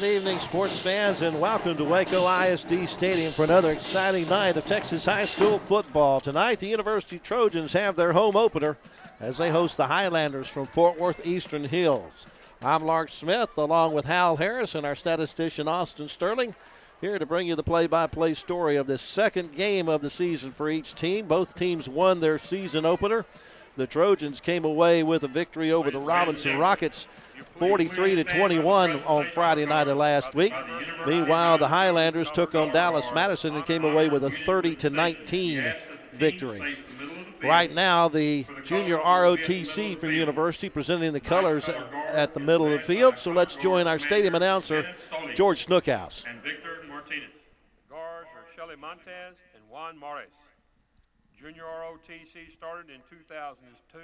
Good evening, sports fans, and welcome to Waco ISD Stadium for another exciting night of Texas high school football. Tonight, the University Trojans have their home opener as they host the Highlanders from Fort Worth Eastern Hills. I'm Lark Smith, along with Hal Harris and our statistician Austin Sterling, here to bring you the play-by-play story of this second game of the season for each team. Both teams won their season opener. The Trojans came away with a victory over the Robinson Rockets 43-21 on Friday night of last week. Meanwhile, the Highlanders took on Dallas Madison and came away with a 30-19 victory. Right now, the junior ROTC from University presenting the colors at the middle of the field. So let's join our stadium announcer, George Snookhouse. And Victor Martinez. Guards are Shelly Montez and Juan Morris. Junior ROTC started in 2002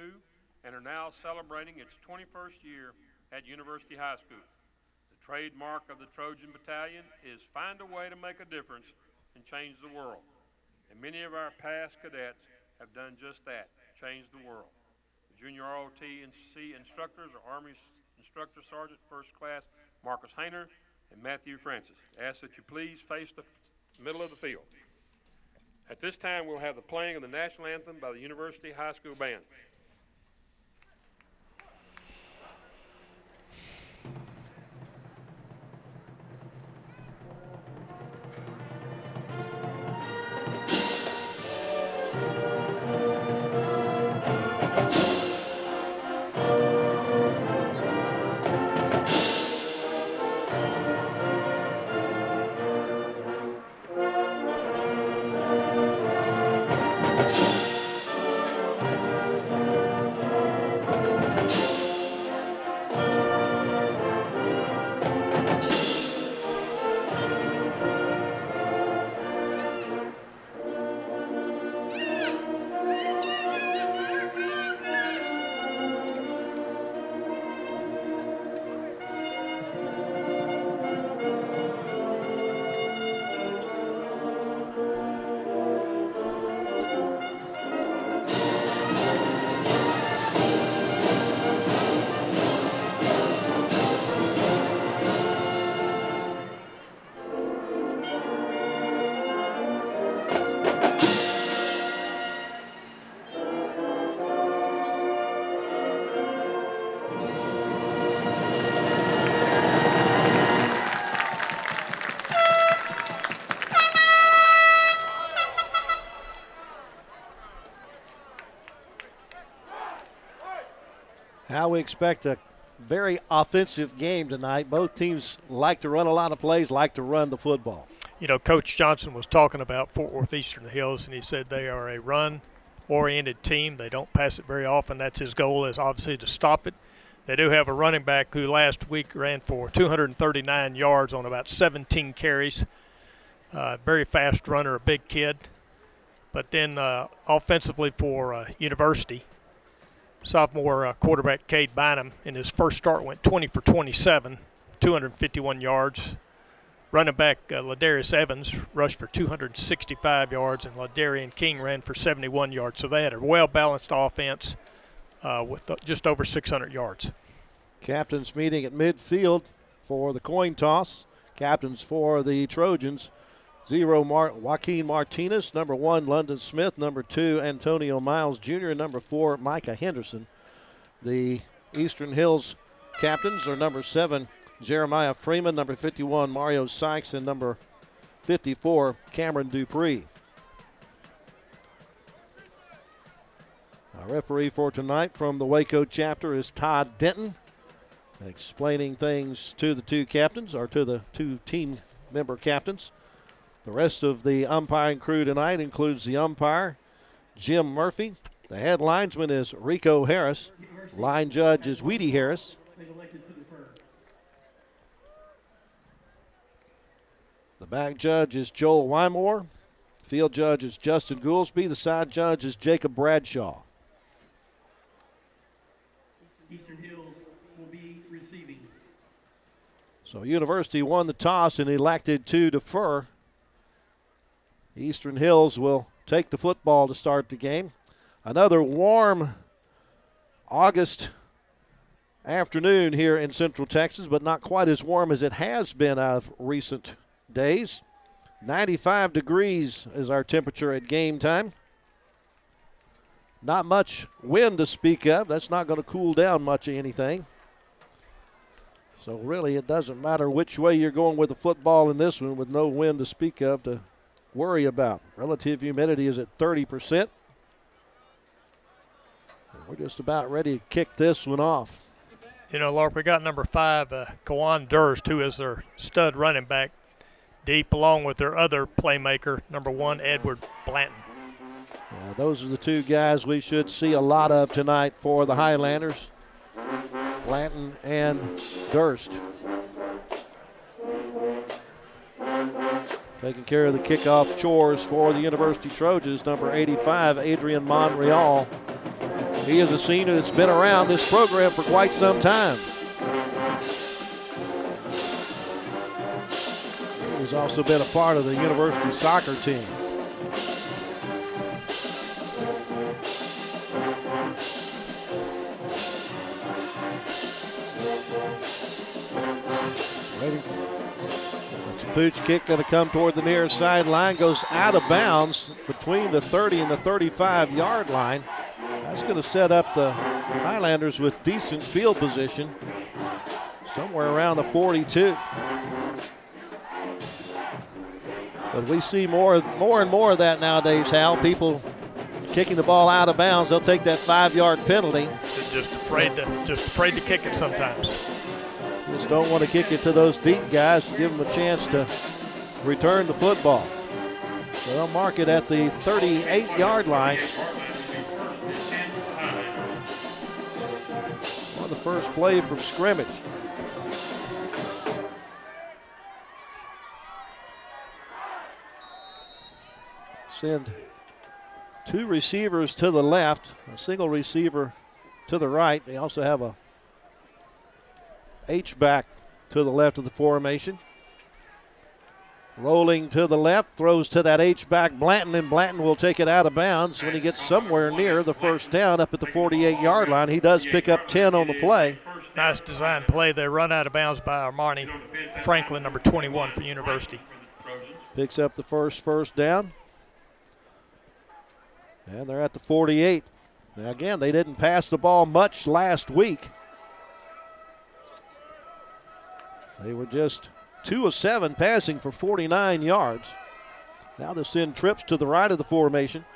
and are now celebrating its 21st year at University High School. The trademark of the Trojan Battalion is find a way to make a difference and change the world. And many of our past cadets have done just that, changed the world. The junior ROTC instructors are Army Instructor Sergeant First Class Marcus Hayner and Matthew Francis. I ask that you please face the middle of the field. At this time, we'll have the playing of the national anthem by the University High School Band. How we expect a very offensive game tonight. Both teams like to run a lot of plays, like to run the football. You know, Coach Johnson was talking about Fort Worth Eastern Hills, and he said they are a run-oriented team. They don't pass it very often. That's his goal, is obviously to stop it. They do have a running back who last week ran for 239 yards on about 17 carries. Very fast runner, a big kid. But then offensively for University, sophomore quarterback Cade Bynum in his first start went 20 for 27, 251 yards. Running back Ladarius Evans rushed for 265 yards, and Ladarian King ran for 71 yards. So they had a well-balanced offense with just over 600 yards. Captains meeting at midfield for the coin toss. Captains for the Trojans: 0, Joaquin Martinez. Number 1, London Smith. Number 2, Antonio Miles Jr. Number 4, Micah Henderson. The Eastern Hills captains are number 7, Jeremiah Freeman. Number 51, Mario Sykes. And number 54, Cameron Dupree. Our referee for tonight from the Waco chapter is Todd Denton, explaining things to the two captains, or to the two team member captains. The rest of the umpiring crew tonight includes the umpire, Jim Murphy. The head linesman is Rico Harris. Line judge is Weedy Harris. The back judge is Joel Wymore. Field judge is Justin Goolsby. The side judge is Jacob Bradshaw. Eastern Hills will be receiving. So University won the toss and elected to defer. Eastern Hills will take the football to start the game. Another warm August afternoon here in Central Texas, but not quite as warm as it has been of recent days. 95 degrees is our temperature at game time. Not much wind to speak of. That's not going to cool down much of anything. So really it doesn't matter which way you're going with the football in this one with no wind to speak of to worry about. Relative humidity is at 30%. We're just about ready to kick this one off. You know, Lark, we got number 5, Kawan Durst, who is their stud running back, deep along with their other playmaker, number 1, Edward Blanton. Yeah, those are the two guys we should see a lot of tonight for the Highlanders, Blanton and Durst. Taking care of the kickoff chores for the University Trojans, number 85, Adrian Monreal. He is a senior that's been around this program for quite some time. He's also been a part of the university soccer team. It's a pooch kick going to come toward the near sideline, goes out of bounds between the 30 and the 35-yard line. That's going to set up the Highlanders with decent field position, somewhere around the 42. But we see more and more of that nowadays, Hal. People kicking the ball out of bounds, they'll take that 5-yard penalty. Just afraid to kick it sometimes. Just don't want to kick it to those deep guys and give them a chance to return the football. So they'll mark it at the 38-yard line. On the first play from scrimmage. Send 2 receivers to the left, a single receiver to the right. They also have a H-back to the left of the formation. Rolling to the left, throws to that H-back Blanton, and Blanton will take it out of bounds when he gets somewhere near the first down up at the 48-yard line. He does pick up 10 on the play. Nice design play. They run out of bounds by Armani Franklin, number 21 for University. Picks up the first down. And they're at the 48. Now again, they didn't pass the ball much last week. They were just 2 of 7 passing for 49 yards. Now they'll send trips to the right of the formation.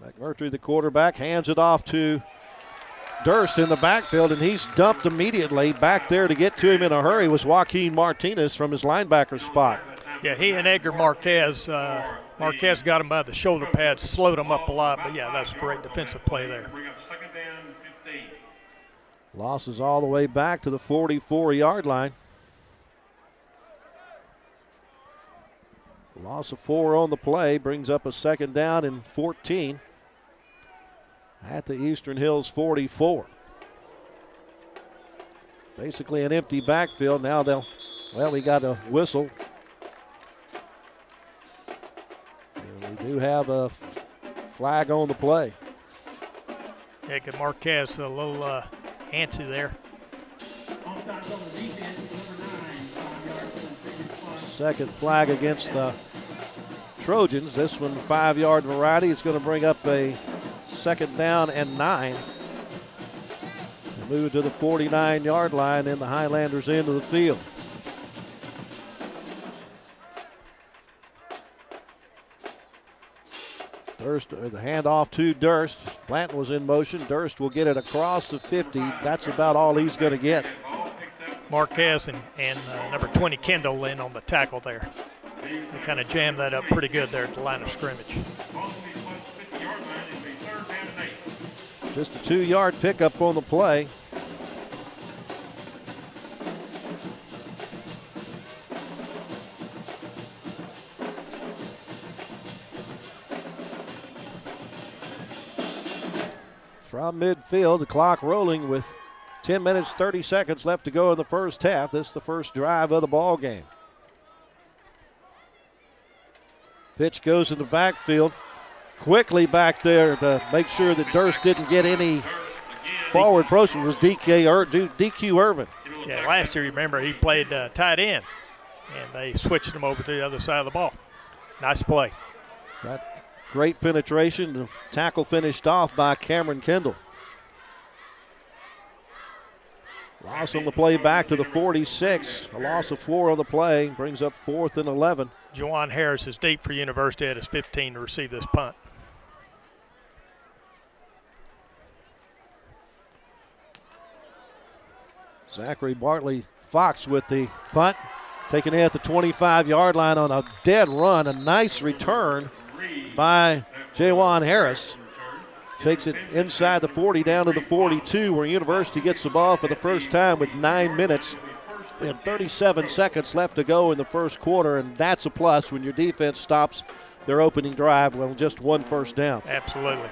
McMurtry, the quarterback, hands it off to Durst in the backfield, and he's dumped immediately. Back there to get to him in a hurry was Joaquin Martinez from his linebacker spot. Yeah, he and Edgar Marquez got him by the shoulder pads, slowed him up a lot, but yeah, that's a great defensive play there. Losses all the way back to the 44-yard line. Loss of 4 on the play brings up a 2nd down and 14 at the Eastern Hills 44. Basically an empty backfield. Now we got a whistle. And we do have a flag on the play. Edgar Marquez, a little antsy there. Second flag against the Trojans. This one 5-yard variety. It's going to bring up a 2nd down and 9. Move to the 49-yard line in the Highlanders' end of the field. Durst, the handoff to Durst. Blanton was in motion. Durst will get it across the 50. That's about all he's going to get. Marquez and number 20 Kendall in on the tackle there. They kind of jammed that up pretty good there at the line of scrimmage. Just a 2-yard pickup on the play. From midfield, the clock rolling with 10 minutes, 30 seconds left to go in the first half. This is the first drive of the ball game. Pitch goes in the backfield. quickly back there to make sure that Durst didn't get any forward motion was DQ Irvin. Yeah, last year, remember, he played tight end, and they switched him over to the other side of the ball. Nice play. Got great penetration. The tackle finished off by Cameron Kendall. Loss on the play back to the 46. A loss of 4 on the play brings up 4th and 11. Juwan Harris is deep for University at his 15 to receive this punt. Zachary Bartley Fox with the punt. Taking it at the 25-yard line on a dead run. A nice return by Juwan Harris. Takes it inside the 40 down to the 42 where University gets the ball for the first time with 9 minutes and 37 seconds left to go in the first quarter, and that's a plus when your defense stops their opening drive with just 1 first down. Absolutely.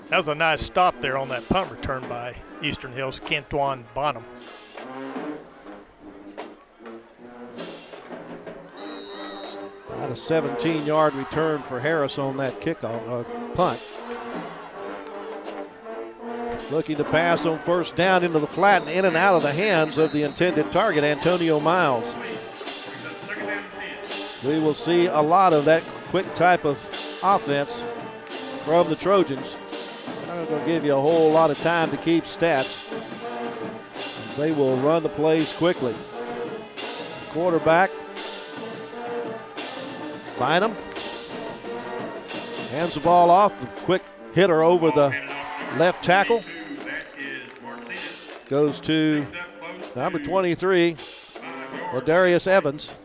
That was a nice stop there on that punt return by Eastern Hills, Kentwan Bonham. About a 17-yard return for Harris on that kickoff punt. Looking to pass on first down into the flat and in and out of the hands of the intended target, Antonio Miles. We will see a lot of that quick type of offense from the Trojans. I'm not going to give you a whole lot of time to keep stats, as they will run the plays quickly. Quarterback, Bynum, hands the ball off. The quick hitter over the left tackle goes to number 23, Ladarius Evans.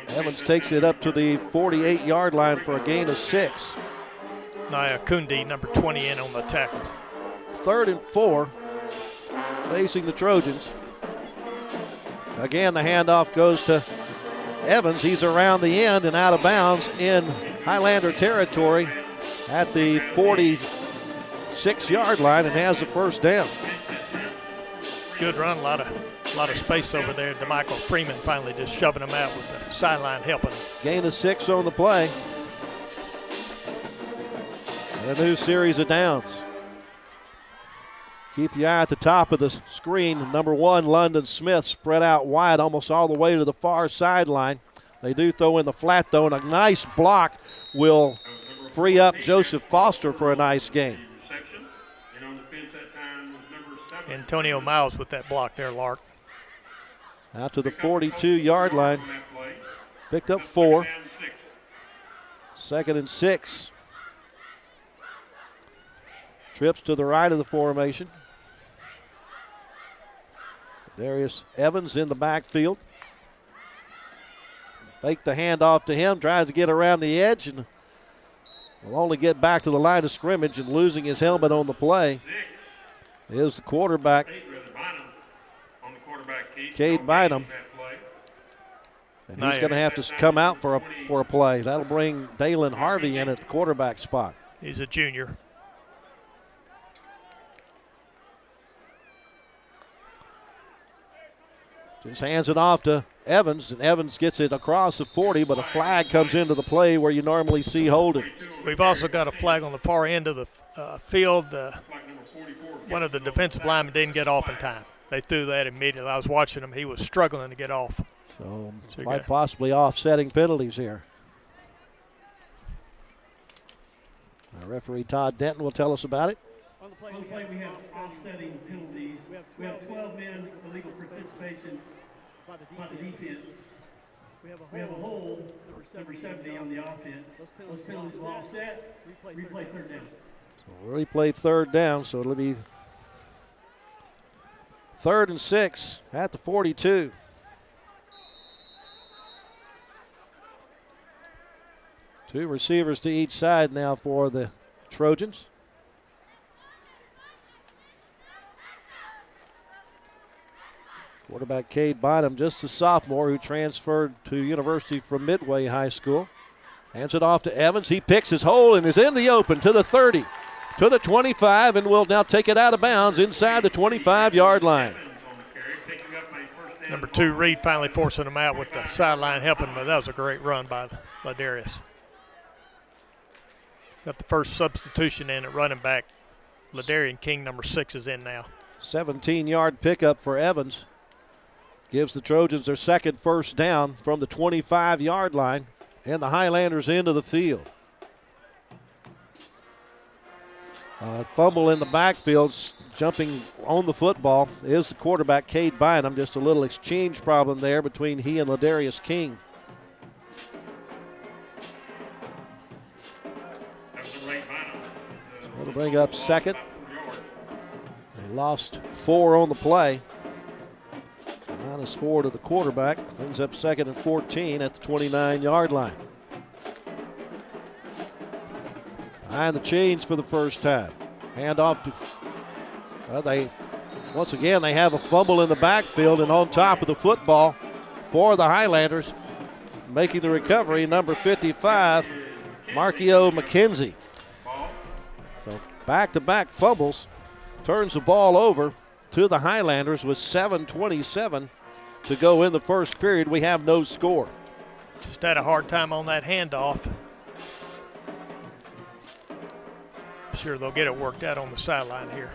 Evans takes it up to the 48-yard line for a gain of 6. Naya Kundi, number 20, in on the tackle. 3rd and 4, facing the Trojans. Again, the handoff goes to Evans. He's around the end and out of bounds in Highlander territory at the 46-yard line and has the first down. Good run, a lot of space over there. DeMichael Freeman finally just shoving him out with the sideline helping him. Gain of 6 on the play. And a new series of downs. Keep your eye at the top of the screen. Number 1, London Smith, spread out wide almost all the way to the far sideline. They do throw in the flat, though, and a nice block will free up Joseph Foster for a nice gain. Antonio Miles with that block there, Lark. Out to the 42-yard line. Picked up 4. 2nd and 6. Trips to the right of the formation. Darius Evans in the backfield. Fake the handoff to him, tries to get around the edge, and will only get back to the line of scrimmage, and losing his helmet on the play is the quarterback, Cade Bynum. And he's going to have to come out for a play. That'll bring Dalen Harvey in at the quarterback spot. He's a junior. Just hands it off to Evans, and Evans gets it across the 40, but a flag comes into the play where you normally see holding. We've also got a flag on the far end of the field. One of the defensive linemen didn't get off in time. They threw that immediately. I was watching him. He was struggling to get off. So quite possibly offsetting penalties here. Our referee Todd Denton will tell us about it. On the play we have offsetting penalties. We have 12 men illegal participation by the defense. We have a hold, number 70 on the offense. Those penalties will offset. Replay 3rd down. So replay 3rd down, so it'll be 3rd and 6 at the 42. Two receivers to each side now for the Trojans. Quarterback Cade Bynum, just a sophomore who transferred to University from Midway High School. Hands it off to Evans. He picks his hole and is in the open to the 30, to the 25, and will now take it out of bounds inside the 25-yard line. Number 2, Reed, finally forcing him out with the sideline helping him, but that was a great run by Ladarius. Got the first substitution in at running back. Ladarian King, number 6, is in now. 17-yard pickup for Evans. Gives the Trojans their second first down from the 25-yard line, and the Highlanders into the field. Fumble in the backfield, jumping on the football is the quarterback, Cade Bynum. Just a little exchange problem there between he and Ladarius King. It'll bring up second. They lost 4 on the play. -4 to the quarterback. Brings up second and 14 at the 29-yard line. Behind the chains for the first time. Hand off to, once again, they have a fumble in the backfield, and on top of the football for the Highlanders, making the recovery, number 55, Markio McKenzie. So back-to-back fumbles, turns the ball over to the Highlanders with 7:27 to go in the first period. We have no score. Just had a hard time on that handoff. Sure they'll get it worked out on the sideline here.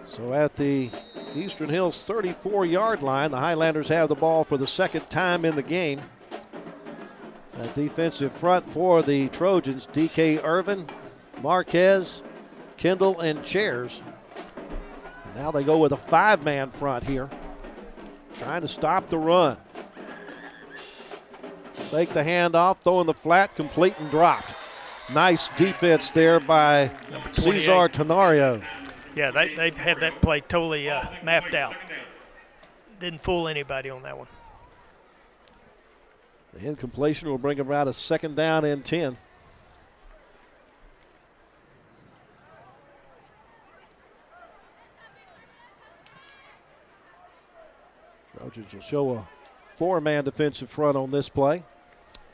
So at the Eastern Hills 34-yard line, the Highlanders have the ball for the second time in the game. A defensive front for the Trojans, D.K. Irvin, Marquez, Kendall, and Chairs. And now they go with a 5-man front here, trying to stop the run. Take the handoff, throwing the flat, complete and dropped. Nice defense there by Cesar Tenario. Yeah, they had that play totally mapped out. Didn't fool anybody on that one. The incompletion will bring about a second down and 10. Trojans will show a 4-man defensive front on this play.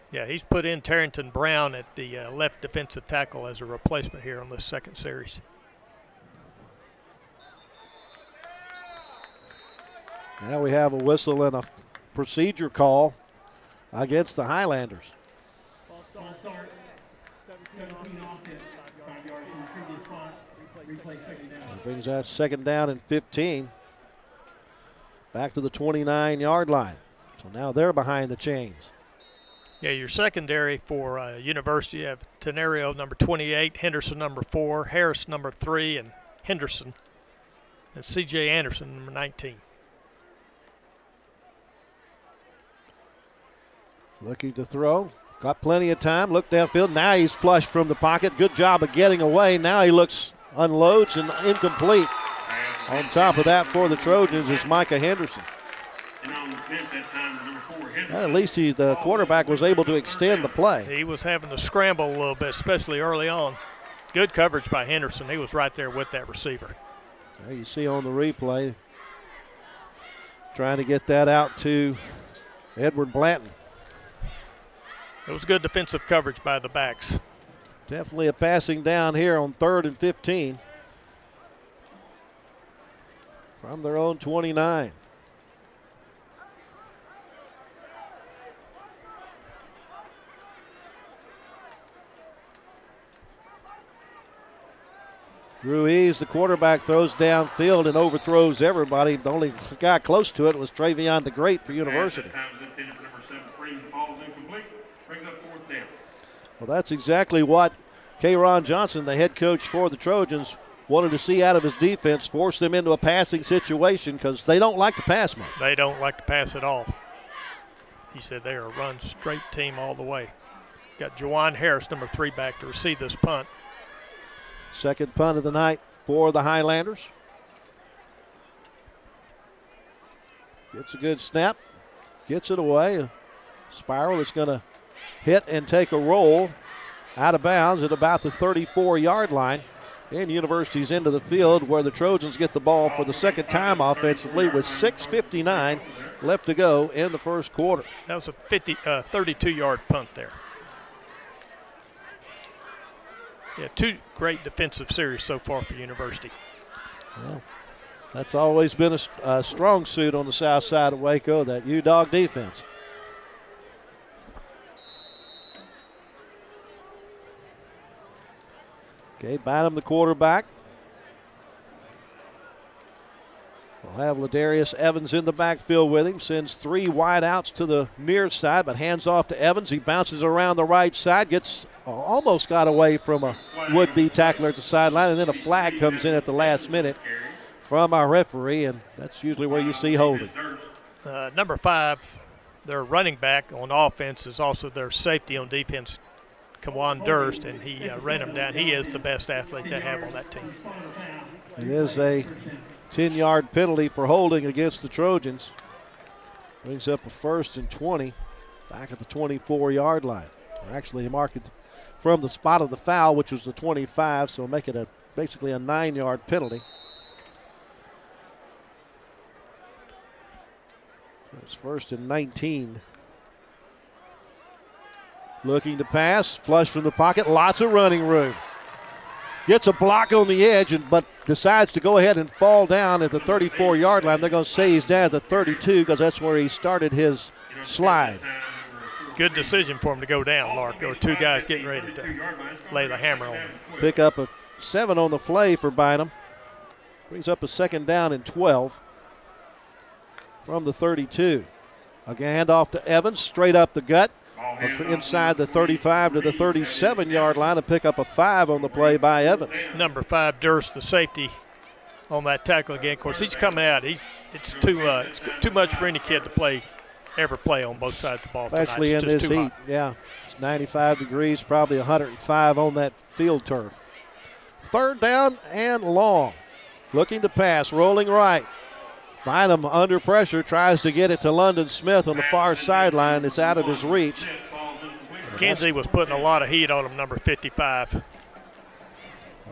Yeah, he's put in Tarrington Brown at the left defensive tackle as a replacement here on this second series. Now we have a whistle and a procedure call against the Highlanders. Ball start. 17 offense, 5 yards from the previous spot. Replay second down. That brings that second down and 15. Back to the 29-yard line. So now they're behind the chains. Yeah, your secondary for University, you have Tenario, number 28, Henderson, number 4, Harris, number 3, and Henderson, and C.J. Anderson, number 19. Looking to throw. Got plenty of time. Look downfield. Now he's flushed from the pocket. Good job of getting away. Now he unloads and incomplete. On top of that for the Trojans is Micah Henderson. Well, at least the quarterback was able to extend the play. He was having to scramble a little bit, especially early on. Good coverage by Henderson. He was right there with that receiver. There you see on the replay, trying to get that out to Edward Blanton. It was good defensive coverage by the backs. Definitely a passing down here on 3rd and 15 from their own 29. Ruiz, the quarterback, throws downfield and overthrows everybody. The only guy close to it was Travion the Great for University. Well, that's exactly what K-Ron Johnson, the head coach for the Trojans, wanted to see out of his defense, force them into a passing situation because they don't like to pass much. They don't like to pass at all. He said they are a run-straight team all the way. Got Juwan Harris, number 3, back to receive this punt. Second punt of the night for the Highlanders. Gets a good snap, gets it away. A spiral is going to hit and take a roll out of bounds at about the 34-yard line. And University's into the field where the Trojans get the ball for the second time offensively with 6:59 left to go in the first quarter. That was a 32-yard punt there. Yeah, 2 great defensive series so far for University. Well, that's always been a strong suit on the south side of Waco, that U-Dog defense. Okay, Bynum, the quarterback. We'll have Ladarius Evans in the backfield with him. Sends 3 wide outs to the near side, but hands off to Evans. He bounces around the right side, almost got away from a would-be tackler at the sideline, and then a flag comes in at the last minute from our referee, and that's usually where you see holding. Number 5, their running back on offense is also their safety on defense, Kawan Durst, and he ran him down. He is the best athlete they have on that team. It is a 10-yard penalty for holding against the Trojans. Brings up a 1st and 20 back at the 24-yard line. Actually, he marked it from the spot of the foul, which was the 25, so make it basically a 9-yard penalty. It's 1st and 19. Looking to pass, flush from the pocket, lots of running room. Gets a block on the edge, but decides to go ahead and fall down at the 34-yard line. They're going to say he's down at the 32 because that's where he started his slide. Good decision for him to go down, Lark. There were 2 guys getting ready to lay the hammer on him. Pick up a 7 on the play for Bynum. Brings up a 2nd down and 12 from the 32. Again, handoff to Evans, straight up the gut. Inside the 35 to the 37-yard line to pick up a 5 on the play by Evans. Number 5, Durst, the safety, on that tackle again. Of course, he's coming out. It's too much for any kid to ever play on both sides of the ball. Especially in this heat. Yeah, it's 95 degrees, probably 105 on that field turf. 3rd down and long. Looking to pass, rolling right. Bynum under pressure, tries to get it to London Smith on the far sideline. It's out of his reach. McKenzie was putting a lot of heat on him, number 55. Well,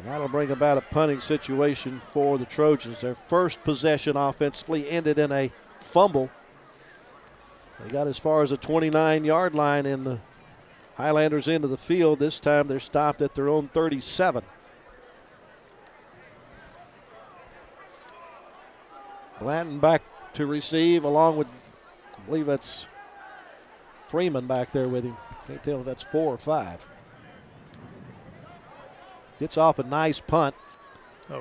that'll bring about a punting situation for the Trojans. Their first possession offensively ended in a fumble. They got as far as a 29-yard line in the Highlanders into the field. This time they're stopped at their own 37. Blanton back to receive along with, I believe that's Freeman back there with him. Can't tell if that's 4 or 5. Gets off a nice punt.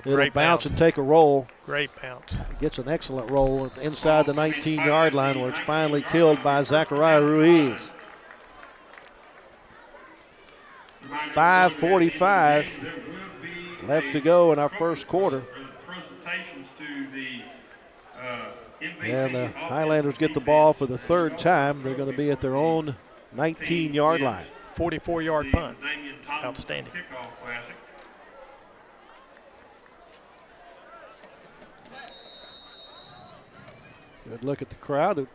It'll bounce and take a roll. Great bounce. Gets an excellent roll inside the 19-yard line where it's finally killed by Zachariah Ruiz. 5:45 left to go in our first quarter. And the Highlanders get the ball for the 3rd time. They're going to be at their own 19-yard line. 44-yard punt. Outstanding. Good look at the crowd.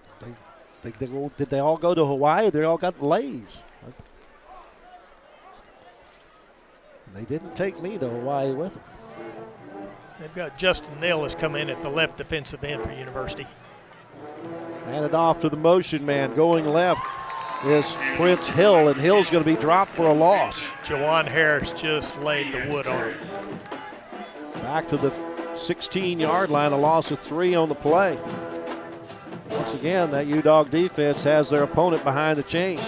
Did they all go to Hawaii? They all got lays. They didn't take me to Hawaii with them. They've got Justin Nellis come in at the left defensive end for University. Handed off to the motion man. Going left is Prince Hill, and Hill's going to be dropped for a loss. Jawan Harris just laid the wood on him. Back to the 16-yard line, a loss of 3 on the play. Once again, that U-Dog defense has their opponent behind the chains.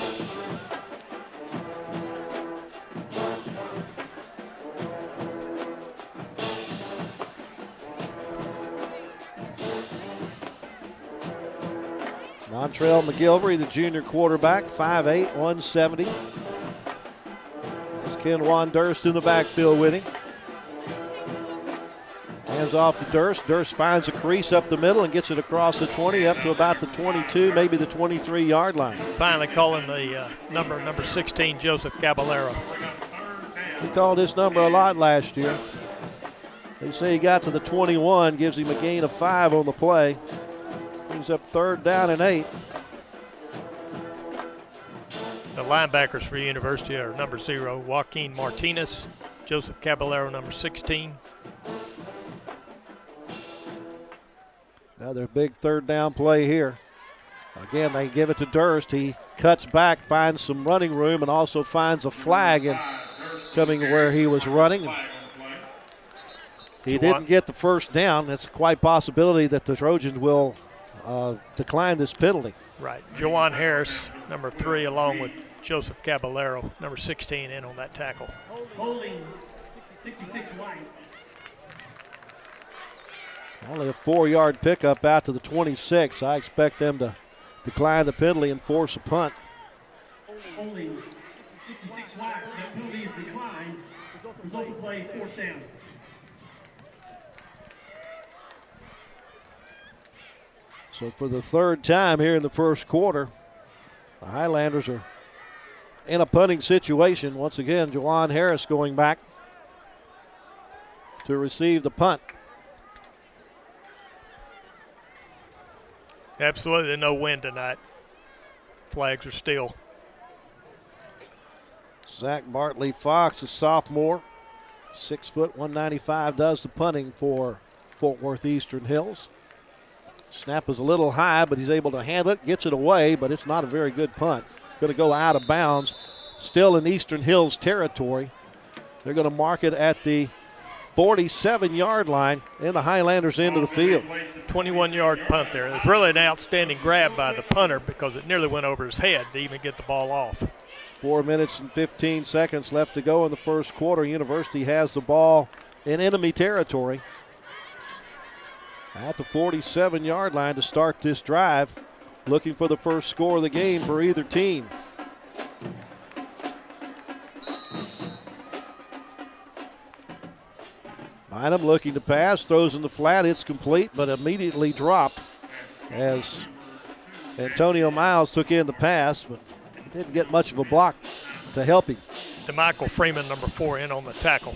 Montrell McGilvery, the junior quarterback, 5'8", 170. There's Kenwan Durst in the backfield with him. Hands off to Durst. Durst finds a crease up the middle and gets it across the 20 up to about the 22, maybe the 23-yard line. Finally calling the number 16, Joseph Caballero. He called this number a lot last year. They say he got to the 21, gives him a gain of 5 on the play. Brings up 3rd down and 8. The linebackers for University are number 0, Joaquin Martinez, Joseph Caballero, number 16. Another big 3rd down play here. Again, they give it to Durst. He cuts back, finds some running room, and also finds a flag and coming where he was running. He didn't get the 1st down. It's quite a possibility that the Trojans will decline this penalty. Right. Jawan Harris, number 3, along with Joseph Caballero, number 16, in on that tackle. Holding 66 White. Only a 4-yard pickup out to the 26. I expect them to decline the penalty and force a punt. Only 66 White. That penalty is declined. Result of play, 4th down. So for the third time here in the first quarter, the Highlanders are in a punting situation. Once again, Jawan Harris going back to receive the punt. Absolutely no wind tonight. Flags are still. Zach Bartley Fox, a sophomore, 6 foot 195, does the punting for Fort Worth Eastern Hills. Snap is a little high, but he's able to handle it, gets it away, but it's not a very good punt. Going to go out of bounds, still in Eastern Hills territory. They're going to mark it at the 47-yard line in the Highlanders' end of the field. 21-yard punt there. It was really an outstanding grab by the punter because it nearly went over his head to even get the ball off. 4 minutes and 15 seconds left to go in the first quarter. University has the ball in enemy territory at the 47-yard line to start this drive, looking for the first score of the game for either team. Bynum looking to pass, throws in the flat, it's complete, but immediately dropped as Antonio Miles took in the pass, but didn't get much of a block to help him. DeMichael Freeman, number 4, in on the tackle.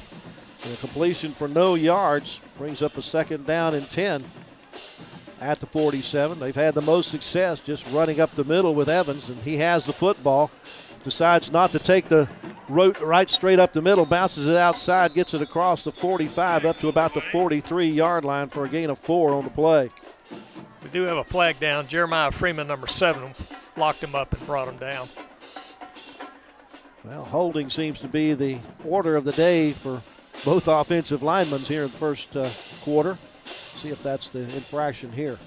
And a completion for no yards brings up a 2nd down and 10 at the 47. They've had the most success just running up the middle with Evans, and he has the football. Decides not to take the route right straight up the middle, bounces it outside, gets it across the 45 up to about the 43-yard line for a gain of 4 on the play. We do have a flag down. Jeremiah Freeman, number 7, locked him up and brought him down. Well, holding seems to be the order of the day for both offensive linemen here in the first quarter. See if that's the infraction here.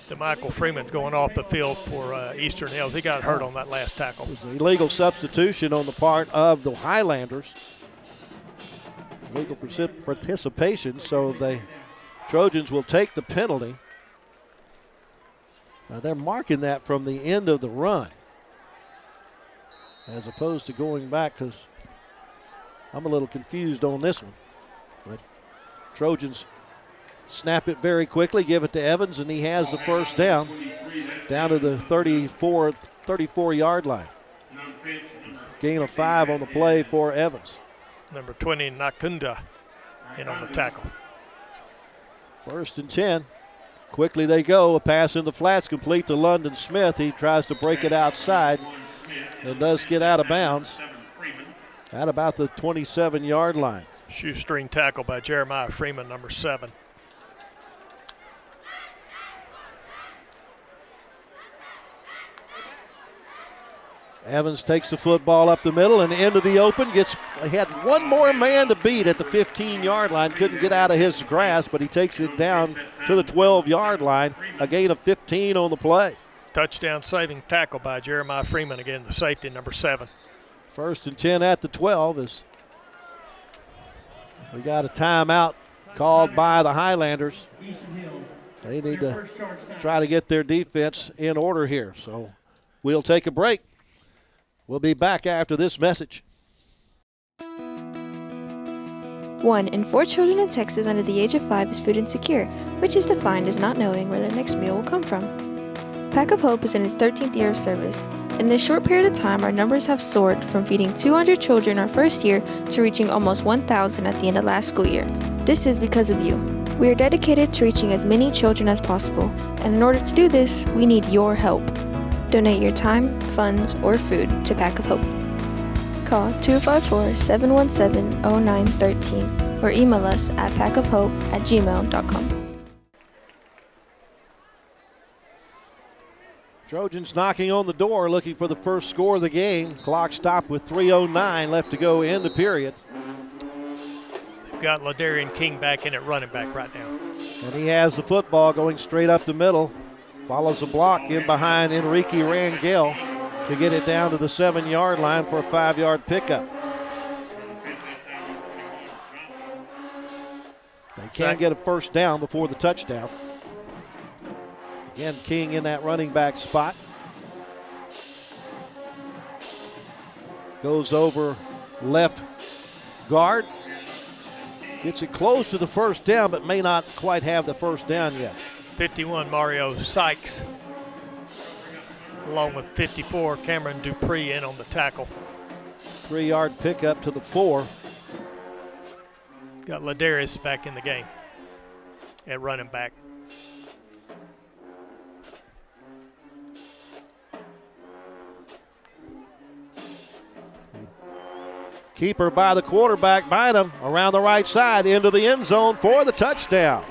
DeMichael Freeman going off the field for Eastern Hills. He got hurt on that last tackle. It was an illegal substitution on the part of the Highlanders. Illegal participation, so the Trojans will take the penalty. Now they're marking that from the end of the run as opposed to going back, because I'm a little confused on this one. But Trojans snap it very quickly, give it to Evans, and he has the first down to the 34-yard line. Gain of 5 on the play for Evans. Number 20, Nakunda, in on the tackle. 1st and 10. Quickly they go. A pass in the flats complete to London Smith. He tries to break it outside and does get out of bounds at about the 27-yard line. Shoestring tackle by Jeremiah Freeman, number 7. Evans takes the football up the middle and into the open. He had one more man to beat at the 15-yard line. Couldn't get out of his grasp, but he takes it down to the 12-yard line. A gain of 15 on the play. Touchdown saving tackle by Jeremiah Freeman, again, the safety, number 7. 1st and 10 at the 12 as we got a timeout called by the Highlanders. They need to try to get their defense in order here. So we'll take a break. We'll be back after this message. 1 in 4 children in Texas under the age of 5 is food insecure, which is defined as not knowing where their next meal will come from. Pack of Hope is in its 13th year of service. In this short period of time, our numbers have soared from feeding 200 children our first year to reaching almost 1,000 at the end of last school year. This is because of you. We are dedicated to reaching as many children as possible, and in order to do this, we need your help. Donate your time, funds, or food to Pack of Hope. Call 254-717-0913 or email us at packofhope@gmail.com. Trojans knocking on the door, looking for the first score of the game. Clock stopped with 3:09 left to go in the period. They've got Ladarian King back in at running back right now. And he has the football going straight up the middle. Follows a block in behind Enrique Rangel to get it down to the 7-yard line for a 5-yard pickup. can get a first down before the touchdown. Again, King in that running back spot. Goes over left guard. Gets it close to the first down, but may not quite have the first down yet. 51, Mario Sykes, along with 54, Cameron Dupree in on the tackle. 3-yard pickup to the 4. Got Ladarius back in the game at running back. Keeper by the quarterback, Bynum, around the right side into the end zone for the touchdown.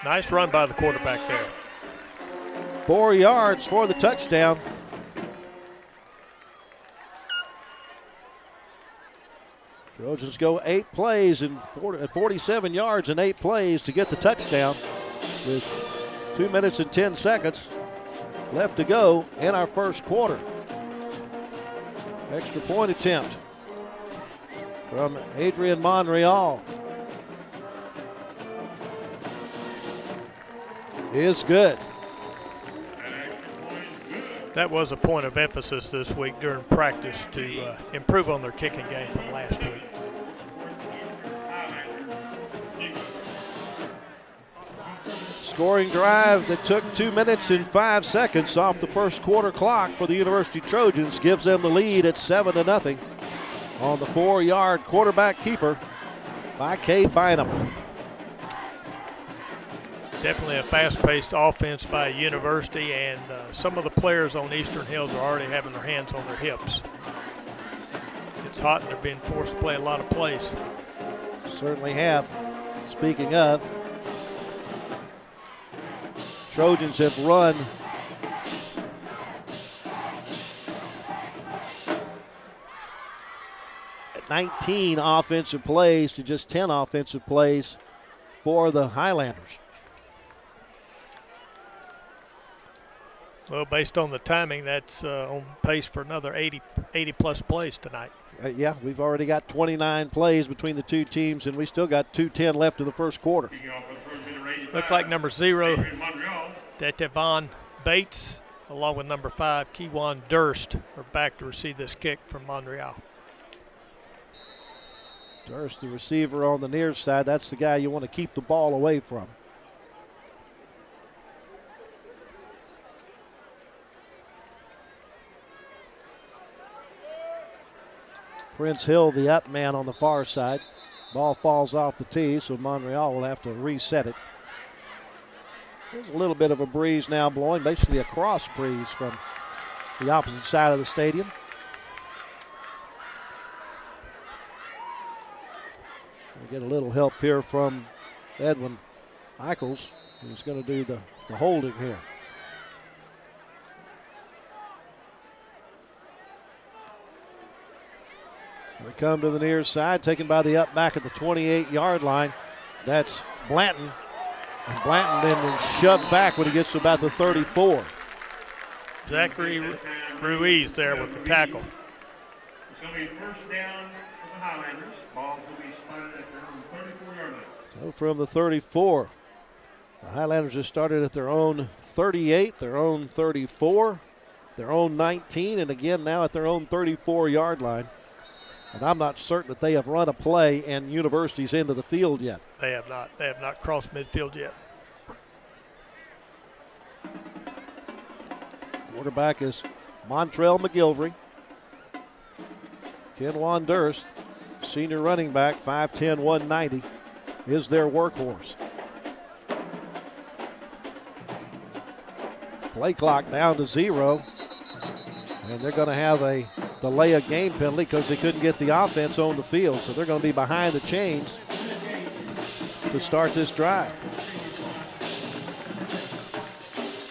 Nice run by the quarterback there. 4 yards for the touchdown. Trojans go 8 plays and 47 yards and 8 plays to get the touchdown with 2 minutes and 10 seconds left to go in our first quarter. Extra point attempt from Adrian Monreal is good. That was a point of emphasis this week during practice to improve on their kicking game from last week. Scoring drive that took 2 minutes and 5 seconds off the first quarter clock for the University Trojans gives them the lead at 7-0 on the 4-yard quarterback keeper by Cade Bynum. Definitely a fast-paced offense by University, and some of the players on Eastern Hills are already having their hands on their hips. It's hot and they're being forced to play a lot of plays. Certainly have. Speaking of, Trojans have run 19 offensive plays to just 10 offensive plays for the Highlanders. Well, based on the timing, that's on pace for another 80-plus plays tonight. Yeah, we've already got 29 plays between the two teams, and we still got 2:10 left in the first quarter. Looks like number 0, Detevon Bates, along with number 5, Kewan Durst, are back to receive this kick from Montreal. Durst, the receiver on the near side, that's the guy you want to keep the ball away from. Prince Hill, the up man on the far side. Ball falls off the tee, so Montreal will have to reset it. There's a little bit of a breeze now blowing, basically a cross breeze from the opposite side of the stadium. We get a little help here from Edwin Eichels, who's going to do the holding here. They come to the near side, taken by the up back at the 28-yard line. That's Blanton. And Blanton then is shoved back when he gets to about the 34. Zachary Ruiz there with the tackle. It's going to be first down for the Highlanders. Ball will be spotted at their own 34-yard line. So from the 34, the Highlanders have started at their own 38, their own 34, their own 19, and again now at their own 34-yard line. And I'm not certain that they have run a play and University's into the field yet. They have not. They have not crossed midfield yet. Quarterback is Montrell McGilvery. Kenwan Durst, senior running back, 5'10", 190, is their workhorse. Play clock down to 0. And they're going to have a delay of game penalty because they couldn't get the offense on the field. So they're going to be behind the chains to start this drive.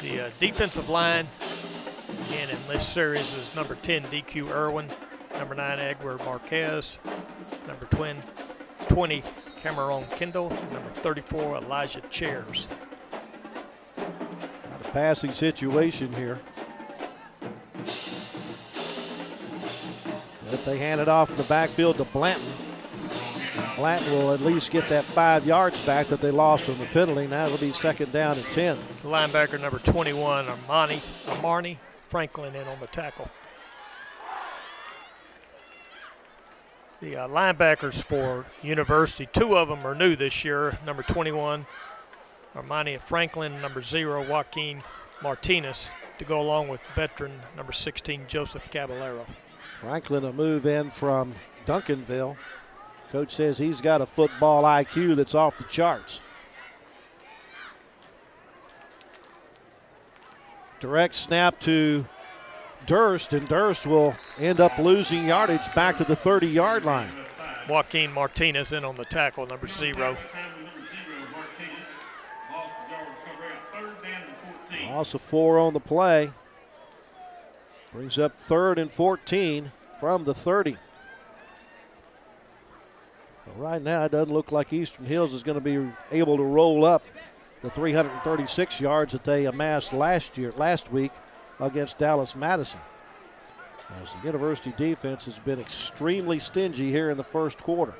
The defensive line, again, in this series is number 10, DQ Irwin, number 9, Edward Marquez, number 20, Cameron Kendall, number 34, Elijah Chairs. Got a passing situation here. But they hand it off in the backfield to Blanton. Blanton will at least get that 5 yards back that they lost on the penalty. Now it'll be 2nd down and 10. The linebacker number 21, Armani Franklin, in on the tackle. The linebackers for University, 2 of them are new this year. Number 21, Armani Franklin, number 0, Joaquin Martinez, to go along with veteran number 16, Joseph Caballero. Franklin, a move in from Duncanville. Coach says he's got a football IQ that's off the charts. Direct snap to Durst, and Durst will end up losing yardage back to the 30-yard line. Joaquin Martinez in on the tackle, number 0. Loss of 4 on the play. Brings up 3rd and 14 from the 30. Well, right now, it doesn't look like Eastern Hills is going to be able to roll up the 336 yards that they amassed last week against Dallas Madison. As the University defense has been extremely stingy here in the first quarter.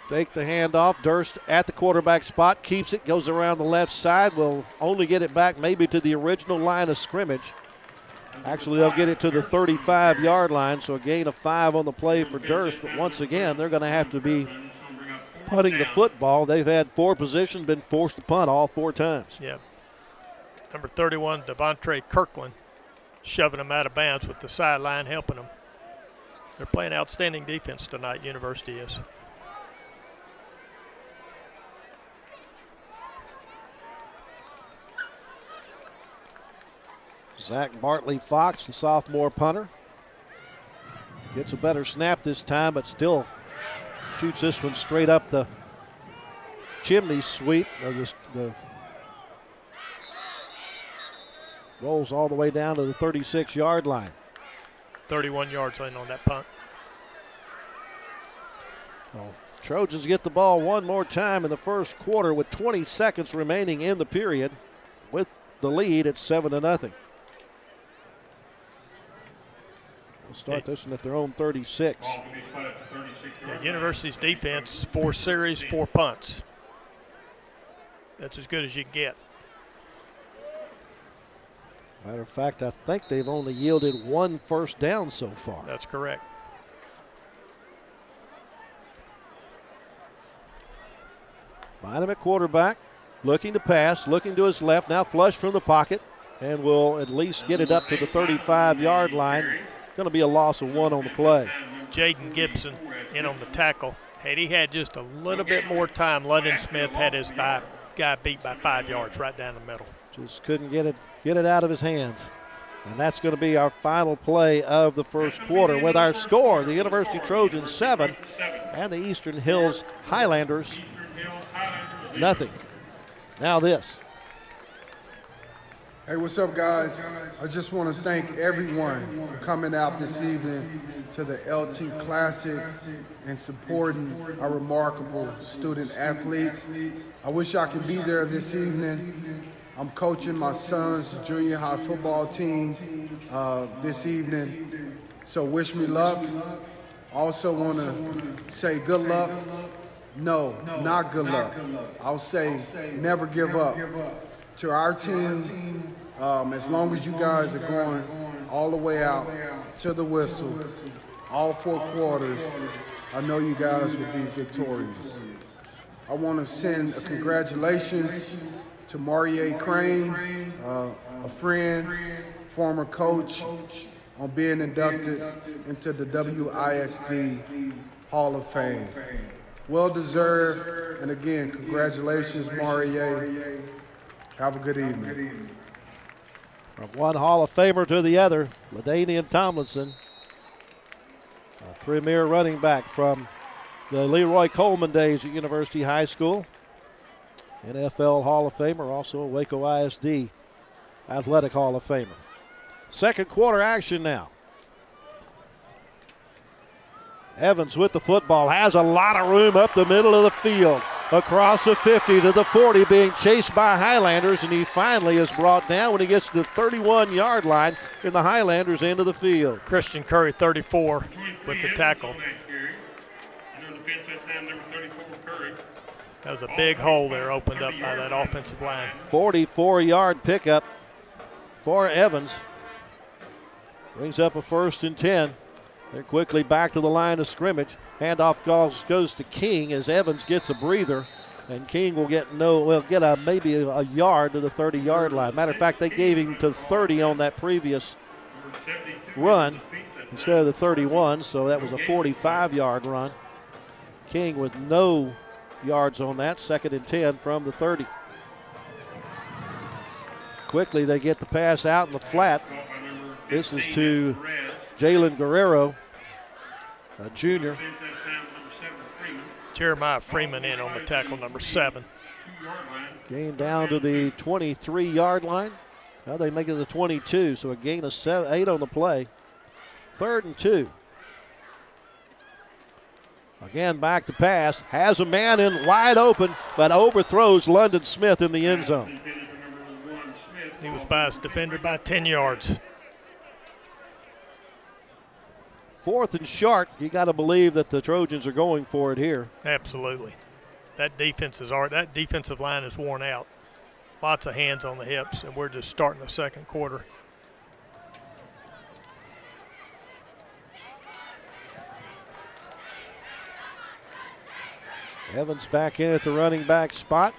Take the handoff. Durst at the quarterback spot, keeps it, goes around the left side, will only get it back maybe to the original line of scrimmage. Actually, they'll get it to the 35-yard line, so a gain of 5 on the play for Durst. But once again, they're going to have to be punting the football. They've had 4 positions, been forced to punt all 4 times. Yeah. Number 31, Devontre Kirkland, shoving them out of bounds with the sideline helping them. They're playing outstanding defense tonight, University is. Zach Bartley Fox, the sophomore punter, gets a better snap this time, but still shoots this one straight up the chimney sweep, or the rolls all the way down to the 36-yard line. 31 yards in on that punt. Well, Trojans get the ball one more time in the first quarter with 20 seconds remaining in the period, with the lead at 7-0. We'll start this one at their own 36. Yeah, University's defense, 4 series, 4 punts. That's as good as you can get. Matter of fact, I think they've only yielded 1 first down so far. That's correct. Find him at quarterback, looking to pass, looking to his left, now flush from the pocket, and will at least get it up to the 35-yard line. Going to be a loss of 1 on the play. Jaden Gibson in on the tackle. Had he had just a little bit more time, London Smith had his guy beat by 5 yards right down the middle. Just couldn't get it out of his hands. And that's going to be our final play of the first quarter with our score, the University Trojans 7 and the Eastern Hills Highlanders nothing. Now this. Hey, what's up, guys? I just want to thank everyone for coming out this evening to the LT Classic and supporting our remarkable student athletes. I wish I could be there this evening. I'm coaching my son's junior high football team this evening, so wish me luck. Also want to say good luck. No, not good luck. I'll say never give up. To our team, as long as you guys are going all the way out to the whistle, all 4 quarters, I know you guys will be victorious. I want to send a congratulations to Marie Crane, a friend, former coach, on being inducted into the WISD Hall of Fame. Well deserved, and again, congratulations, Marie. Have a good evening. From one Hall of Famer to the other, LaDainian Tomlinson, a premier running back from the Leroy Coleman days at University High School. NFL Hall of Famer, also a Waco ISD Athletic Hall of Famer. Second quarter action now. Evans with the football, has a lot of room up the middle of the field. across the 50 to the 40, being chased by Highlanders, and he finally is brought down when he gets to the 31-yard line in the Highlanders' end of the field. Christian Curry, 34, with the tackle. That was a big hole there opened up by that offensive line. 44-yard pickup for Evans. Brings up a 1st and 10. They're quickly back to the line of scrimmage. Handoff goes to King as Evans gets a breather, and King will get maybe a yard to the 30-yard line. Matter of fact, they gave him to 30 on that previous run instead of the 31, so that was a 45-yard run. King with no yards on that, 2nd and 10 from the 30. Quickly they get the pass out in the flat. This is to Jalen Guerrero, a junior. Jeremiah Freeman in on the tackle, number 7. Gain down to the 23-yard line. Now they make it the 22, so a gain of 8 on the play. 3rd and 2. Again, back to pass. Has a man in wide open, but overthrows London Smith in the end zone. He was by his defender by 10 yards. 4th and short. You got to believe that the Trojans are going for it here. Absolutely. That defensive line is worn out. Lots of hands on the hips, and we're just starting the second quarter. Evans back in at the running back spot.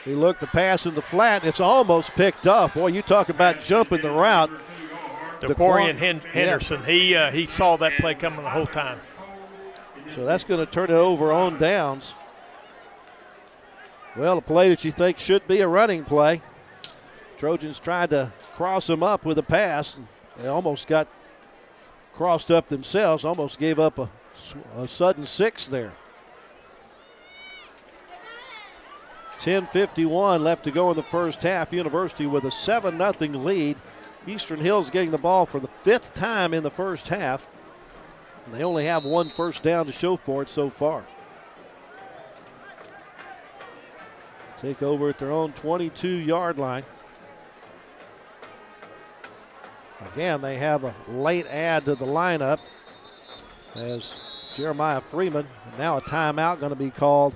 He looked to pass in the flat. It's almost picked up. Boy, you talk about jumping the route. DeCorian Henderson, he saw that play coming the whole time. So that's going to turn it over on downs. Well, a play that you think should be a running play. Trojans tried to cross him up with a pass. They almost got crossed up themselves, almost gave up a sudden 6 there. 10:51 left to go in the first half. University with a 7-0 lead. Eastern Hills getting the ball for the 5th time in the first half. And they only have 1 first down to show for it so far. Take over at their own 22-yard line. Again, they have a late add to the lineup as Jeremiah Freeman. And now a timeout going to be called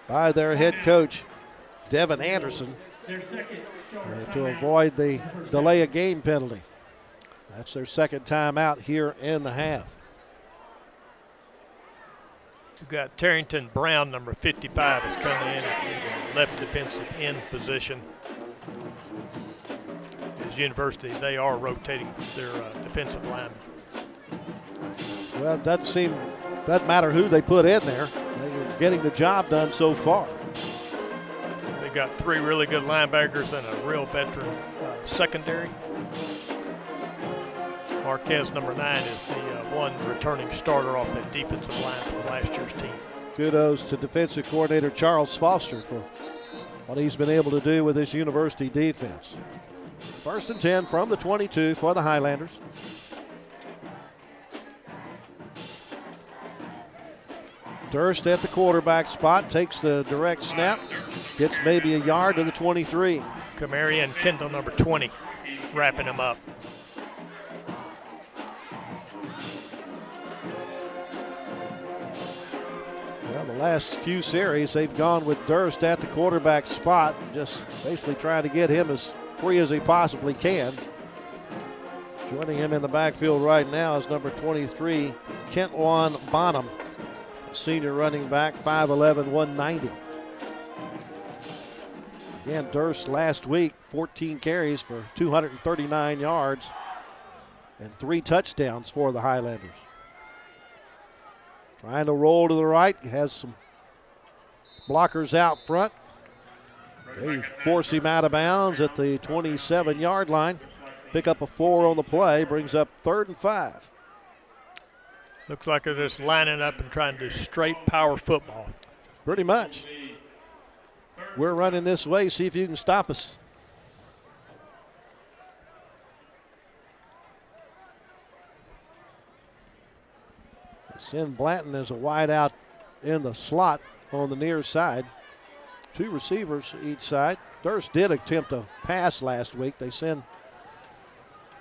by their head coach, Devin Anderson, to avoid the delay of game penalty. That's their 2nd timeout here in the half. We've got Tarrington Brown, number 55, is coming in at the left defensive end position. As University, they are rotating their defensive linemen. Well, it doesn't matter who they put in there. They're getting the job done so far. They've got 3 really good linebackers and a real veteran secondary. Marquez, number 9, is the one returning starter off that defensive line from last year's team. Kudos to defensive coordinator Charles Foster for what he's been able to do with this University defense. 1st and 10 from the 22 for the Highlanders. Durst at the quarterback spot, takes the direct snap, gets maybe a yard to the 23. Kamarian Kendall, number 20, wrapping him up. Well, the last few series, they've gone with Durst at the quarterback spot, just basically trying to get him as free as he possibly can. Joining him in the backfield right now is number 23, Kentwan Bonham. Senior running back, 5'11", 190. Again, Durst last week, 14 carries for 239 yards and 3 touchdowns for the Highlanders. Trying to roll to the right, has some blockers out front. They force him out of bounds at the 27-yard line. Pick up a 4 on the play, brings up 3rd and 5. Looks like they're just lining up and trying to do straight power football. Pretty much. We're running this way, see if you can stop us. Send Blanton as a wide out in the slot. on the near side. 2 receivers each side. Durst did attempt a pass last week. They send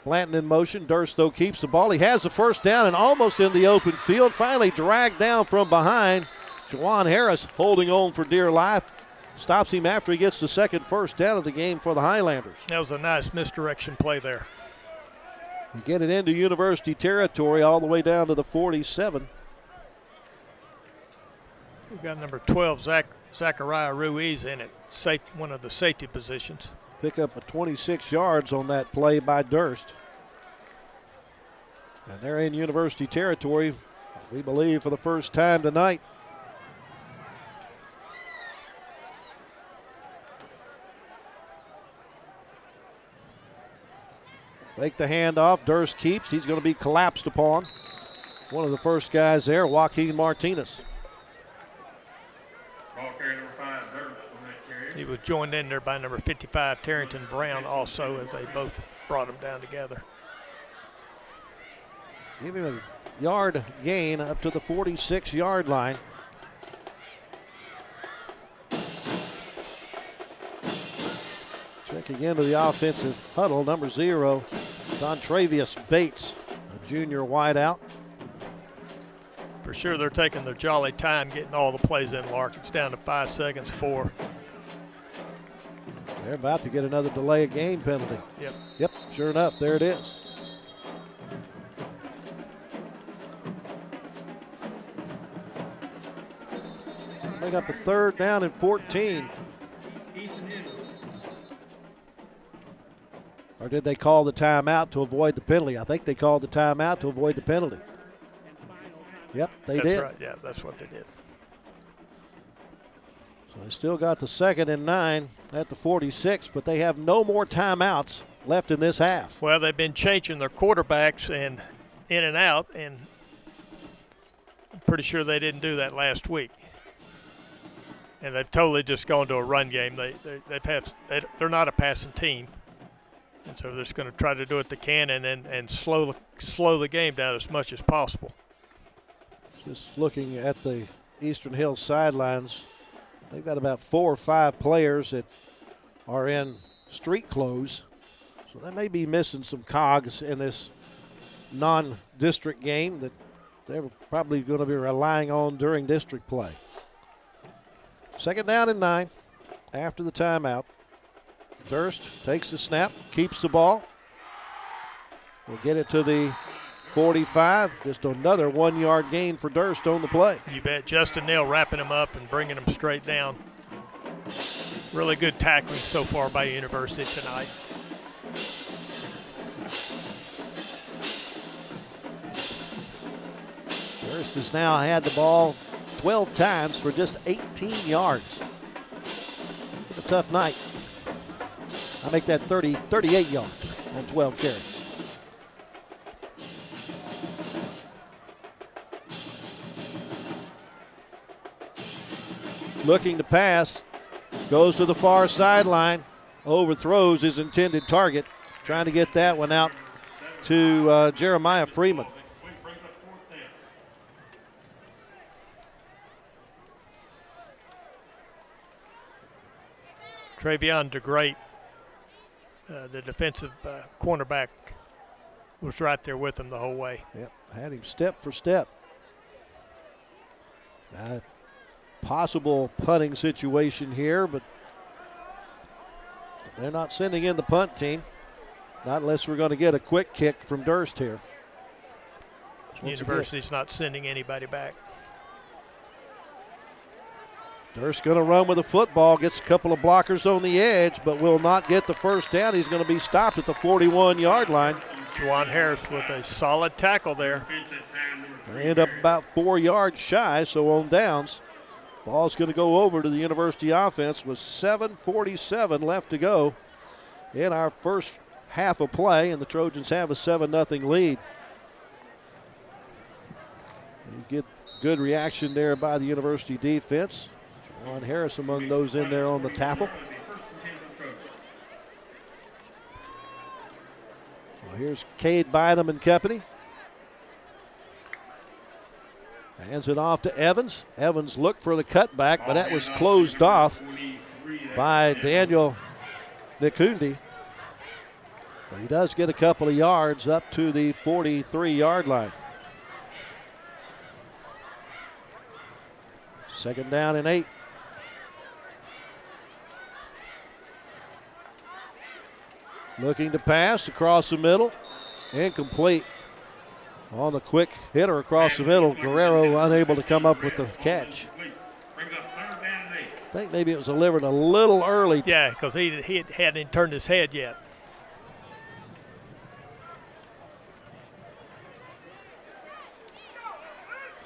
Blanton in motion. Durst, though, keeps the ball. He has the first down and almost in the open field. Finally dragged down from behind. Juwan Harris holding on for dear life. Stops him after he gets the second first down of the game for the Highlanders. That was a nice misdirection play there. You get it into University territory all the way down to the 47. We've got number 12, Zachariah Ruiz in it, one of the safety positions. Pick up a 26 yards on that play by Durst. And they're in University territory, we believe, for the first time tonight. Fake the handoff. Durst keeps. He's going to be collapsed upon. One of the first guys there, Joaquin Martinez. Ball carrier number 5, Durst on that carry. He was joined in there by number 55, Tarrington Brown, also, as they both brought them down together. Give him a yard gain up to the 46-yard line. Check again to the offensive huddle. Number 0, Dontravius Bates, a junior wideout. For sure, they're taking their jolly time getting all the plays in, Lark. It's down to 5 seconds, 4. They're about to get another delay of game penalty. Yep, sure enough, there it is. Bring up a 3rd down and 14. Or did they call the timeout to avoid the penalty? I think they called the timeout to avoid the penalty. Yep, they did. That's right, yeah, that's what they did. So they still got the 2nd and 9 at the 46, but they have no more timeouts left in this half. Well, they've been changing their quarterbacks and in and out, and I'm pretty sure they didn't do that last week. And they've totally just gone to a run game. They're not a passing team. And so they're just going to try to do what they can and slow the game down as much as possible. Just looking at the Eastern Hills sidelines, they've got about 4 or 5 players that are in street clothes. So they may be missing some cogs in this non-district game that they're probably going to be relying on during district play. 2nd down and 9 after the timeout. Durst takes the snap, keeps the ball. We'll get it to the 45. Just another 1-yard gain for Durst on the play. You bet. Justin Neal wrapping him up and bringing him straight down. Really good tackling so far by University tonight. Durst has now had the ball 12 times for just 18 yards. A tough night. I make that 38 yards on 12 carries. Looking to pass, goes to the far sideline, overthrows his intended target, trying to get that one out to Jeremiah Freeman. Travion DeGreat, the defensive cornerback, was right there with him the whole way. Yep, had him step for step. Possible punting situation here, but they're not sending in the punt team. Not unless we're going to get a quick kick from Durst here. University's not sending anybody back. Durst going to run with the football, gets a couple of blockers on the edge, but will not get the first down. He's going to be stopped at the 41-yard line. Juwan Harris with a solid tackle there. They end up about 4 yards shy, so on downs. Ball's going to go over to the University offense with 7:47 left to go in our first half of play, and the Trojans have a 7-0 lead. You get good reaction there by the University defense. Juwan Harris among those in there on the tackle. Well, here's Cade Bynum and company. Hands it off to Evans. Evans looked for the cutback, but that was closed off by Daniel Nikundi. But he does get a couple of yards up to the 43-yard line. Second down and 8. Looking to pass across the middle. Incomplete. On the quick hitter across the middle, Guerrero unable to come up with the catch. I think maybe it was delivered a little early. Yeah, because he hadn't turned his head yet.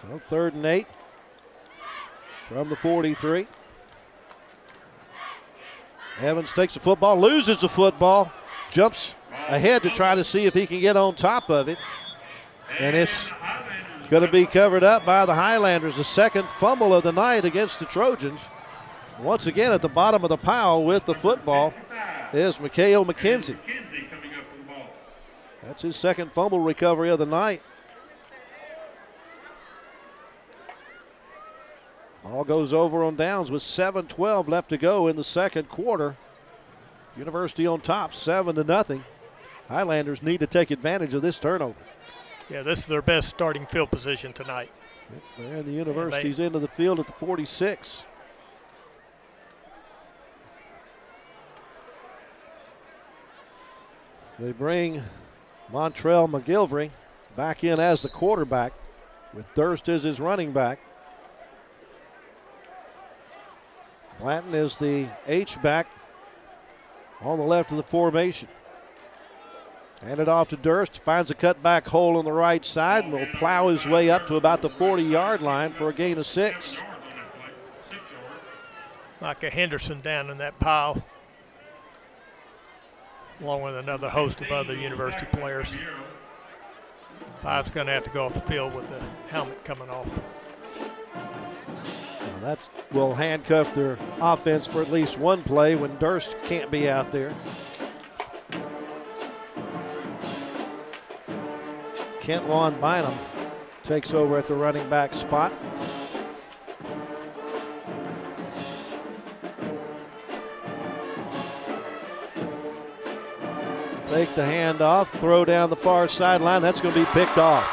So 3rd and 8 from the 43. Evans takes the football, loses the football, jumps ahead to try to see if he can get on top of it. And it's going to be covered up by the Highlanders. The second fumble of the night against the Trojans. Once again at the bottom of the pile with the football is Mikhail McKenzie. That's his second fumble recovery of the night. Ball goes over on downs with 7:12 left to go in the second quarter. University on top, 7-0. Highlanders need to take advantage of this turnover. Yeah, this is their best starting field position tonight. And the University's into the field at the 46. They bring Montrell McGilvery back in as the quarterback with Durst as his running back. Blanton is the H-back on the left of the formation. Hand it off to Durst, finds a cutback hole on the right side and will plow his way up to about the 40-yard line for a gain of 6. Micah Henderson down in that pile, along with another host of other University players. Five's going to have to go off the field with the helmet coming off. That will handcuff their offense for at least one play when Durst can't be out there. Kentwan Bynum takes over at the running back spot. Take the handoff, throw down the far sideline. That's going to be picked off.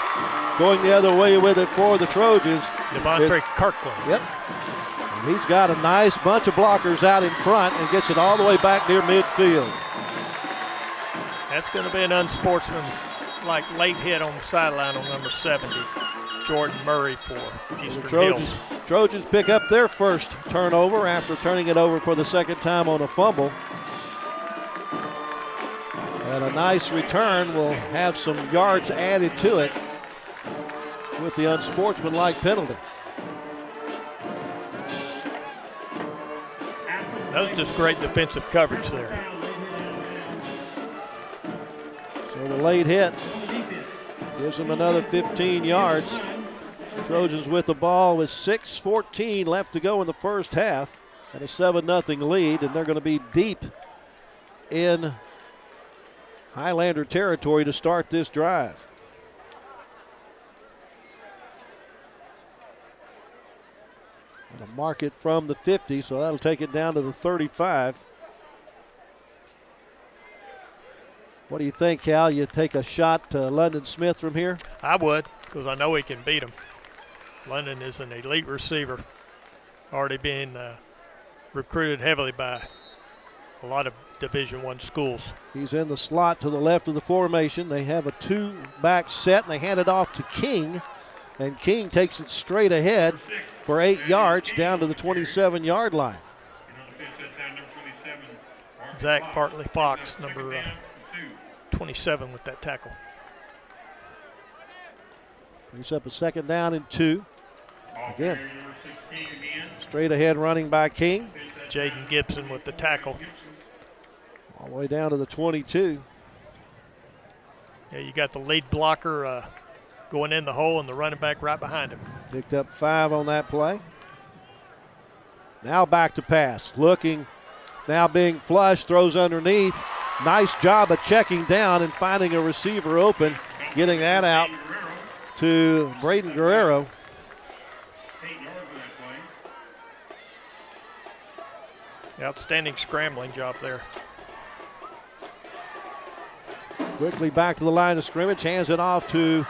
Going the other way with it for the Trojans. Devontae Kirkland. Yep. And he's got a nice bunch of blockers out in front and gets it all the way back near midfield. That's going to be an unsportsmanlike late hit on the sideline on number 70, Jordan Murray for Eastern Hills. Trojans pick up their first turnover after turning it over for the second time on a fumble. And a nice return will have some yards added to it with the unsportsmanlike penalty. That was just great defensive coverage there. So the late hit gives them another 15 yards. Trojans with the ball with 6:14 left to go in the first half and a 7-0 lead, and they're going to be deep in Highlander territory to start this drive. And a mark it from the 50, so that'll take it down to the 35. What do you think, Cal? You take a shot to London Smith from here? I would, because I know he can beat him. London is an elite receiver, already being recruited heavily by a lot of Division I schools. He's in the slot to the left of the formation. They have a two-back set, and they hand it off to King. And King takes it straight ahead for 8 yards down to the 27-yard line. Zach Bartley Fox, number 27 with that tackle. Brings up a second down and 2. Again, straight ahead running by King. Jaden Gibson with the tackle. All the way down to the 22. Yeah, you got the lead blocker going in the hole and the running back right behind him. Picked up 5 on that play. Now back to pass. Looking, now being flushed, throws underneath. Nice job of checking down and finding a receiver open, getting that out to Braden Guerrero. Outstanding scrambling job there. Quickly back to the line of scrimmage, hands it off to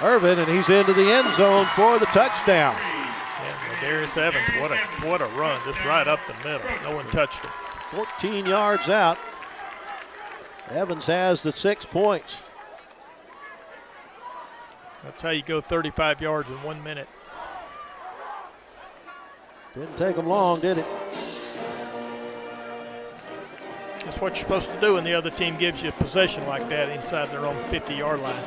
Irvin, and he's into the end zone for the touchdown. And Darius Evans, what a run, just right up the middle. No one touched him. 14 yards out. Evans has the 6 points. That's how you go 35 yards in 1 minute. Didn't take him long, did it? That's what you're supposed to do when the other team gives you a possession like that inside their own 50-yard line.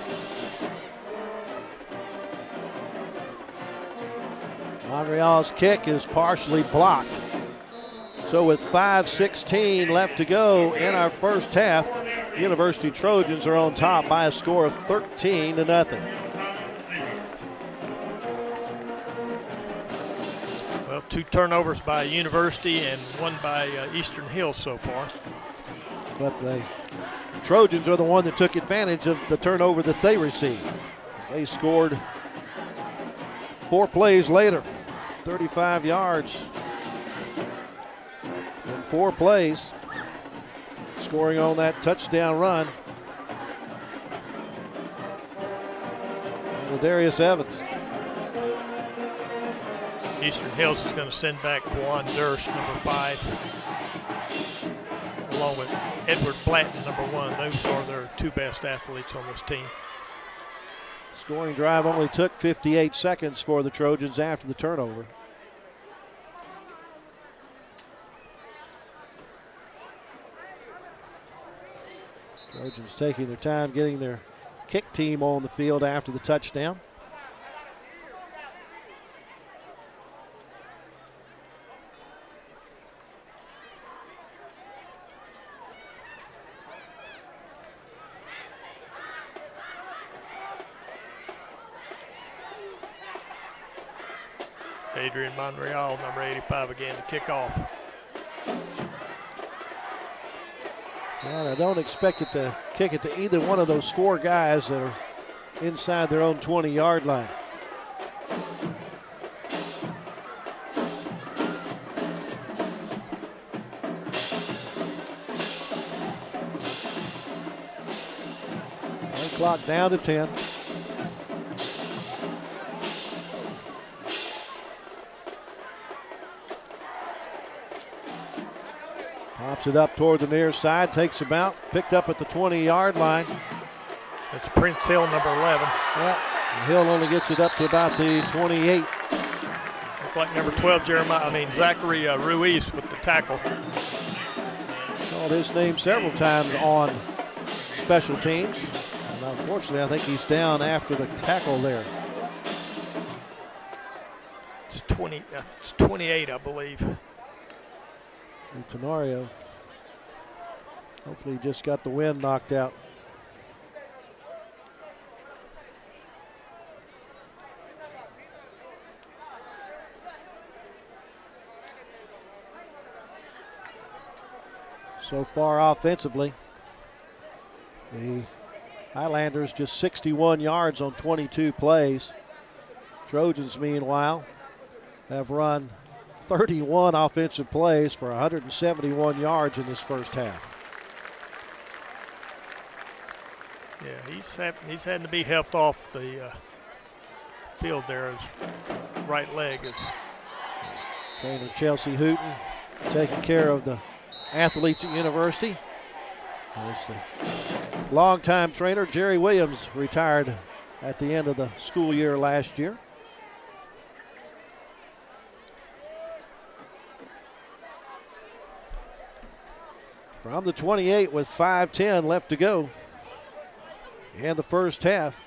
Montreal's kick is partially blocked. So with 5:16 left to go in our first half, University Trojans are on top by a score of 13-0. Well, 2 turnovers by University and 1 by Eastern Hills so far. But the Trojans are the one that took advantage of the turnover that they received. They scored 4 plays later, 35 yards in 4 plays, scoring on that touchdown run. And Darius Evans. Eastern Hills is going to send back Juan Durst, number 5, along with Edward Blatton, number 1. Those are their 2 best athletes on this team. Scoring drive only took 58 seconds for the Trojans after the turnover. Trojans taking their time getting their kick team on the field after the touchdown. Adrian Monreal, number 85, again to kick off. And I don't expect it to kick it to either one of those 4 guys that are inside their own 20-yard line. Clock down to 10. Pops it up toward the near side, takes him out, picked up at the 20-yard line. That's Prince Hill, number 11. Yeah, Hill only gets it up to about the 28. Looks like number 12, Zachary Ruiz with the tackle. Called his name several times on special teams. And unfortunately, I think he's down after the tackle there. It's 28, I believe. And Tenorio, hopefully he just got the wind knocked out. So far offensively, the Highlanders just 61 yards on 22 plays. Trojans, meanwhile, have run 31 offensive plays for 171 yards in this first half. Yeah, he's having to be helped off the field there. His right leg is. Trainer Chelsea Hooten taking care of the athletes at University. There's the longtime trainer Jerry Williams retired at the end of the school year last year. From the 28 with 5:10 left to go in the first half.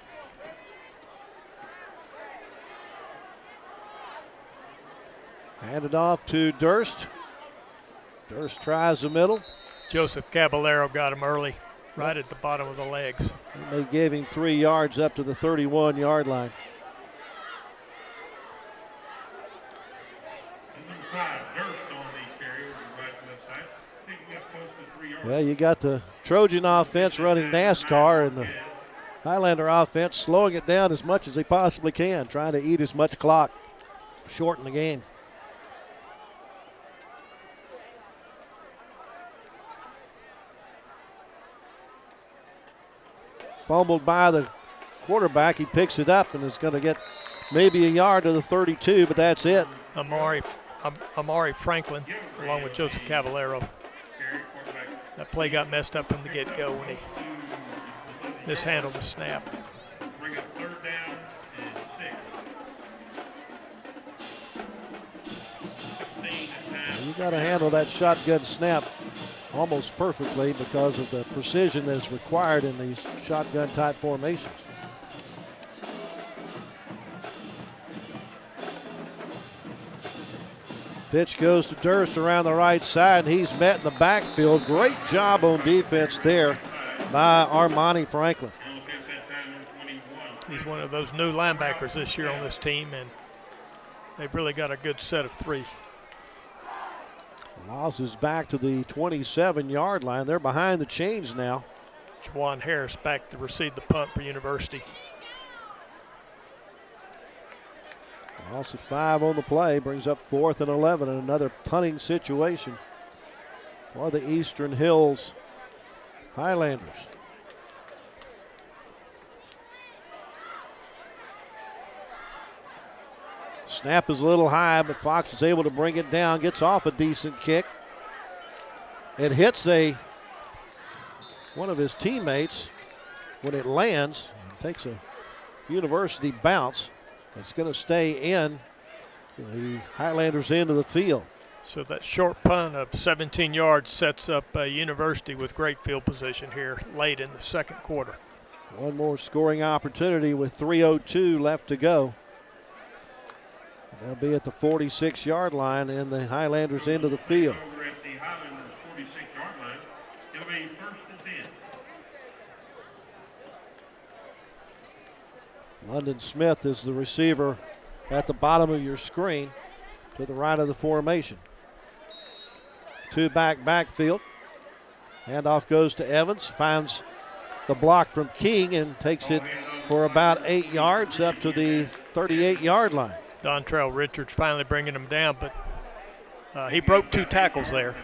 Handed off to Durst. Durst tries the middle. Joseph Caballero got him early, right at the bottom of the legs. And they gave him 3 yards up to the 31-yard line. Well, you got the Trojan offense running NASCAR and the Highlander offense slowing it down as much as they possibly can, trying to eat as much clock, shorten the game. fumbled by the quarterback. He picks it up and is going to get maybe a yard to the 32, but that's it. Amari Franklin, along with Joseph Cavallero. That play got messed up from the get-go when he mishandled the snap. Bring up 3rd down and 6. You got to handle that shotgun snap almost perfectly because of the precision that's required in these shotgun type formations. Pitch goes to Durst around the right side, and he's met in the backfield. Great job on defense there by Armani Franklin. He's one of those new linebackers this year on this team, and they've really got a good set of 3. Loss is back to the 27-yard line. They're behind the chains now. Juwan Harris back to receive the punt for University. Loss of 5 on the play brings up 4th and 11 and another punting situation for the Eastern Hills Highlanders. Snap is a little high, but Fox is able to bring it down, gets off a decent kick. It hits one of his teammates when it lands. It takes a University bounce. It's going to stay in the Highlanders' end of the field. So that short punt of 17 yards sets up University with great field position here late in the second quarter. One more scoring opportunity with 3:02 left to go. They'll be at the 46-yard line in the Highlanders' end of the field. Over at the Highlanders 46-yard line. It'll be 1st and 10. London Smith is the receiver at the bottom of your screen to the right of the formation. 2-back backfield. Handoff goes to Evans, finds the block from King and takes it for about 8 yards up to the 38-yard line. Dontrell Richards finally bringing him down, but he broke 2 tackles there.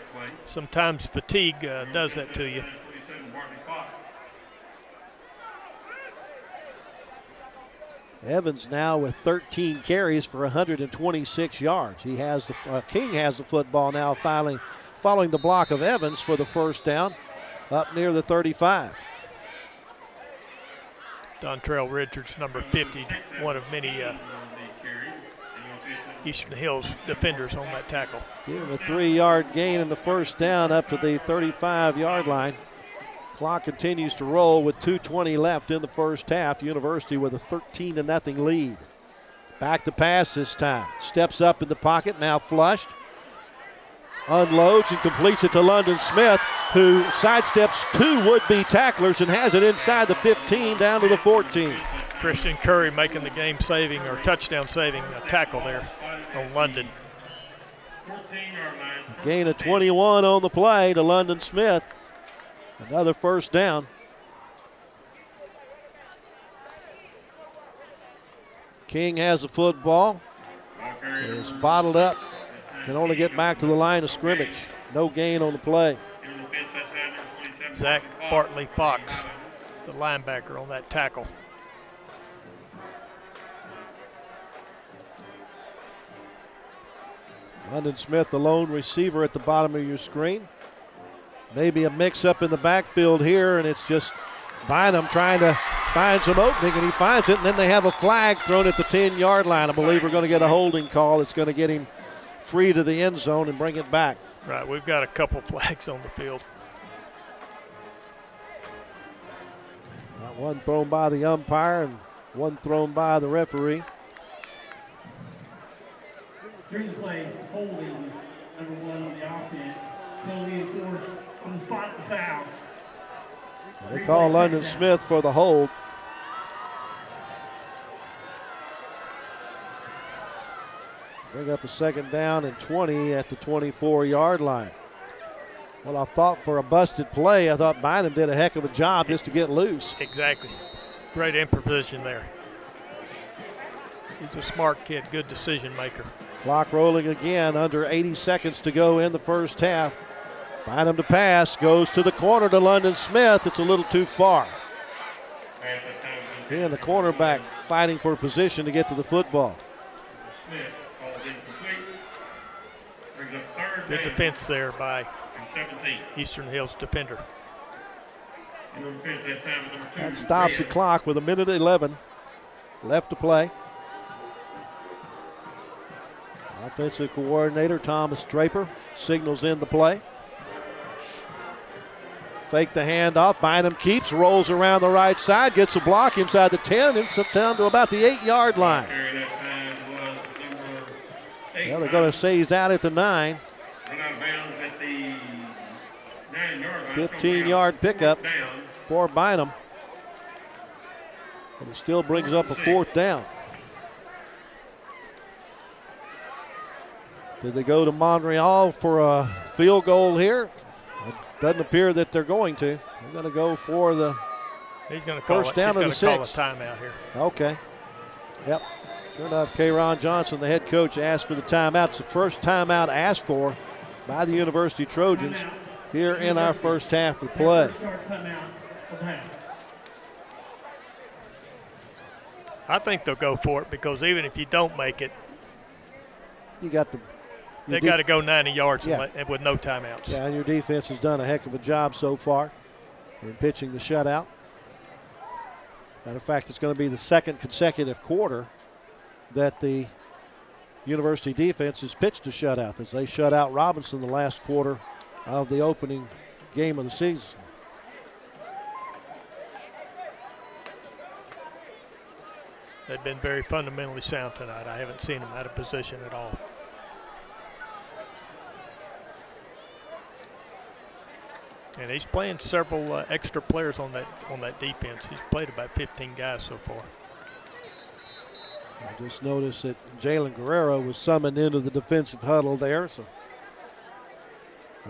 Sometimes fatigue does that to you. Evans now with 13 carries for 126 yards. He has the King has the football now, following the block of Evans for the first down up near the 35. Dontrell Richards, number 50, one of many Eastern Hills defenders on that tackle. Give him a 3-yard gain in the first down up to the 35-yard line. Clock continues to roll with 2:20 left in the first half. University with a 13-0 lead. Back to pass this time. Steps up in the pocket, now flushed. Unloads and completes it to London Smith, who sidesteps 2 would-be tacklers and has it inside the 15 down to the 14. Christian Curry making the game-saving or touchdown-saving tackle there on London. Gain of 21 on the play to London Smith. Another first down. King has the football. Is bottled up. Can only get back to the line of scrimmage. No gain on the play. Zach Bartley Fox, the linebacker on that tackle. London Smith, the lone receiver at the bottom of your screen. Maybe a mix-up in the backfield here, and it's just Bynum trying to find some opening, and he finds it, and then they have a flag thrown at the 10-yard line. I believe we're going to get a holding call. It's going to get him free to the end zone and bring it back. Right, we've got a couple flags on the field. Got one thrown by the umpire and one thrown by the referee. During the play, holding number 1 on the offense. Penalty for on the spot of the foul. They call London Smith for the hold. Bring up a second down and 20 at the 24-yard line. Well, I thought for a busted play, I thought Bynum did a heck of a job just to get loose. Exactly. Great improvisation there. He's a smart kid, good decision maker. Clock rolling again, under 80 seconds to go in the first half. Bynum to pass, goes to the corner to London Smith. It's a little too far. He and the cornerback fighting for position to get to the football. Smith calls incomplete. Brings up third Good down defense there by and 17. Eastern Hills defender. And on defense that time is number 2. That stops the Red. clock with 1:11 left to play. Offensive coordinator Thomas Draper signals in the play. Fake the handoff. Bynum keeps, rolls around the right side, gets a block inside the 10, and sent down to about the 8-yard line. Carry that time was number 8. Well, they're going to say he's out at the 9. Run out of bounds at the 9-yard line. 15-yard pickup Down. for Bynum. But it still brings up a 4th down. Did they go to Montreal for a field goal here? It doesn't appear that they're going to. They're going to go for the He's going to call first down to the He's going to 6. call a timeout here. Okay. Yep. Sure enough, K-Ron Johnson, the head coach, asked for the timeout. It's the first timeout asked for by the University Trojans here in our first half of play. Start timeout of the half. I think they'll go for it because even if you don't make it, You got the. they got to go 90 yards Yeah. and with no timeouts. Yeah, and your defense has done a heck of a job so far in pitching the shutout. Matter of fact, it's going to be the second consecutive quarter that the University defense has pitched a shutout, as they shut out Robinson the last quarter of the opening game of the season. They've been very fundamentally sound tonight. I haven't seen them out of position at all. And he's playing several extra players on that defense. He's played about 15 guys so far. I just noticed that Jalen Guerrero was summoned into the defensive huddle there. So,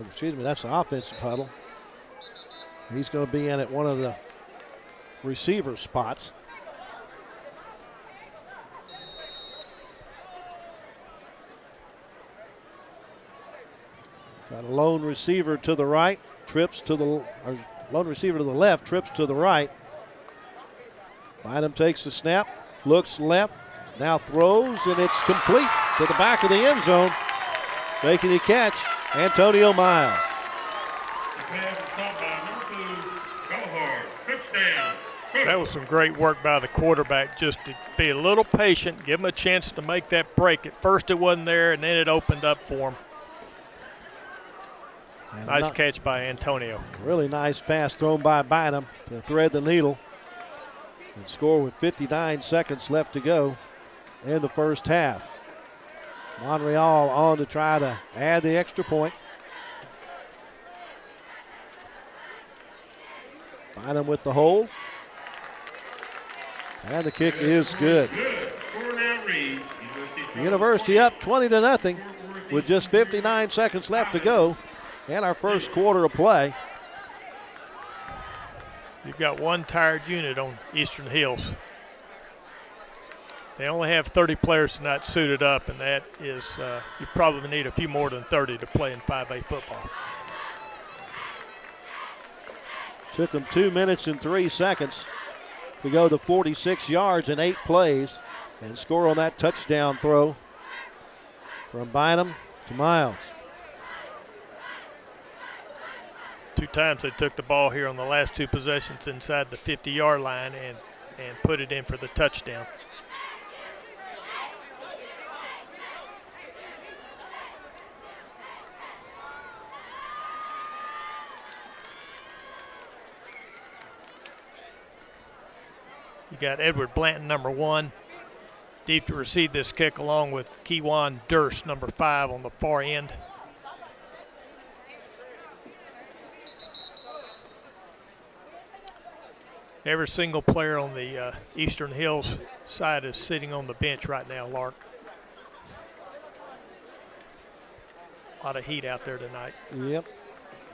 excuse me, that's the offensive huddle. He's going to be in at one of the receiver spots. Got a lone receiver to the right, trips to the lone receiver to the left, trips to the right. Bynum takes the snap, looks left, now throws, and it's complete to the back of the end zone. Making the catch, Antonio Miles. Pass is caught by number 2, Gohard. Touchdown. That was some great work by the quarterback just to be a little patient, give him a chance to make that break. At first it wasn't there, and then it opened up for him. And Nice catch by Antonio. Really nice pass thrown by Bynum to thread the needle and score with 59 seconds left to go in the first half. Montreal on to try to add the extra point. Bynum with the hold. And the kick is good. University up 20-0 with just 59 seconds left to go in our first quarter of play. You've got one tired unit on Eastern Hills. They only have 30 players tonight suited up, and that is, you probably need a few more than 30 to play in 5A football. Took them 2 minutes and 3 seconds to go the 46 yards in 8 plays and score on that touchdown throw from Bynum to Miles. 2 times they took the ball here on the last 2 possessions inside the 50-yard line and put it in for the touchdown. You got Edward Blanton, number 1, deep to receive this kick, along with Kewan Durst, number 5, on the far end. Every single player on the Eastern Hills side is sitting on the bench right now, Lark. A lot of heat out there tonight. Yep.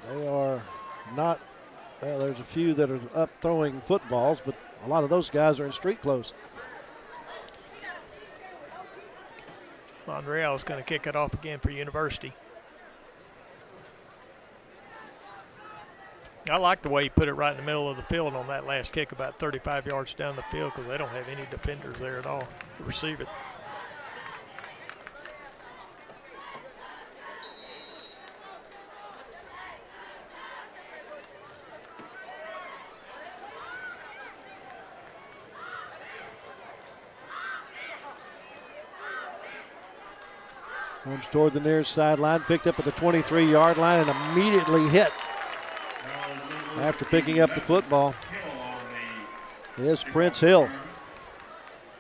They are not, well, there's a few that are up throwing footballs, but a lot of those guys are in street clothes. Montreal is going to kick it off again for University. I like the way he put it right in the middle of the field on that last kick, about 35 yards down the field, because they don't have any defenders there at all to receive it. Comes toward the near sideline, picked up at the 23-yard line and immediately hit after picking up the football is Prince Hill.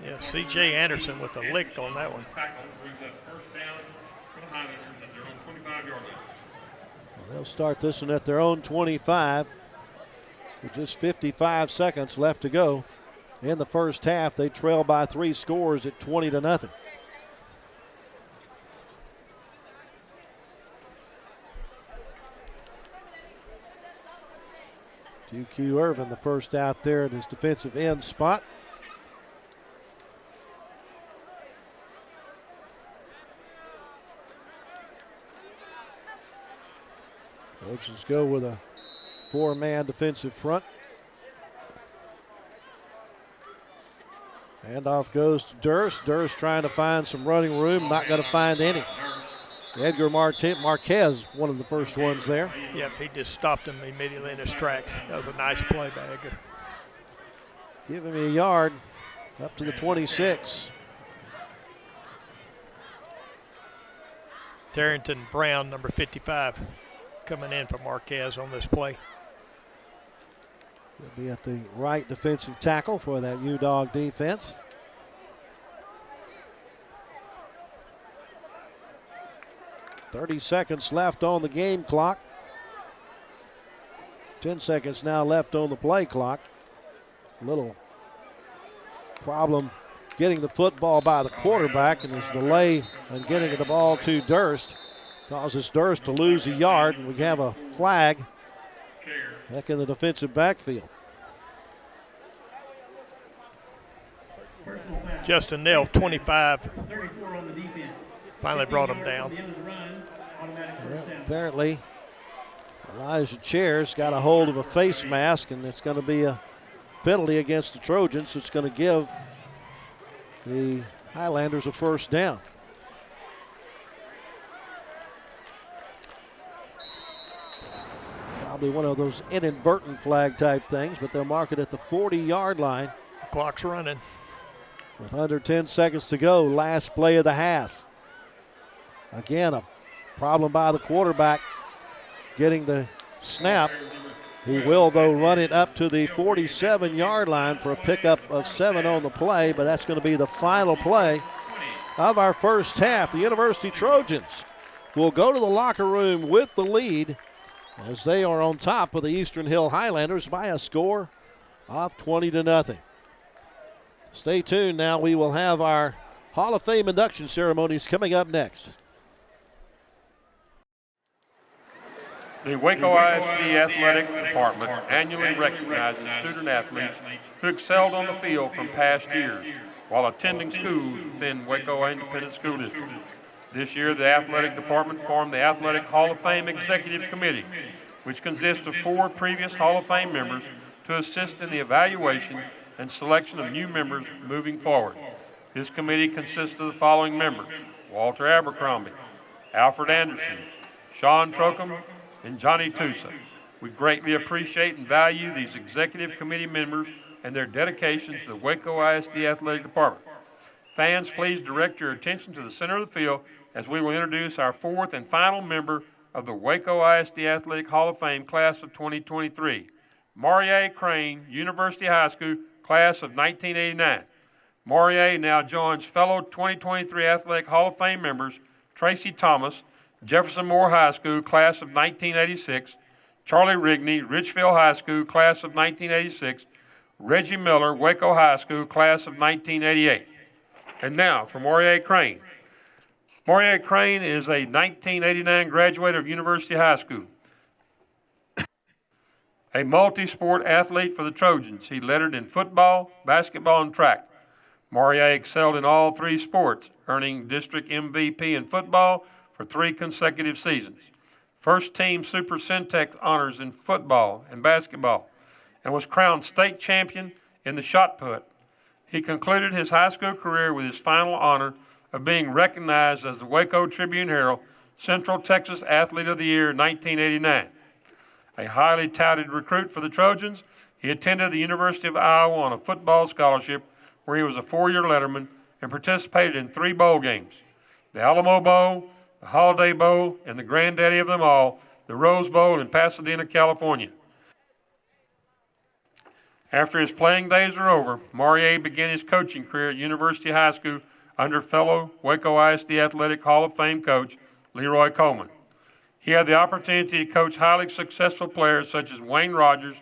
Yeah, C.J. Anderson with a lick on that one. They'll start this one at their own 25 with just 55 seconds left to go. In the first half, they trail by 3 scores at 20-0. Q Irvin, the first out there at his defensive end spot. Trojans go with a 4-man defensive front. Handoff goes to Durst. Durst trying to find some running room, not going to find any. Edgar Marquez, one of the first ones there. Yep, he just stopped him immediately in his tracks. That was a nice play by Edgar. Giving me a yard up to the 26. Darrington Brown, number 55, coming in for Marquez on this play. He'll be at the right defensive tackle for that U-Dog defense. 30 seconds left on the game clock. 10 seconds now left on the play clock. A little problem getting the football by the quarterback, and his delay in getting the ball to Durst causes Durst to lose a yard, and we have a flag back in the defensive backfield. Justin Nell, 25. 34 on the defense. Finally brought him down. Yeah, apparently, Elijah Chairs got a hold of a face mask, and it's going to be a penalty against the Trojans. It's going to give the Highlanders a first down. Probably one of those inadvertent flag type things, but they'll mark it at the 40-yard line. The clock's running. With under 10 seconds to go, last play of the half. Again, a problem by the quarterback getting the snap. He will, though, run it up to the 47-yard line for a pickup of 7 on the play, but that's going to be the final play of our first half. The University Trojans will go to the locker room with the lead as they are on top of the Eastern Hill Highlanders by a score of 20-0. Stay tuned now. We will have our Hall of Fame induction ceremonies coming up next. The Waco ISD Athletic Department annually recognizes student athletes who excelled on the field from past years while attending schools within Waco Independent School District. This year, the Athletic Department formed the Athletic Hall of Fame Executive Committee, which consists of 4 previous Hall of Fame members to assist in the evaluation and selection of new members moving forward. This committee consists of the following members: Walter Abercrombie, Alfred Anderson, Sean Trocum, and Johnny Tusa. We greatly appreciate and value these executive committee members and their dedication to the Waco ISD Athletic Department. Fans, please direct your attention to the center of the field as we will introduce our 4th and final member of the Waco ISD Athletic Hall of Fame class of 2023, Maurier Crane, University High School, class of 1989. Maurier now joins fellow 2023 Athletic Hall of Fame members Tracy Thomas, Jefferson Moore High School, class of 1986, Charlie Rigney, Richfield High School, class of 1986, Reggie Miller, Waco High School, class of 1988. And now for Maurier Crane. Maurier Crane is a 1989 graduate of University High School. A multi-sport athlete for the Trojans. He lettered in football, basketball, and track. Maurier excelled in all 3 sports, earning district MVP in football for 3 consecutive seasons. first team Super Centex honors in football and basketball, and was crowned state champion in the shot put. He concluded his high school career with his final honor of being recognized as the Waco Tribune-Herald Central Texas Athlete of the Year 1989. A highly touted recruit for the Trojans, he attended the University of Iowa on a football scholarship where he was a four-year letterman and participated in 3 bowl games: the Alamo Bowl, the Holiday Bowl, and the granddaddy of them all, the Rose Bowl in Pasadena, California. After his playing days are over, Maurier began his coaching career at University High School under fellow Waco ISD Athletic Hall of Fame coach Leroy Coleman. He had the opportunity to coach highly successful players such as Wayne Rogers,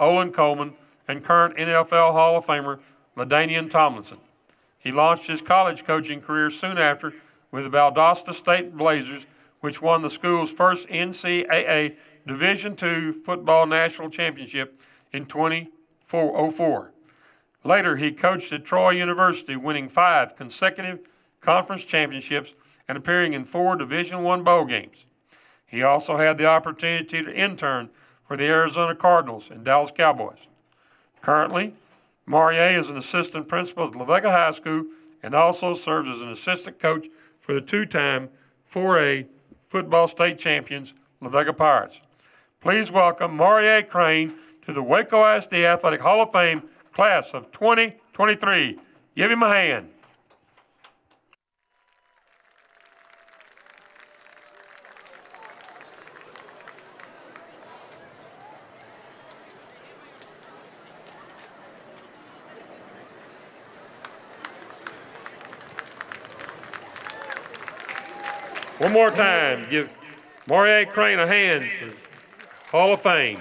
Olin Coleman, and current NFL Hall of Famer LaDainian Tomlinson. He launched his college coaching career soon after with the Valdosta State Blazers, which won the school's first NCAA Division II Football National Championship in 2004. Later, he coached at Troy University, winning 5 consecutive conference championships and appearing in 4 Division I bowl games. He also had the opportunity to intern for the Arizona Cardinals and Dallas Cowboys. Currently, Maurier is an assistant principal at La Vega High School and also serves as an assistant coach for the 2-time 4A football state champions, La Vega Pirates. Please welcome Maurier Crane to the Waco ISD Athletic Hall of Fame class of 2023. Give him a hand. One more time, give Maurier Crane a hand for Hall of Fame.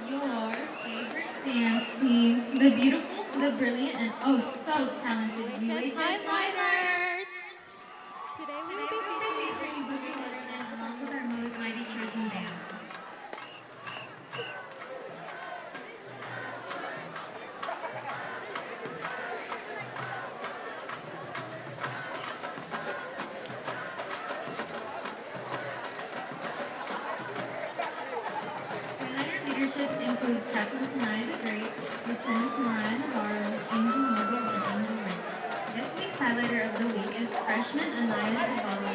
Your favorite dance team, the beautiful, the brilliant, and oh so talented UHS Highlighters. Today we will be featuring Boogie Letterman along with our mighty Trojan band. Leaderships include Captain Tenaya the Great, Lieutenant Mariah Navarro, Angel Mogul, and Angel Rich. This week's highlighter of the week is freshman Anaya Zavala.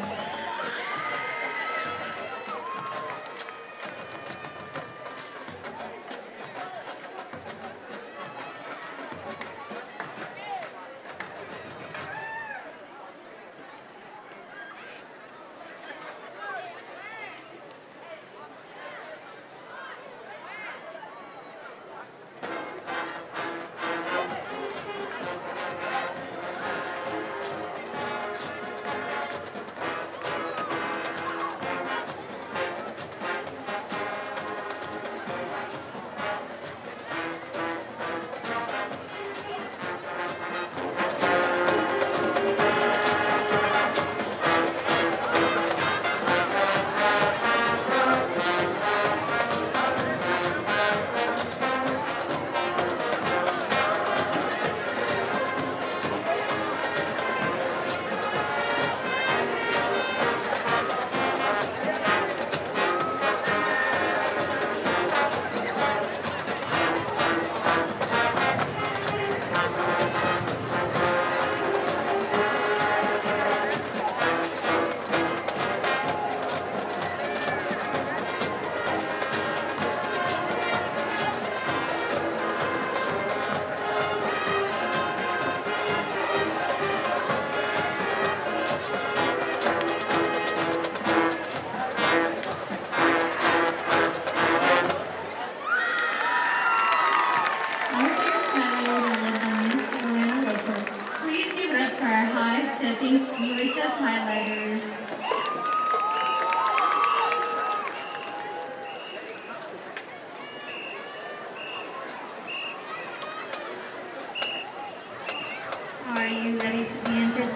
UHS Highlighters.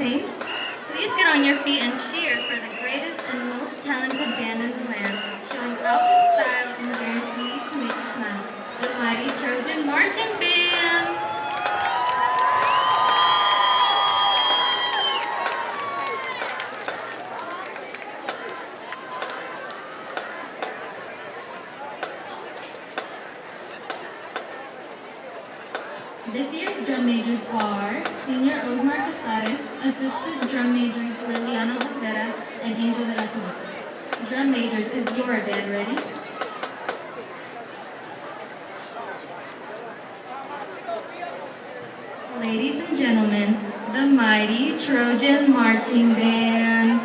sing? Please get on your feet and cheer for the greatest and most talented band in the land, showing up in style and guaranteed to make you smile. The mighty Trojan Marching Band! This year's drum majors are Senior Osmar Casares, Assistant Drum Majors Liliana Olvera, and Angel de la Cruz. Drum majors, is your band ready? Ladies and gentlemen, the mighty Trojan Marching Band.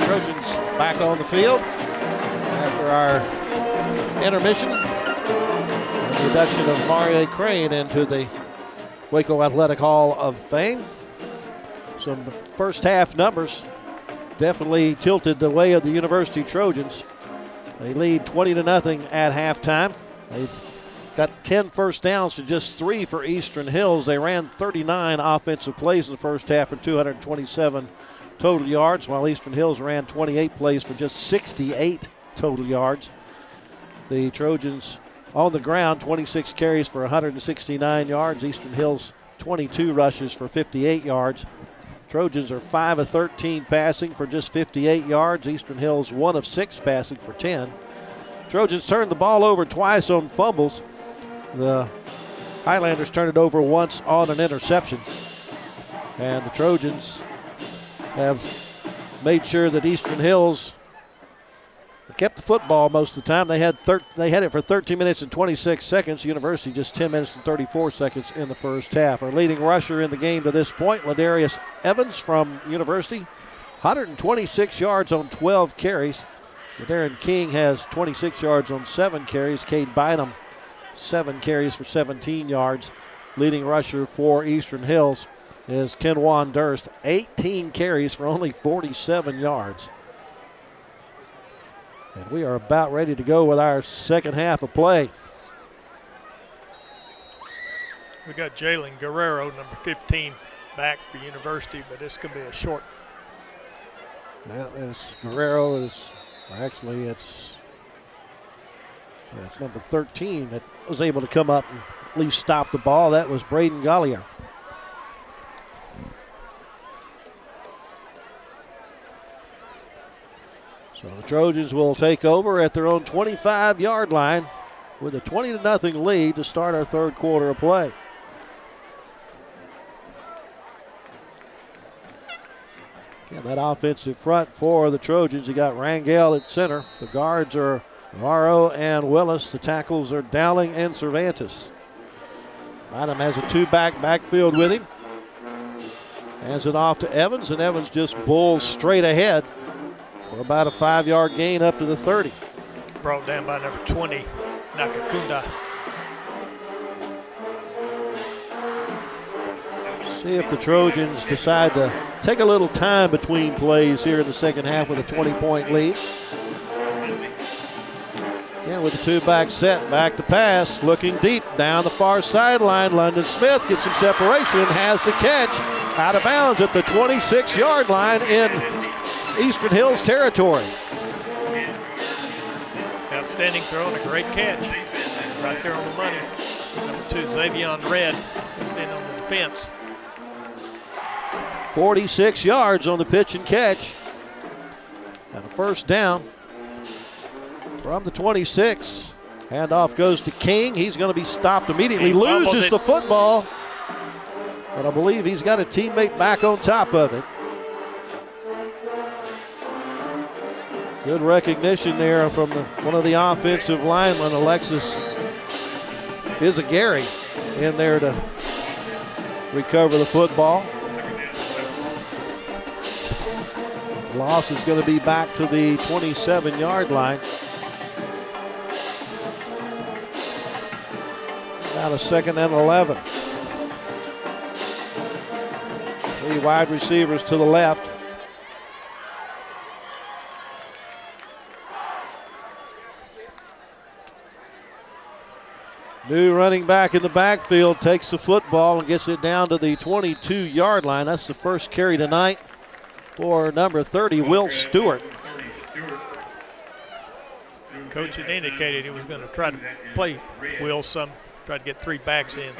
Trojans back on the field after our intermission. The induction of Mario Crane into the Waco Athletic Hall of Fame. Some first half numbers definitely tilted the way of the University Trojans. They lead 20-0 at halftime. They've got 10 first downs to just 3 for Eastern Hills. They ran 39 offensive plays in the first half for 227 total yards, while Eastern Hills ran 28 plays for just 68 total yards. The Trojans on the ground, 26 carries for 169 yards. Eastern Hills, 22 rushes for 58 yards. Trojans are 5 of 13 passing for just 58 yards. Eastern Hills 1 of 6 passing for 10. Trojans turned the ball over twice on fumbles. The Highlanders turned it over once on an interception. And the Trojans have made sure that Eastern Hills kept the football most of the time. They had it for 13 minutes and 26 seconds. University just 10 minutes and 34 seconds in the first half. Our leading rusher in the game to this point, Ladarius Evans from University, 126 yards on 12 carries. Darren King has 26 yards on 7 carries. Cade Bynum, 7 carries for 17 yards. Leading rusher for Eastern Hills is Kenwan Durst, 18 carries for only 47 yards. And we are about ready to go with our second half of play. We got Jalen Guerrero, number 15, back for University, but this could be a short. That is Guerrero. It's number 13 that was able to come up and at least stop the ball. That was Braden Gollier. So the Trojans will take over at their own 25-yard line with a 20-0 lead to start our third quarter of play. Again, that offensive front for the Trojans, you got Rangel at center. The guards are Morrow and Willis. The tackles are Dowling and Cervantes. Bynum has a two-back backfield with him. Hands it off to Evans, and Evans just bulls straight ahead for about a 5-yard gain up to the 30. Brought down by number 20, Nakakunda. See if the Trojans decide to take a little time between plays here in the second half with a 20-point lead. Again, with the two-back set, back to pass, looking deep down the far sideline. London Smith gets some separation and has the catch out of bounds at the 26-yard line in Eastern Hills territory. Outstanding throw and a great catch. Right there on the money. Number 2, Xavion Red, is in on the defense. 46 yards on the pitch and catch. And a first down from the 26. Handoff goes to King. He's going to be stopped immediately. Loses the football. But I believe he's got a teammate back on top of it. Good recognition there from one of the offensive linemen, Alexis Izagari, in there to recover the football. The loss is going to be back to the 27-yard line. Now a 2nd and 11. 3 wide receivers to the left. New running back in the backfield takes the football and gets it down to the 22-yard line. That's the first carry tonight for number 30, Will Stewart. Coach had indicated he was going to try to play Will some, try to get 3 backs in.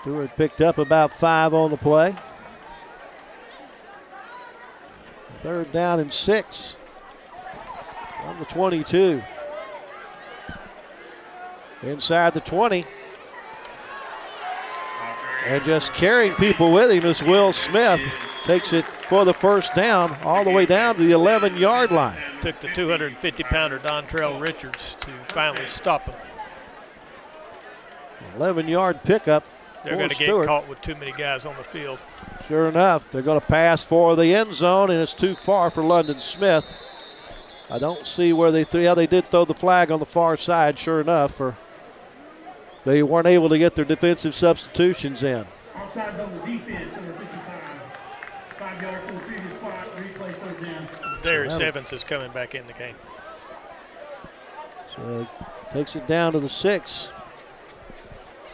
Stewart picked up about 5 on the play. 3rd down and 6 on the 22. Inside the 20. And just carrying people with him is Will Smith. Takes it for the first down all the way down to the 11-yard line. Took the 250-pounder Dontrell Richards to finally stop him. 11-yard pickup. They're going to get caught with too many guys on the field. Sure enough, they're going to pass for the end zone, and it's too far for London Smith. I don't see where they threw. Yeah, they did throw the flag on the far side, sure enough, they weren't able to get their defensive substitutions in. Offside on the defense, number 55. 5 yards from the previous spot, replay 3rd down. Ladarius Evans is coming back in the game. So takes it down to the 6.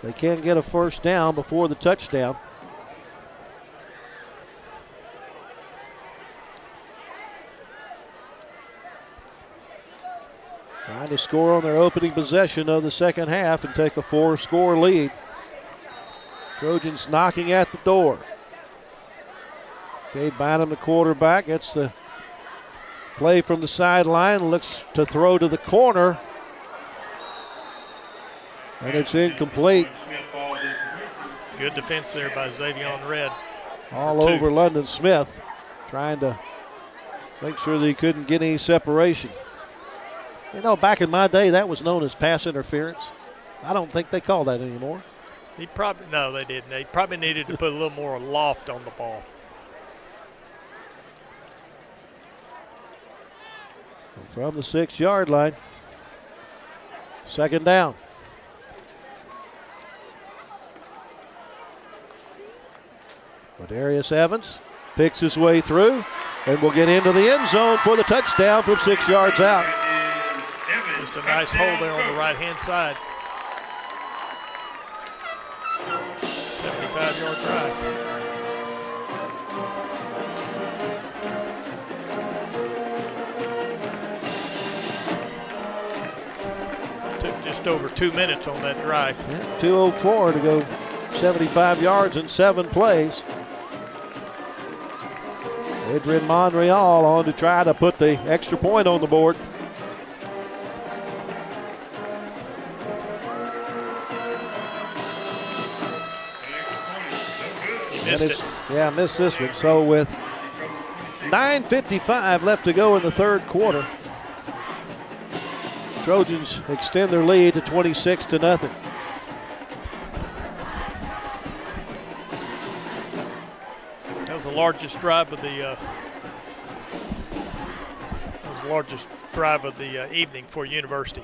They can't get a first down before the touchdown. Trying to score on their opening possession of the second half and take a 4-score lead. Trojans knocking at the door. Cade Bynum, the quarterback, gets the play from the sideline, looks to throw to the corner. And it's incomplete. Good defense there by Xavion Red. All over London Smith, trying to make sure that he couldn't get any separation. You know, back in my day, that was known as pass interference. I don't think they call that anymore. No, they didn't. They probably needed to put a little more loft on the ball. From the 6-yard line, second down. Ladarius Evans picks his way through and will get into the end zone for the touchdown from 6 yards out. Just a nice hole there on the right-hand side. 75-yard drive. Took just over 2 minutes on that drive. Yeah, 2:04 to go 75 yards in 7 plays. Adrian Monreal on to try to put the extra point on the board. Missed this one. So with 9:55 left to go in the third quarter, Trojans extend their lead to 26-0. That was the largest drive of the evening for University.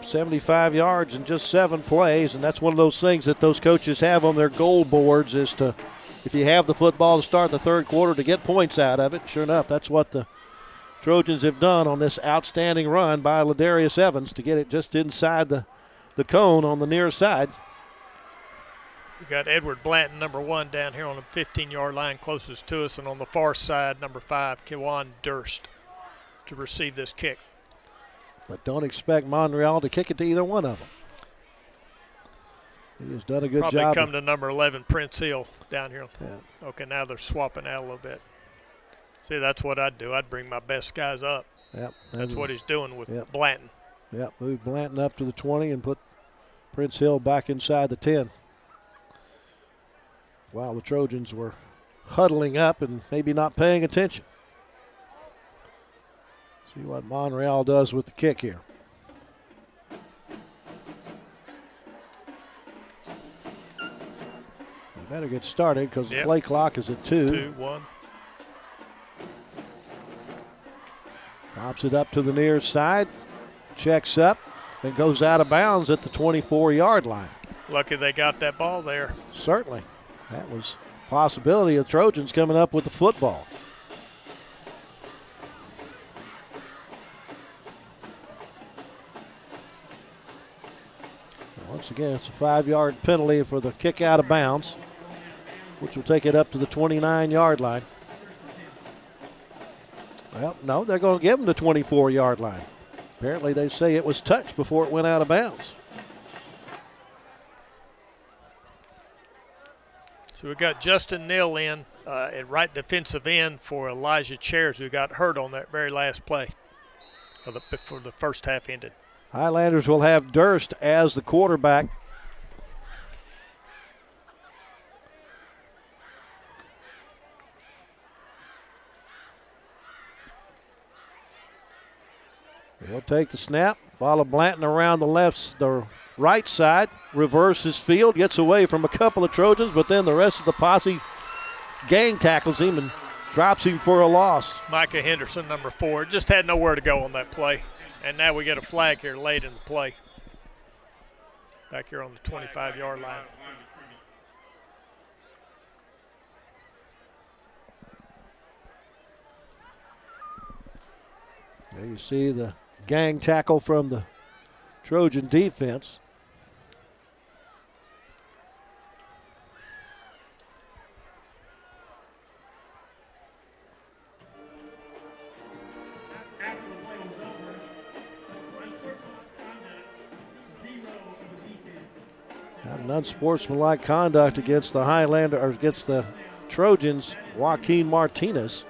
75 yards in just 7 plays, and that's one of those things that those coaches have on their goal boards is to, if you have the football to start the third quarter, to get points out of it. Sure enough, that's what the Trojans have done on this outstanding run by Ladarius Evans to get it just inside the cone on the near side. We've got Edward Blanton, number 1, down here on the 15-yard line closest to us, and on the far side, number 5, Kiwan Durst, to receive this kick. But don't expect Monreal to kick it to either one of them. He has done a good job. Probably come to number 11, Prince Hill, down here. Yeah. Okay, now they're swapping out a little bit. See, that's what I'd do. I'd bring my best guys up. Yep. That's what he's doing with Blanton. Yep, move Blanton up to the 20 and put Prince Hill back inside the 10. While the Trojans were huddling up and maybe not paying attention. See what Monreal does with the kick here. You better get started because the play clock is at 2. 2-1. Pops it up to the near side, checks up, and goes out of bounds at the 24-yard line. Lucky they got that ball there. Certainly. That was a possibility of Trojans coming up with the football. Once again, it's a 5-yard penalty for the kick out of bounds, which will take it up to the 29-yard line. Well, no, they're going to give them the 24-yard line. Apparently they say it was touched before it went out of bounds. So we got Justin Neal in at right defensive end for Elijah Chairs, who got hurt on that very last play before the first half ended. Highlanders will have Durst as the quarterback. He'll take the snap, follow Blanton around the right side, reverses field, gets away from a couple of Trojans, but then the rest of the posse gang tackles him and drops him for a loss. Micah Henderson, number 4, just had nowhere to go on that play. And now we get a flag here late in the play. Back here on the 25-yard line. There you see the gang tackle from the Trojan defense. An unsportsmanlike conduct against the Highlander, or against the Trojans, Joaquin Martinez.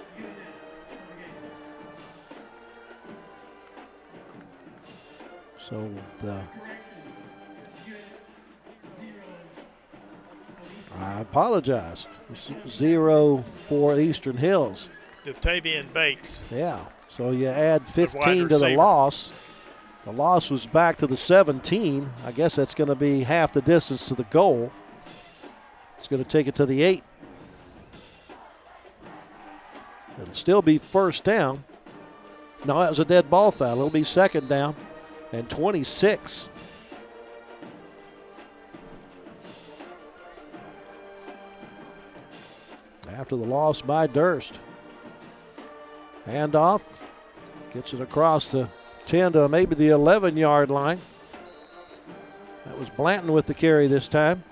So I apologize. 0 for Eastern Hills. Octavian Bates. Yeah. So you add wide 15 to the receiver. loss. The loss was back to the 17. I guess that's going to be half the distance to the goal. It's going to take it to the 8. It'll still be first down. No, that was a dead ball foul. It'll be second down and 26. After the loss by Durst. Handoff. Gets it across the 10 to maybe the 11-yard line. That was Blanton with the carry this time.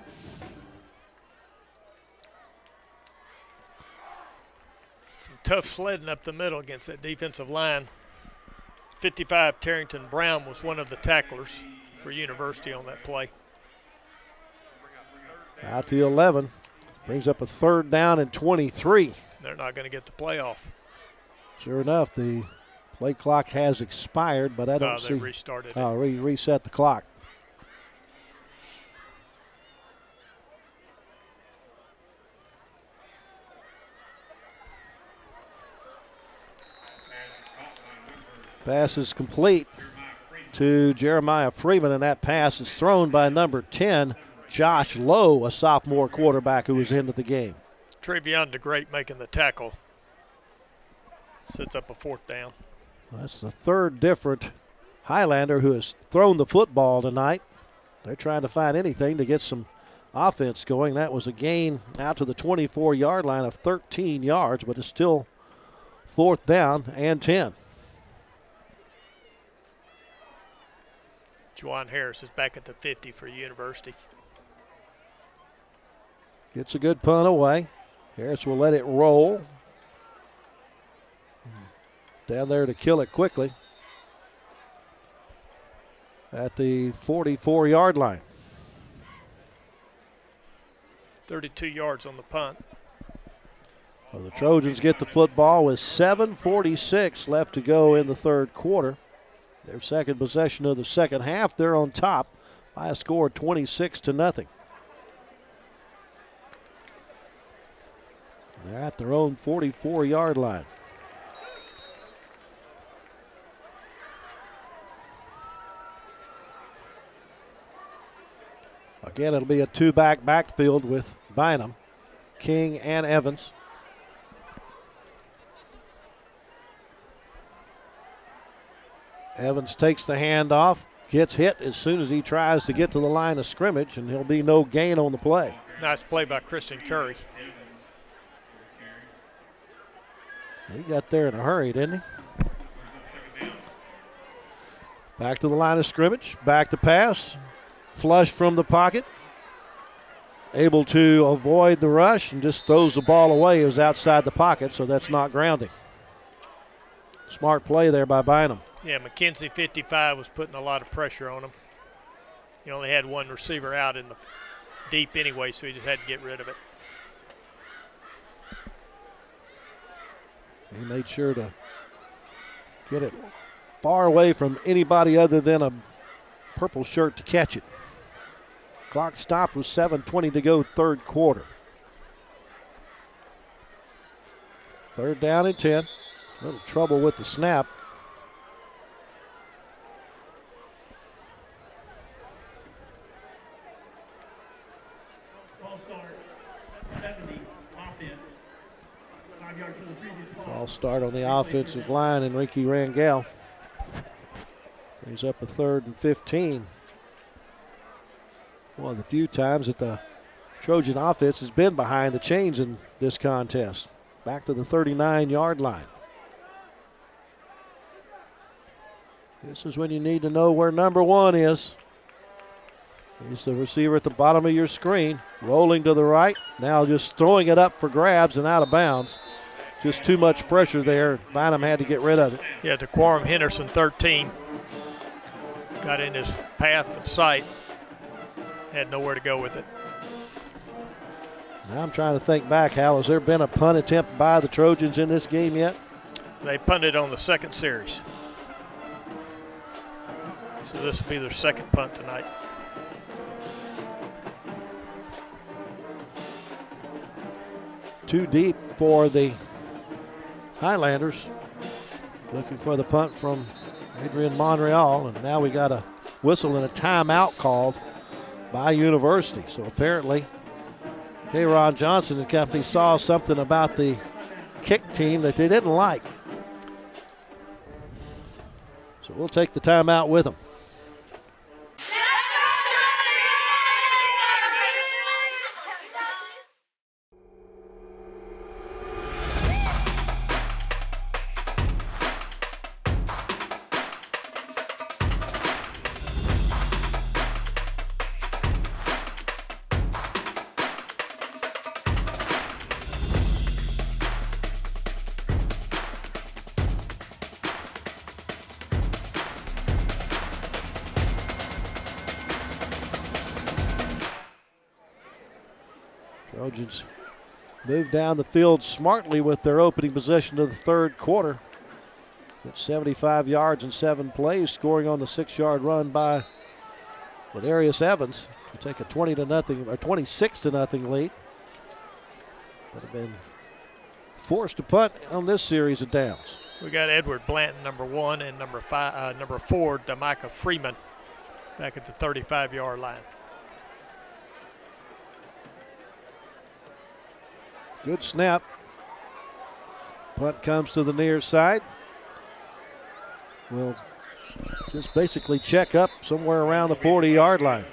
Some tough sledding up the middle against that defensive line. 55 Tarrington Brown was one of the tacklers for University on that play. Out to 11. Brings up a third down and 23. They're not going to get the playoff. Sure enough, the play clock has expired, but I don't see. They restarted it. Oh, reset the clock. Pass is complete to Jeremiah Freeman, and that pass is thrown by number 10, Josh Lowe, a sophomore quarterback who was into the game. Trevion DeGreat making the tackle. Sets up a fourth down. That's the third different Highlander who has thrown the football tonight. They're trying to find anything to get some offense going. That was a gain out to the 24-yard line of 13 yards, but it's still fourth down and 10. Juwan Harris is back at the 50 for University. Gets a good punt away. Harris will let it roll. Down there to kill it quickly at the 44-yard line. 32 yards on the punt. So the Trojans get the football with 7:46 left to go in the third quarter. Their second possession of the second half. They're on top by a score of 26-0. They're at their own 44-yard line. Again, it'll be a two-back backfield with Bynum, King, and Evans. Evans takes the handoff, gets hit as soon as he tries to get to the line of scrimmage, and there'll be no gain on the play. Nice play by Christian Curry. He got there in a hurry, didn't he? Back to the line of scrimmage, back to pass. Flush from the pocket. Able to avoid the rush and just throws the ball away. It was outside the pocket, so that's not grounding. Smart play there by Bynum. Yeah, McKenzie 55 was putting a lot of pressure on him. He only had one receiver out in the deep anyway, so he just had to get rid of it. He made sure to get it far away from anybody other than a purple shirt to catch it. Clock stopped with 7:20 to go, third quarter. Third down and 10. A little trouble with the snap. False start, 70, offense. 5 yards from the previous ball. False start on the offensive line, Enrique Rangel. Brings up a 3rd and 15. One of the few times that the Trojan offense has been behind the chains in this contest. Back to the 39-yard line. This is when you need to know where number 1 is. He's the receiver at the bottom of your screen, rolling to the right. Now just throwing it up for grabs and out of bounds. Just too much pressure there. Bynum had to get rid of it. Yeah, DeQuorum Henderson, 13. Got in his path of sight. Had nowhere to go with it. Now I'm trying to think back, Hal. Has there been a punt attempt by the Trojans in this game yet? They punted on the second series. So this will be their second punt tonight. Too deep for the Highlanders. Looking for the punt from Adrian Monreal, and now we got a whistle and a timeout called by University. So apparently K-Ron Johnson and company saw something about the kick team that they didn't like. So we'll take the timeout with them. Trojans move down the field smartly with their opening possession of the third quarter. At 75 yards and 7 plays, scoring on the 6-yard run by Ladarius Evans to take a 20-0 or 26-0 lead. But have been forced to punt on this series of downs. We got Edward Blanton, number 1, and number 4, Damika Freeman, back at the 35-yard line. Good snap. Punt comes to the near side. We'll just basically check up somewhere around the 40-yard line.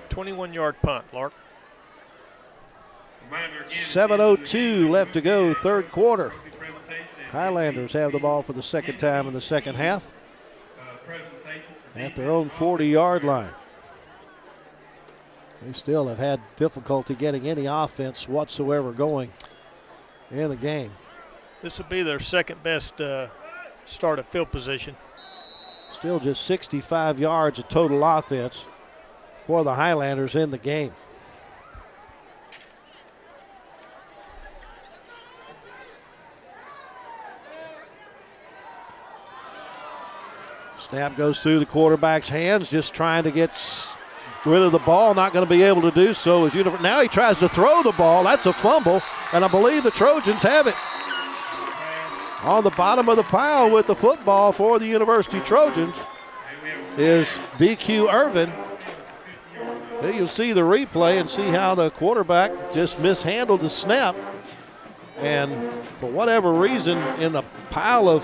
21-yard punt, Lark. 7:02 left to go, third quarter. Highlanders have the ball for the second time in the second half at their own 40-yard line. They still have had difficulty getting any offense whatsoever going in the game. This will be their second best start of field position. Still just 65 yards of total offense for the Highlanders in the game. Snap goes through the quarterback's hands, just trying to get rid of the ball, not going to be able to do so. Now he tries to throw the ball. That's a fumble, and I believe the Trojans have it. On the bottom of the pile with the football for the University Trojans is DQ Irvin. Here you'll see the replay and see how the quarterback just mishandled the snap. And for whatever reason, in the pile of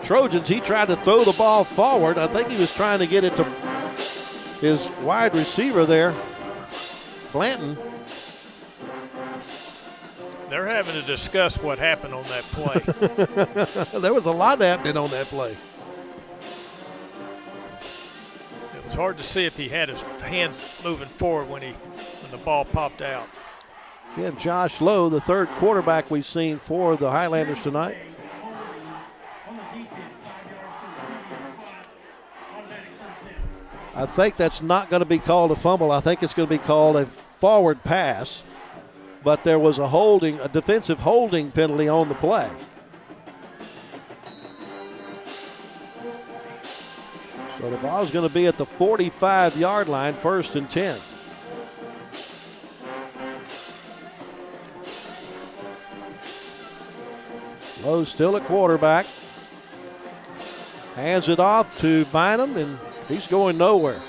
Trojans, he tried to throw the ball forward. I think he was trying to get it to his wide receiver there, Blanton. They're having to discuss what happened on that play. There was a lot happening on that play. It was hard to see if he had his hand moving forward when the ball popped out. Again, Josh Lowe, the third quarterback we've seen for the Highlanders tonight. I think that's not going to be called a fumble. I think it's going to be called a forward pass. But there was a defensive holding penalty on the play. So the ball is going to be at the 45-yard line, 1st and 10. Lowe still at quarterback. Hands it off to Bynum, and he's going nowhere.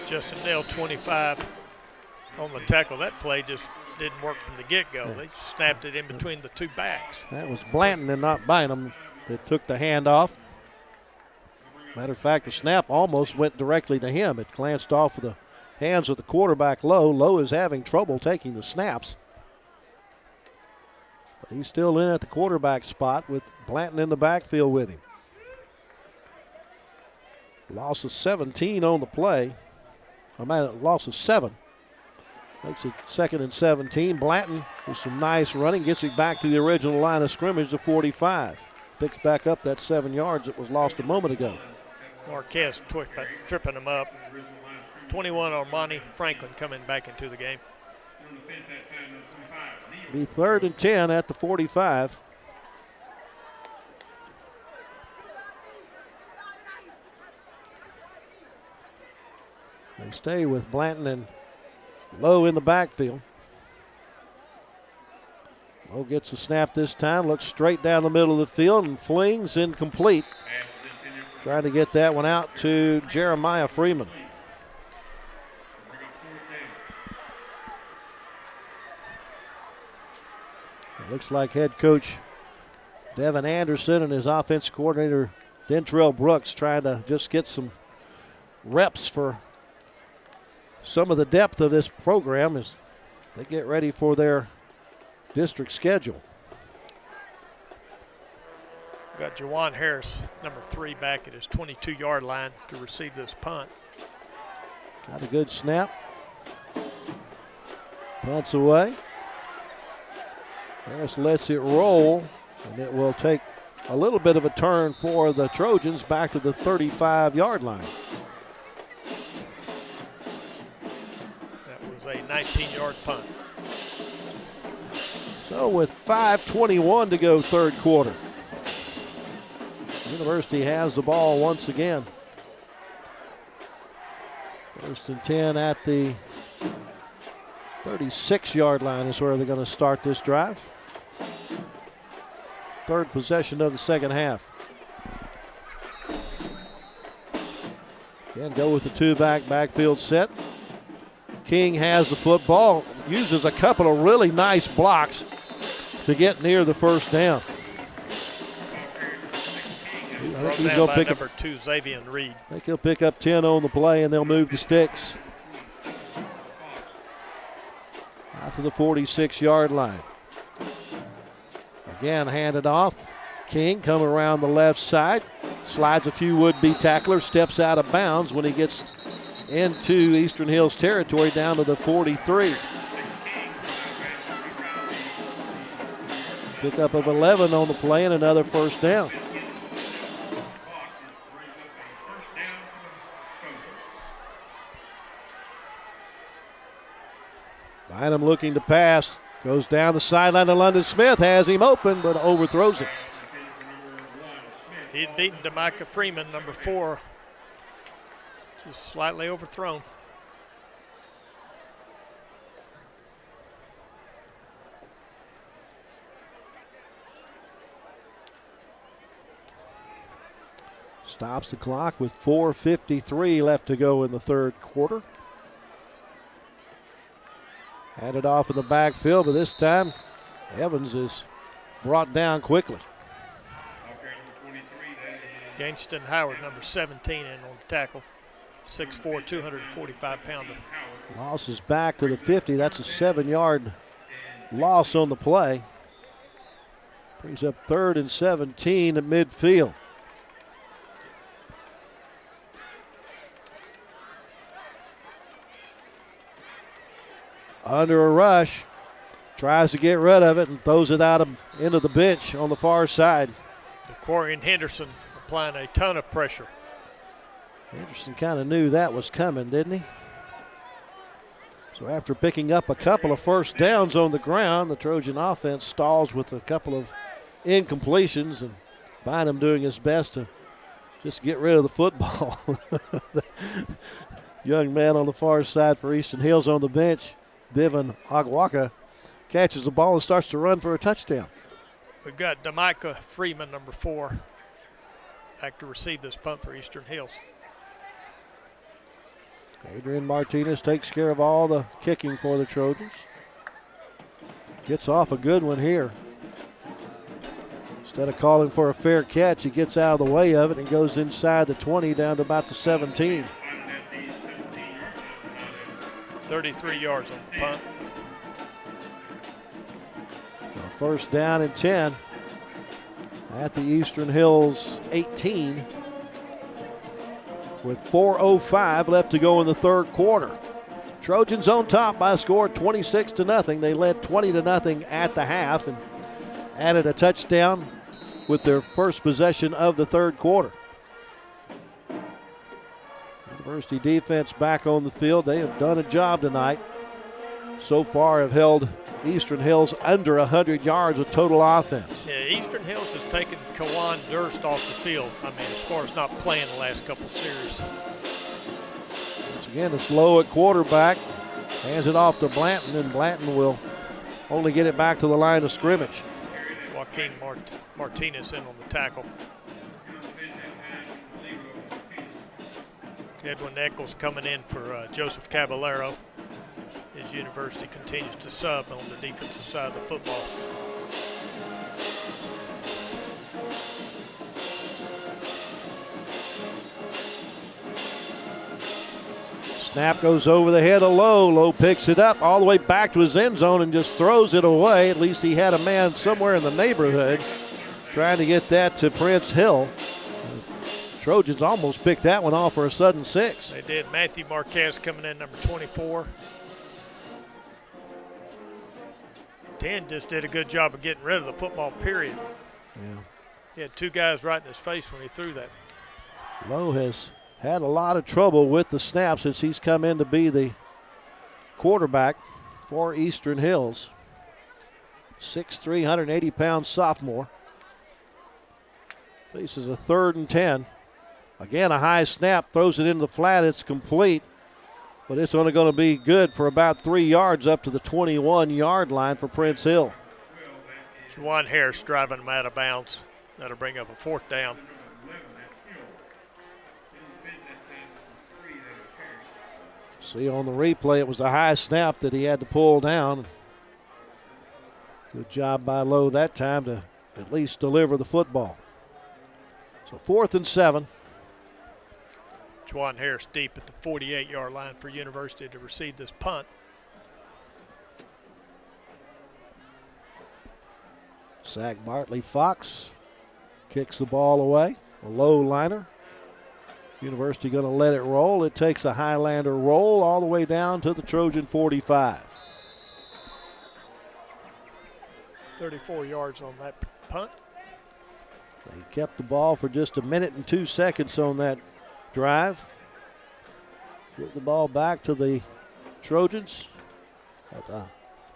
Justin Dale, 25 on the tackle. That play just didn't work from the get-go. They snapped it in between the two backs. That was Blanton and not Bynum that took the hand off. Matter of fact, the snap almost went directly to him. It glanced off of the hands of the quarterback, Lowe. Lowe is having trouble taking the snaps. But he's still in at the quarterback spot with Blanton in the backfield with him. Loss of 17 on the play. Loss of 7. Makes it 2nd and 17. Blanton with some nice running gets it back to the original line of scrimmage to 45. Picks back up that 7 yards that was lost a moment ago. Marquez tripping him up. 21 Armani Franklin coming back into the game. Be 3rd and 10 at the 45. They stay with Blanton and Lowe in the backfield. Lowe gets a snap this time, looks straight down the middle of the field and flings incomplete. Trying to get that one out to Jeremiah Freeman. It looks like head coach Devin Anderson and his offense coordinator Dentrell Brooks trying to just get some reps for some of the depth of this program as they get ready for their district schedule. Got Jawan Harris, number 3, back at his 22-yard line to receive this punt. Got a good snap. Punts away. Harris lets it roll, and it will take a little bit of a turn for the Trojans back to the 35-yard line. That was a 19-yard punt. So with 5:21 to go, 3rd quarter. University has the ball once again. 1st and 10 at the 36-yard line is where they're going to start this drive. 3rd possession of the 2nd half. Again, go with the 2-back backfield set. King has the football, uses a couple of really nice blocks to get near the 1st down. I think he's going to pick number 2, Xavier Reed. I think he'll pick up 10 on the play, and they'll move the sticks out to the 46-yard line. Again, handed off. King coming around the left side, slides a few would-be tacklers, steps out of bounds when he gets into Eastern Hills territory down to the 43. Pickup of 11 on the play and another 1st down. Bynum looking to pass. Goes down the sideline to London Smith. Has him open, but overthrows it. He'd beaten Demicah Freeman, number 4. Just slightly overthrown. Stops the clock with 4:53 left to go in the 3rd quarter. Had it off in the backfield, but this time Evans is brought down quickly. Gainston Howard, number 17, in on the tackle. 6'4", 245-pounder. Loss is back to the 50. That's a 7-yard loss on the play. Brings up 3rd and 17 at midfield. Under a rush, tries to get rid of it and throws it out into the bench on the far side. Quarian Henderson applying a ton of pressure. Henderson kind of knew that was coming, didn't he? So after picking up a couple of 1st downs on the ground, the Trojan offense stalls with a couple of incompletions, and Bynum doing his best to just get rid of the football. The young man on the far side for Eastern Hills on the bench, Bivan Agwaka, catches the ball and starts to run for a touchdown. We've got Demicah Freeman, number 4, back to receive this punt for Eastern Hills. Adrian Martinez takes care of all the kicking for the Trojans. Gets off a good one here. Instead of calling for a fair catch, he gets out of the way of it and goes inside the 20 down to about the 17. 33 yards on the punt. 1st down and 10 at the Eastern Hills 18. with 4:05 left to go in the third quarter. Trojans on top by a score 26-0. They led 20-0 at the half and added a touchdown with their first possession of the third quarter. University defense back on the field. They have done a job tonight. So far have held Eastern Hills under 100 yards of total offense. Yeah, Eastern Hills has taken Kawan Durst off the field. I mean, as far as not playing the last couple series. Once again, it's low at quarterback. Hands it off to Blanton, and Blanton will only get it back to the line of scrimmage. Joaquin Martinez in on the tackle. Edwin Eccles coming in for Joseph Caballero. His university continues to sub on the defensive side of the football. Snap goes over the head of Lowe. Lowe picks it up all the way back to his end zone and just throws it away. At least he had a man somewhere in the neighborhood trying to get that to Prince Hill. Trojans almost picked that one off for a sudden 6. They did. Matthew Marquez coming in, number 24. 10 just did a good job of getting rid of the football, period. Yeah. He had 2 guys right in his face when he threw that. Lowe has had a lot of trouble with the snap since he's come in to be the quarterback for Eastern Hills. 6'3", 180-pound sophomore. Faces a 3rd and 10. Again, a high snap, throws it into the flat. It's complete, but it's only going to be good for about 3 yards up to the 21-yard line for Prince Hill. Juwan Harris driving him out of bounds. That'll bring up a 4th down. See on the replay, it was a high snap that he had to pull down. Good job by Lowe that time to at least deliver the football. So 4th and 7. Juwan Harris deep at the 48-yard line for University to receive this punt. Zach Bartley Fox kicks the ball away. A low liner. University going to let it roll. It takes a Highlander roll all the way down to the Trojan 45. 34 yards on that punt. They kept the ball for just 1 minute and 2 seconds on that drive. Give the ball back to the Trojans at the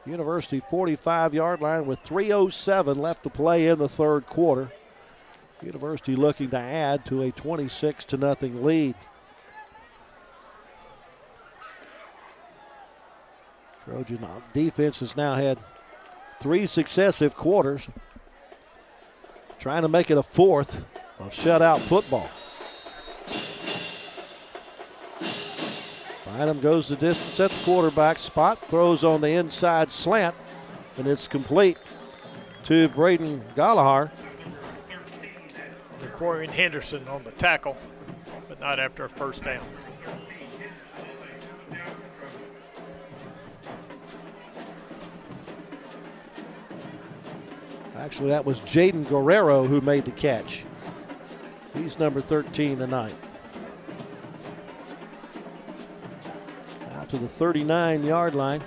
University 45-yard line with 3:07 left to play in the third quarter. University looking to add to a 26-0 lead. Trojan defense has now had 3 successive quarters, trying to make it a 4th of shutout football. Bynum goes the distance at the quarterback spot, throws on the inside slant, and it's complete to Braden Gallagher. Requiring Henderson on the tackle, but not after a 1st down. Actually, that was Jaden Guerrero who made the catch. He's number 13 tonight. Out to the 39-yard line.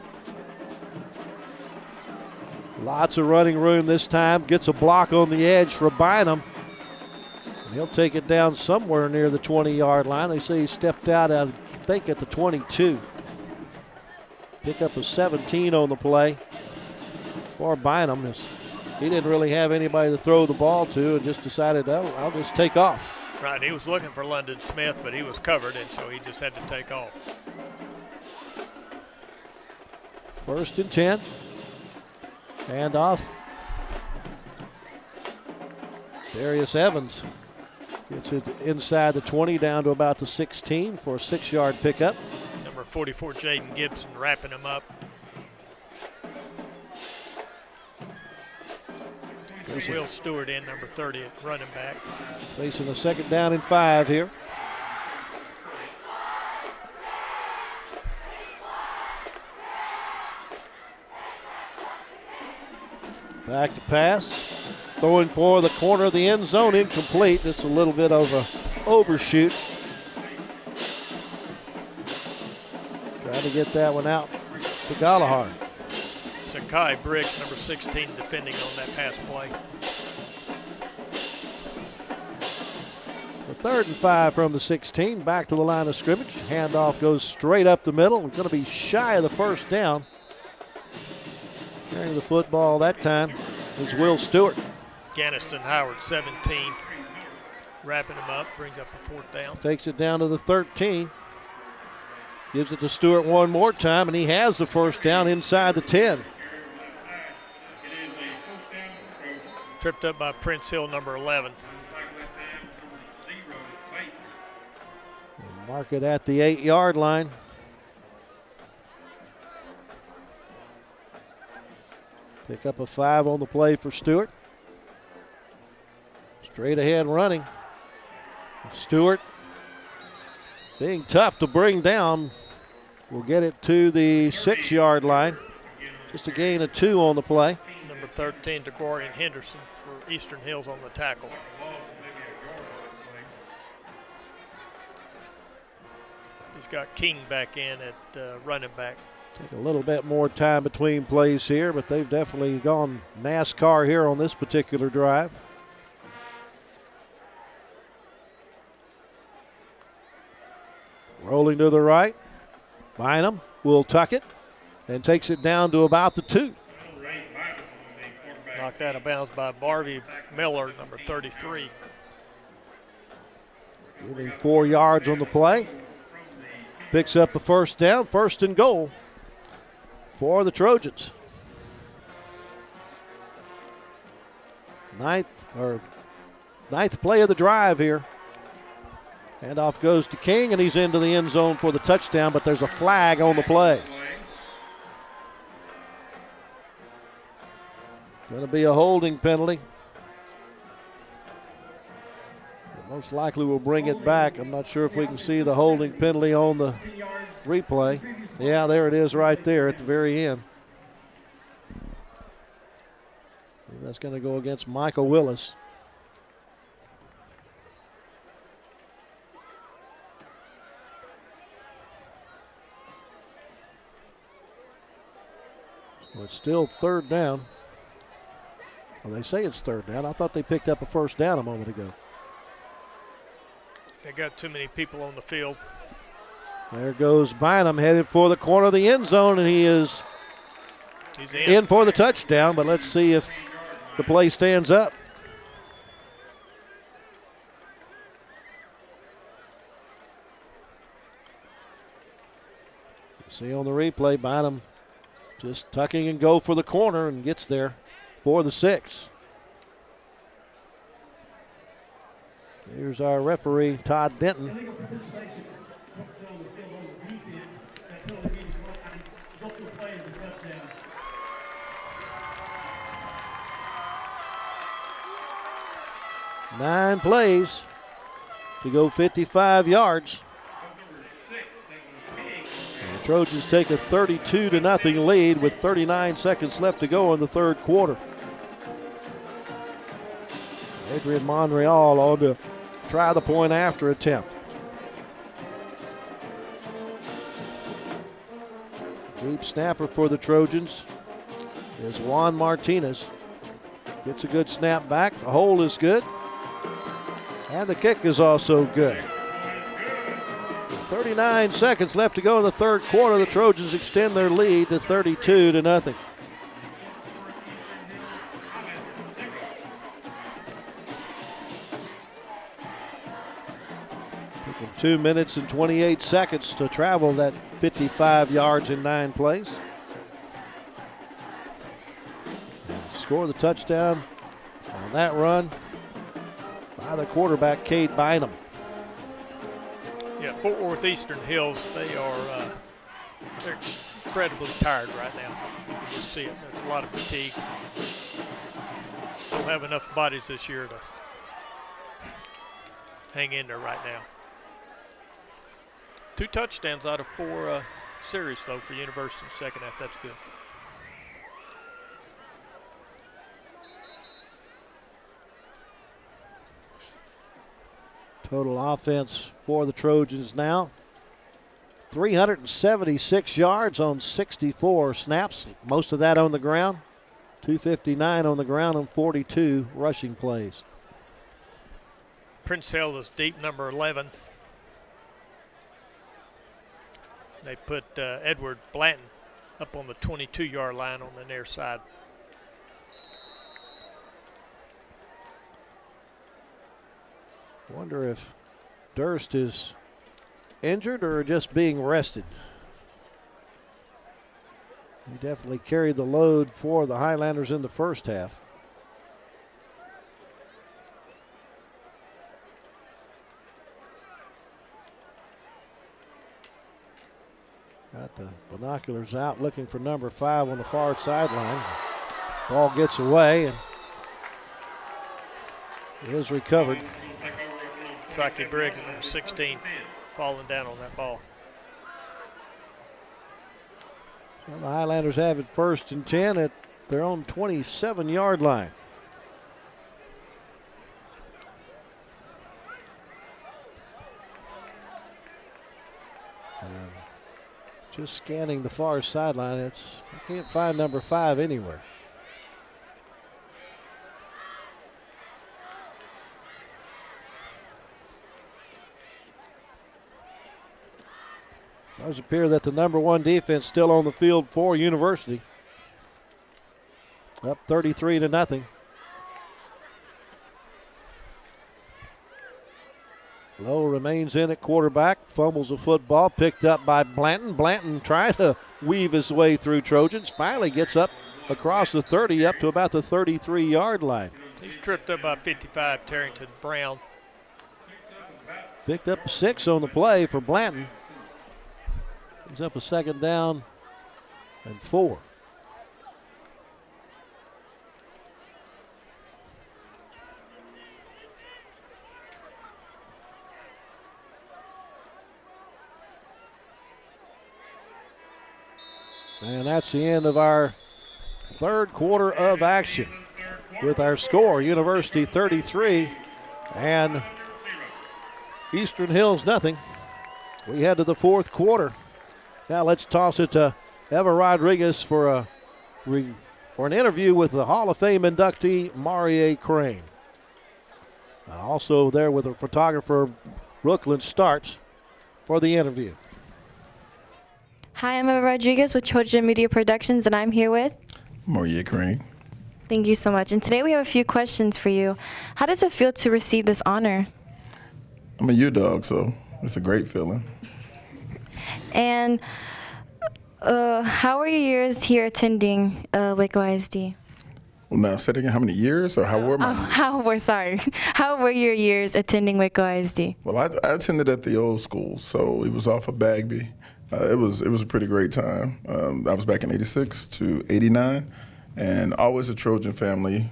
Lots of running room this time. Gets a block on the edge for Bynum. And he'll take it down somewhere near the 20-yard line. They say he stepped out, I think, at the 22. Pick up a 17 on the play for Bynum. He didn't really have anybody to throw the ball to and just decided, oh, I'll just take off. Right, he was looking for London Smith, but he was covered, and so he just had to take off. 1st and 10. Hand off. Darius Evans gets it inside the 20 down to about the 16 for a 6-yard pickup. Number 44, Jaden Gibson, wrapping him up. Will Stewart in, number 30 at running back. Facing a 2nd down and 5 here. Back to pass. Throwing for the corner of the end zone, incomplete. Just a little bit of a overshoot. Trying to get that one out to Gallagher. Sakai Briggs, number 16, defending on that pass play. The 3rd and 5 from the 16, back to the line of scrimmage. Handoff goes straight up the middle. It's going to be shy of the first down. Carrying the football that time is Will Stewart. Ganniston Howard, 17, wrapping him up, brings up a 4th down. Takes it down to the 13. Gives it to Stewart one more time, and he has the first down inside the 10. Tripped up by Prince Hill, number 11. And mark it at the 8-yard line. Pick up a 5 on the play for Stewart. Straight ahead running. Stewart, being tough to bring down, will get it to the 6-yard line. Just a gain of 2 on the play. Number 13, DeGorian Henderson for Eastern Hills on the tackle. He's got King back in at running back. Take a little bit more time between plays here, but they've definitely gone NASCAR here on this particular drive. Rolling to the right. Bynum will tuck it and takes it down to about the 2. Knocked out of bounds by Barvey Miller, number 33. Giving 4 yards on the play. Picks up a first down, 1st and goal for the Trojans. Ninth play of the drive here. Handoff goes to King, and he's into the end zone for the touchdown, but there's a flag on the play. Going to be a holding penalty. Most likely we'll bring it back. I'm not sure if we can see the holding penalty on the replay. Yeah, there it is right there at the very end. That's going to go against Michael Willis. Well, it's still 3rd down. Well, they say it's 3rd down. I thought they picked up a first down a moment ago. They got too many people on the field. There goes Bynum, headed for the corner of the end zone, and he's in for the touchdown, but let's see if the play stands up. See on the replay, Bynum just tucking and go for the corner and gets there for the 6. Here's our referee, Todd Denton. 9 plays to go 55 yards. The Trojans take a 32-0 lead with 39 seconds left to go in the 3rd quarter. Adrian Monreal on to try the point after attempt. Deep snapper for the Trojans is Juan Martinez. Gets a good snap back. The hold is good. And the kick is also good. 39 seconds left to go in the 3rd quarter. The Trojans extend their lead to 32-0. Took them 2 minutes and 28 seconds to travel that 55 yards in 9 plays. Score the touchdown on that run by the quarterback, Cade Bynum. Yeah, Fort Worth Eastern Hills, they're incredibly tired right now. You can just see it. There's a lot of fatigue. Don't have enough bodies this year to hang in there right now. 2 touchdowns out of 4 series, though, for University in the second half. That's good. Total offense for the Trojans now 376 yards on 64 snaps, most of that on the ground. 259 on the ground and 42 rushing plays. Prince Hill is deep, number 11. They put Edward Blanton up on the 22-yard line on the near side. Wonder if Durst is injured or just being rested. He definitely carried the load for the Highlanders in the first half. Got the binoculars out looking for number 5 on the far sideline. Ball gets away and is recovered. Saki Briggs, number 16, falling down on that ball. Well, the Highlanders have it 1st and 10 at their own 27-yard line. And just scanning the far sideline, I can't find number 5 anywhere. It does appear that the number 1 defense still on the field for University. Up 33-0. Lowe remains in at quarterback, fumbles the football, picked up by Blanton. Blanton trying to weave his way through Trojans, finally gets up across the 30 up to about the 33-yard line. He's tripped up by 55, Tarrington Brown. Picked up 6 on the play for Blanton. He's up a 2nd down and 4. And that's the end of our 3rd quarter of action with our score, University 33 and Eastern Hills nothing. We head to the 4th quarter. Now let's toss it to Eva Rodriguez for an interview with the Hall of Fame inductee, Marie Crane. Also there with the photographer, Brooklyn Starts, for the interview. Hi, I'm Eva Rodriguez with Trojan Media Productions, and I'm here with Marie Crane. Thank you so much. And today we have a few questions for you. How does it feel to receive this honor? I'm a U-Dog, so it's a great feeling. And how were your years here attending Waco ISD? Well, now, say it again, how many years or how were my years? How were your years attending Waco ISD? Well, I attended at the old school, so it was off of Bagby. It was a pretty great time. I was back in 86 to 89, and always a Trojan family.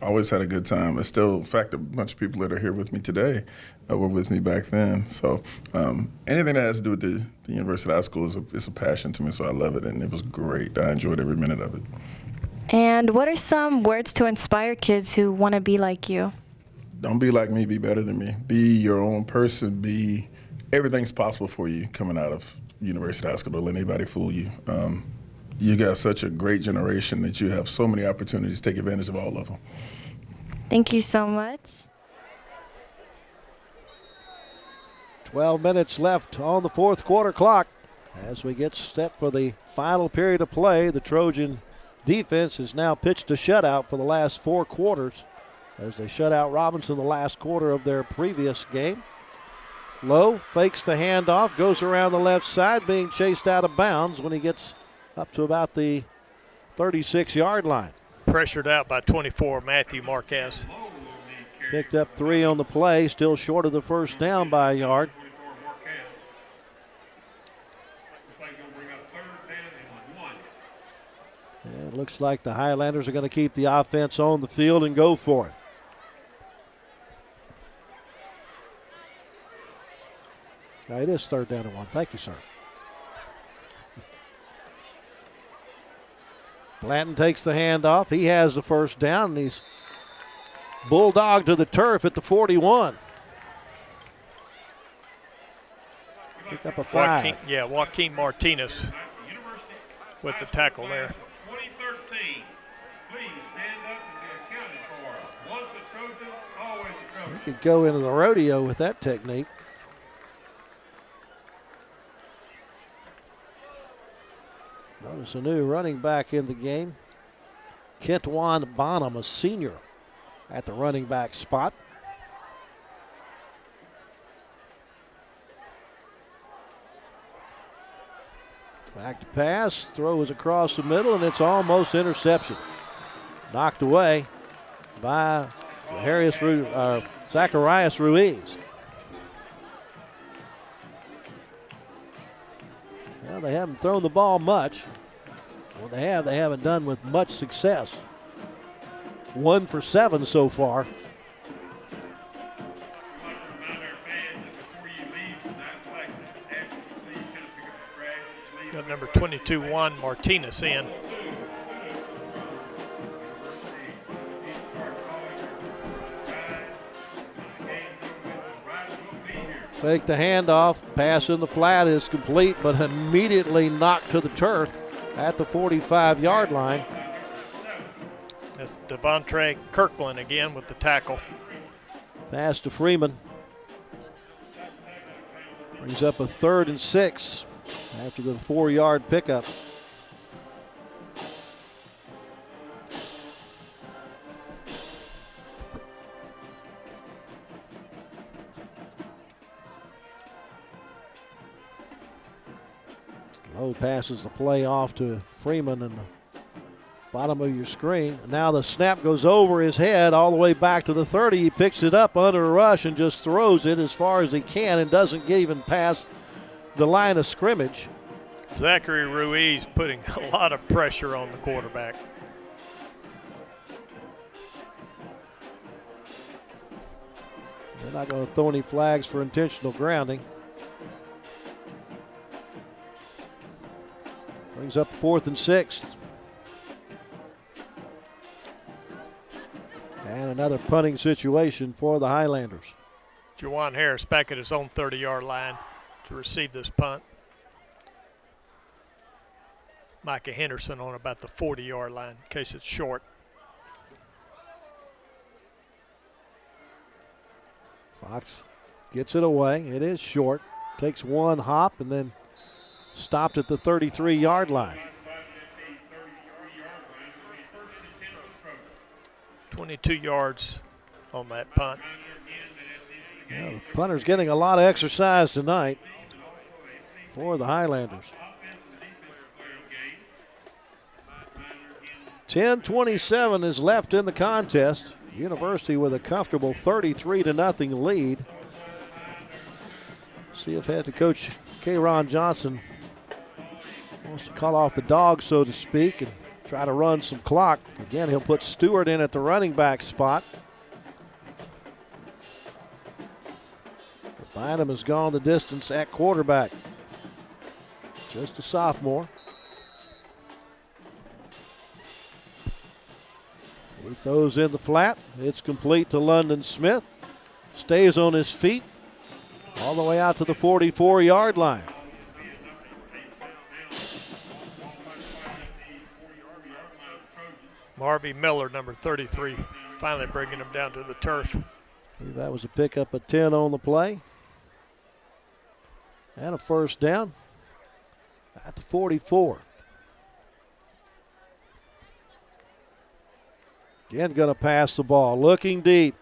Always had a good time. It's still, in fact, a bunch of people that are here with me today were with me back then. So anything that has to do with the University High School is a passion to me, so I love it, and it was great. I enjoyed every minute of it. And what are some words to inspire kids who want to be like you? Don't be like me, be better than me. Be your own person. Everything's possible for you coming out of University High School. Don't let anybody fool you. You got such a great generation that you have so many opportunities to take advantage of all of them. Thank you so much. 12 minutes left on the 4th quarter clock. As we get set for the final period of play, the Trojan defense has now pitched a shutout for the last 4 quarters as they shut out Robinson the last quarter of their previous game. Lowe fakes the handoff, goes around the left side, being chased out of bounds when he gets up to about the 36-yard line. Pressured out by 24, Matthew Marquez. Picked up 3 on the play, still short of the first down by a yard. And it looks like the Highlanders are going to keep the offense on the field and go for it. Now it is 3rd down and 1. Thank you, sir. Blanton takes the handoff. He has the first down, and he's bulldogged to the turf at the 41. Pick Up a 5. Joaquin Martinez with the tackle there. 2013. Please stand up and be accounted for. Once a Trojan, always a Trojan. He could go into the rodeo with that technique. Notice a new running back in the game. Kentwan Bonham, a senior, at the running back spot. Back to pass, throw is across the middle, and it's almost interception. Knocked away by Zacharias Ruiz. Well, they haven't thrown the ball much. When they haven't done with much success. 1 for 7 so far. Got number 22, Juan Martinez in. Fake the handoff, pass in the flat is complete, but immediately knocked to the turf at the 45-yard line. That's Devontre Kirkland again with the tackle. Pass to Freeman. Brings up a 3rd and 6 after the 4-yard pickup. Lowe passes the play off to Freeman in the bottom of your screen. Now the snap goes over his head all the way back to the 30. He picks it up under a rush and just throws it as far as he can and doesn't get even past the line of scrimmage. Zachary Ruiz putting a lot of pressure on the quarterback. They're not going to throw any flags for intentional grounding. Brings up 4th and 6. And another punting situation for the Highlanders. Juwan Harris back at his own 30-yard line to receive this punt. Micah Henderson on about the 40-yard line in case it's short. Fox gets it away. It is short. Takes one hop and then stopped at the 33-yard line. 22 yards on that punt. Yeah, the punter's getting a lot of exercise tonight for the Highlanders. 10:27 is left in the contest. University with a comfortable 33-0 lead. See if head coach K-Ron Johnson wants to call off the dog, so to speak, and try to run some clock. Again, he'll put Stewart in at the running back spot. Bynum has gone the distance at quarterback. Just a sophomore. He throws in the flat. It's complete to London Smith. Stays on his feet all the way out to the 44-yard line. Marvy Miller, number 33, finally bringing him down to the turf. I believe that was a pickup of 10 on the play. And a first down at the 44. Again, going to pass the ball. Looking deep.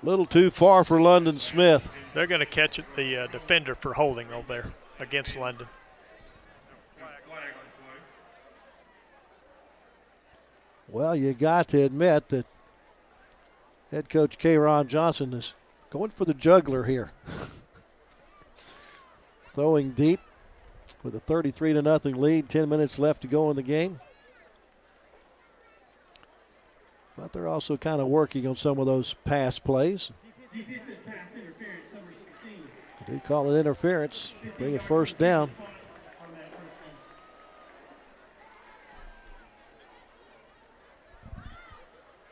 A little too far for London Smith. They're going to catch it, the defender for holding over there against London. Well, you got to admit that head coach K-Ron Johnson is going for the juggler here. Throwing deep with a 33-0 lead, 10 minutes left to go in the game. But they're also kind of working on some of those pass plays. They do call it interference, bring it first down.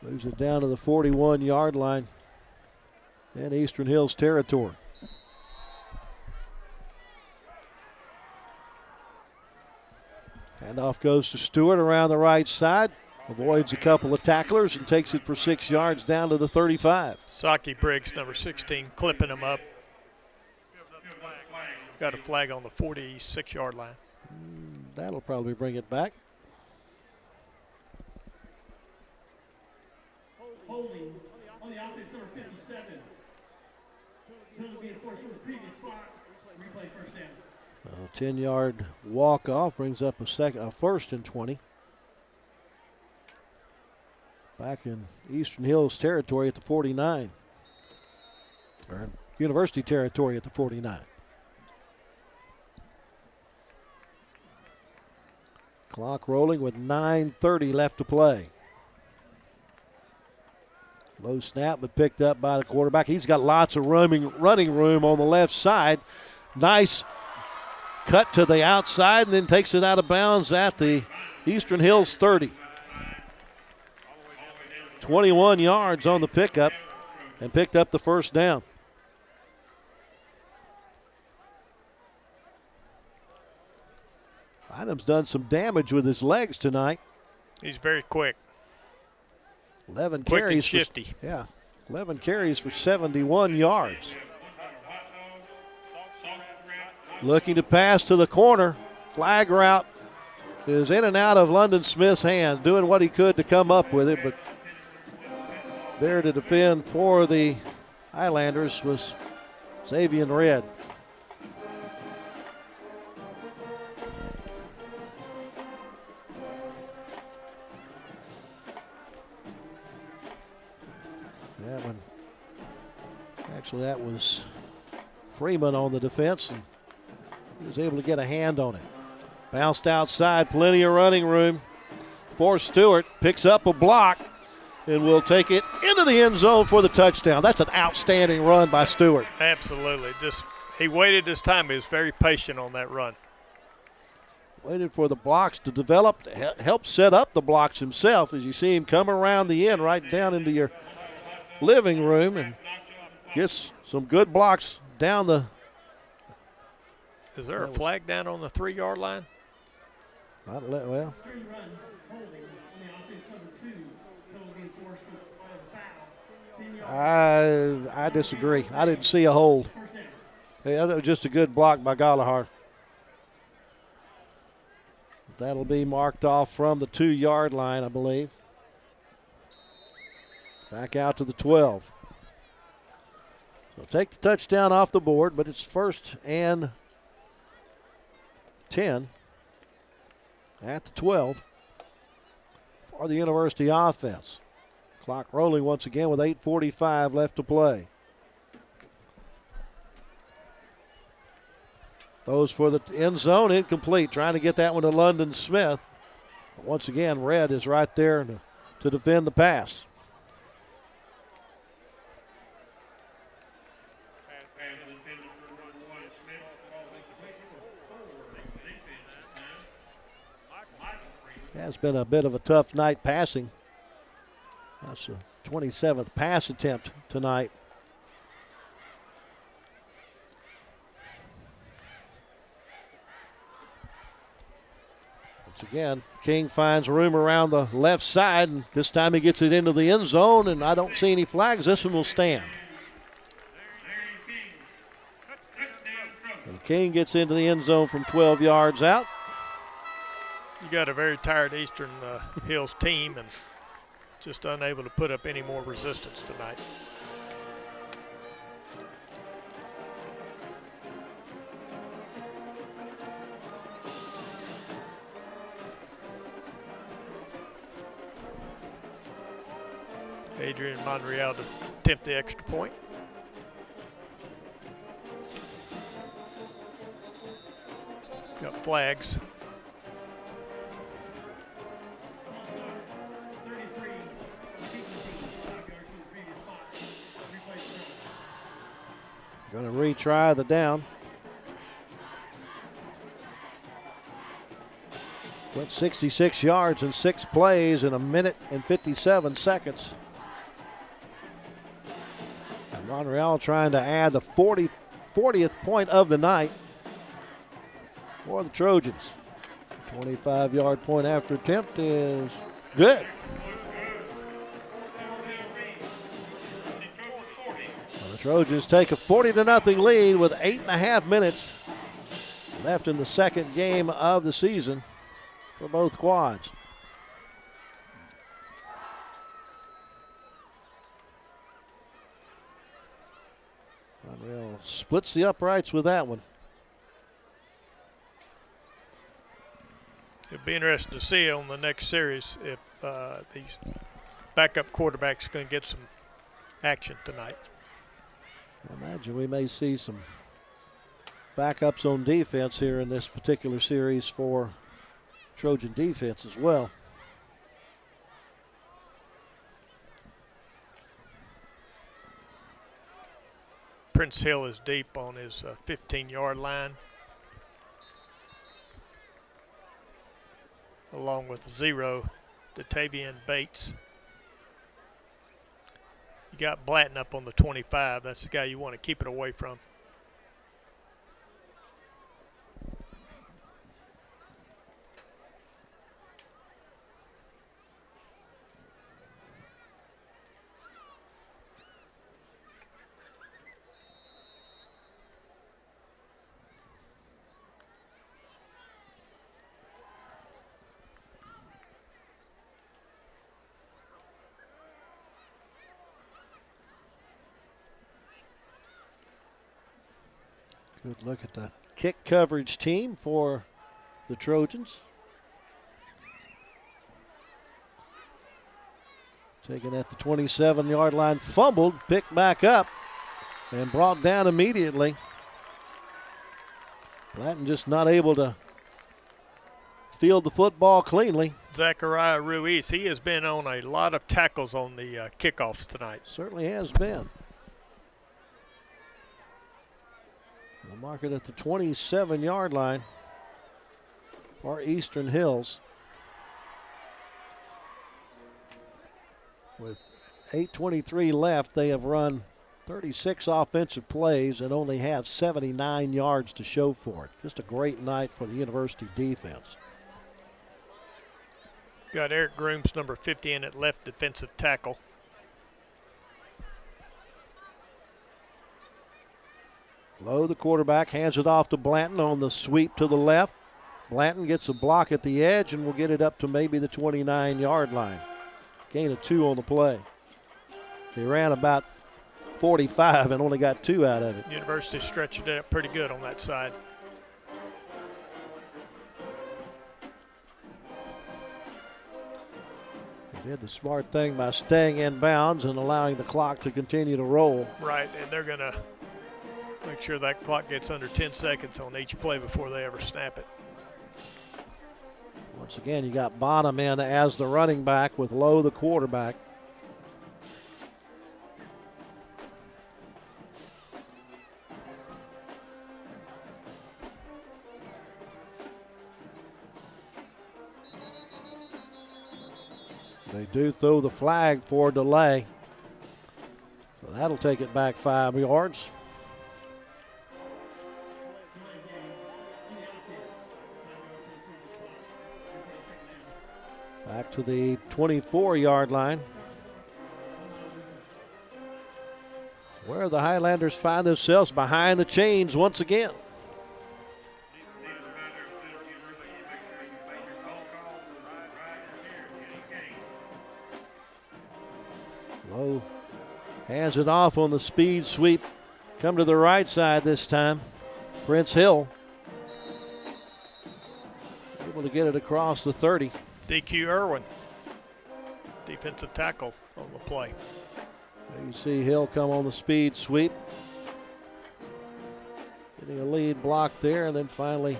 Moves it down to the 41-yard line in Eastern Hills territory. Handoff goes to Stewart around the right side. Avoids a couple of tacklers and takes it for 6 yards down to the 35. Saki Briggs, number 16, clipping him up. Got a flag on the 46-yard line. That'll probably bring it back. Holding on the offense, number 57. Penalty, of course, from the previous spot. Replay first down. 10-yard walk-off brings up a first and 20. Back in Eastern Hills territory at the 49. Or University territory at the 49. Clock rolling with 9:30 left to play. Low snap, but picked up by the quarterback. He's got lots of running room on the left side. Nice cut to the outside and then takes it out of bounds at the Eastern Hills 30. 21 yards on the pickup and picked up the first down. Bynum's done some damage with his legs tonight. He's very quick. 11 Quick carries. and shifty. 11 carries for 71 yards. Looking to pass to the corner. Flag route is in and out of London Smith's hands, doing what he could to come up with it, but there to defend for the Highlanders was Xavier Red. That was Freeman on the defense, and he was able to get a hand on it. Bounced outside, plenty of running room for Stewart. Picks up a block and will take it into the end zone for the touchdown. That's an outstanding run by Stewart. Absolutely. He waited his time. He was very patient on that run. Waited for the blocks to develop, help set up the blocks himself as you see him come around the end right down into your living room and gets some good blocks down the. Is there a flag down on the 3-yard line? Well. I disagree. I didn't see a hold. That was just a good block by Gallagher. That'll be marked off from the 2-yard line, I believe. Back out to the 12. So take the touchdown off the board, but it's 1st and 10 at the 12 for the University offense. Clock rolling once again with 8:45 left to play. Those for the end zone, incomplete. Trying to get that one to London Smith. But once again, Red is right there to defend the pass. Has been a bit of a tough night passing. That's the 27th pass attempt tonight. Once again, King finds room around the left side, and this time he gets it into the end zone, and I don't see any flags. This one will stand. And King gets into the end zone from 12 yards out. You got a very tired Eastern Hills team and just unable to put up any more resistance tonight. Adrian Monreal to attempt the extra point. Got flags. Going to retry the down. Went 66 yards in 6 plays in 1 minute and 57 seconds. And Monreal trying to add the 40th point of the night for the Trojans. 25-yard point after attempt is good. Well, the Trojans take a 40-0 lead with 8.5 minutes left in the second game of the season for both quads. Unreal splits the uprights with that one. It'll be interesting to see on the next series if these backup quarterbacks are going to get some action tonight. I imagine we may see some backups on defense here in this particular series for Trojan defense as well. Prince Hill is deep on his 15-yard line, along with 0, Datavian Bates. You got Blatton up on the 25. That's the guy you want to keep it away from. Good look at the kick coverage team for the Trojans. Taken at the 27-yard line, fumbled, picked back up, and brought down immediately. Blatton just not able to field the football cleanly. Zachariah Ruiz, he has been on a lot of tackles on the kickoffs tonight. Certainly has been. We'll mark it at the 27-yard line for Eastern Hills. With 8:23 left, they have run 36 offensive plays and only have 79 yards to show for it. Just a great night for the University defense. Got Eric Grooms, number 50, in at left defensive tackle. Lowe, the quarterback, hands it off to Blanton on the sweep to the left. Blanton gets a block at the edge and will get it up to maybe the 29-yard line. Gain of 2 on the play. He ran about 45 and only got 2 out of it. University stretched it out pretty good on that side. He did the smart thing by staying in bounds and allowing the clock to continue to roll. Right, and they're going to make sure that clock gets under 10 seconds on each play before they ever snap it. Once again, you got Bonham in as the running back with Lowe, the quarterback. They do throw the flag for delay. So that'll take it back 5 yards. Back to the 24-yard line, where the Highlanders find themselves behind the chains once again. Lowe hands it off on the speed sweep. Come to the right side this time. Prince Hill able to get it across the 30. DQ Irwin, defensive tackle on the play. There you see Hill come on the speed sweep. Getting a lead block there and then finally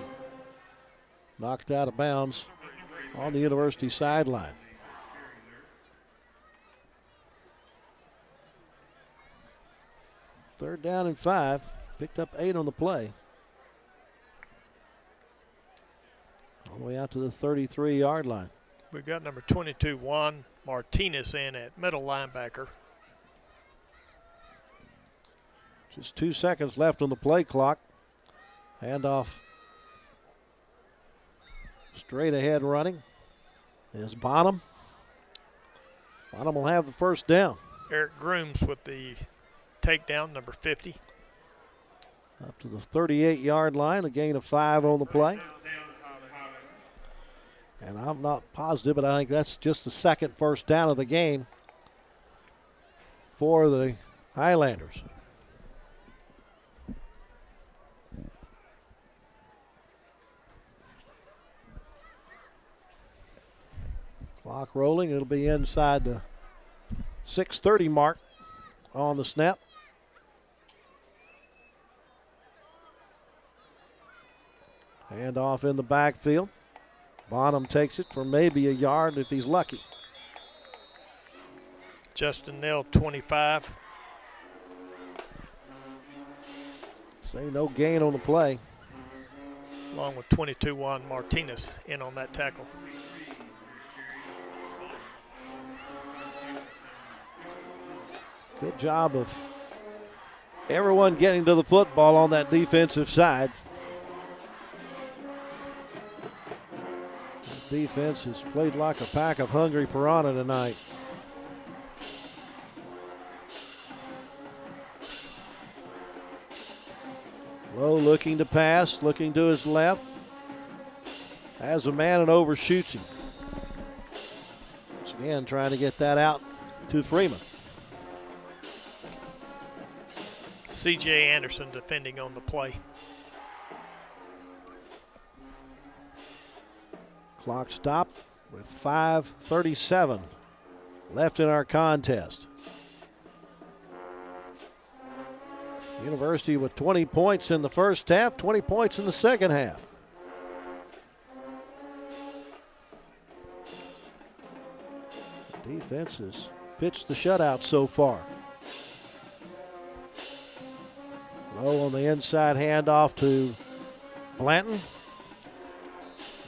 knocked out of bounds on the University sideline. Third down and 5. Picked up 8 on the play. All the way out to the 33-yard line. We've got number 22, Juan Martinez, in at middle linebacker. Just 2 seconds left on the play clock. Handoff Straight ahead running is Bonham. Bonham will have the first down. Eric Grooms with the takedown, number 50. Up to the 38-yard line, a gain of 5 on the play. And I'm not positive, but I think that's just the second first down of the game for the Highlanders. Clock rolling. It'll be inside the 6:30 mark on the snap. Hand off in the backfield. Bonham takes it for maybe a yard if he's lucky. Justin Nell, 25. Say no gain on the play. Along with 22 Juan Martinez in on that tackle. Good job of everyone getting to the football on that defensive side. The defense has played like a pack of hungry piranha tonight. Lowe looking to pass, looking to his left. Has a man and overshoots him. Once again, trying to get that out to Freeman. C.J. Anderson defending on the play. Clock stopped with 5:37 left in our contest. University with 20 points in the first half, 20 points in the second half. The defense has pitched the shutout so far. Low on the inside handoff to Blanton.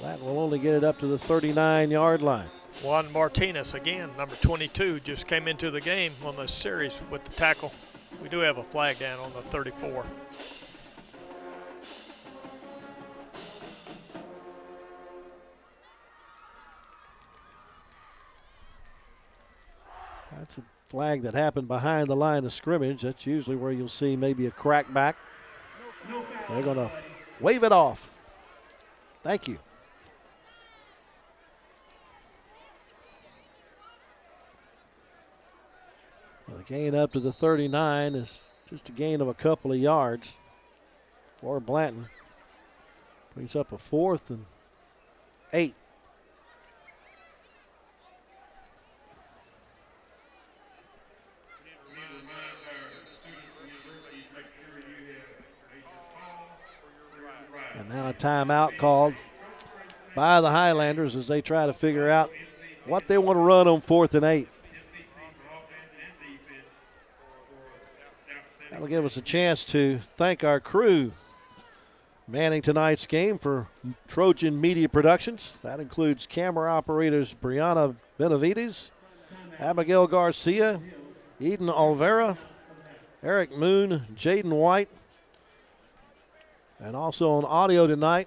Blanton will only get it up to the 39-yard line. Juan Martinez, again, number 22, just came into the game on this series with the tackle. We do have a flag down on the 34. That's a flag that happened behind the line of scrimmage. That's usually where you'll see maybe a crackback. They're going to wave it off. Thank you. Well, the gain up to the 39 is just a gain of a couple of yards for Blanton. Brings up a 4th and 8. And now a timeout called by the Highlanders as they try to figure out what they want to run on 4th and 8. That'll give us a chance to thank our crew manning tonight's game for Trojan Media Productions. That includes camera operators Brianna Benavides, Abigail Garcia, Eden Olvera, Eric Moon, Jaden White. And also on audio tonight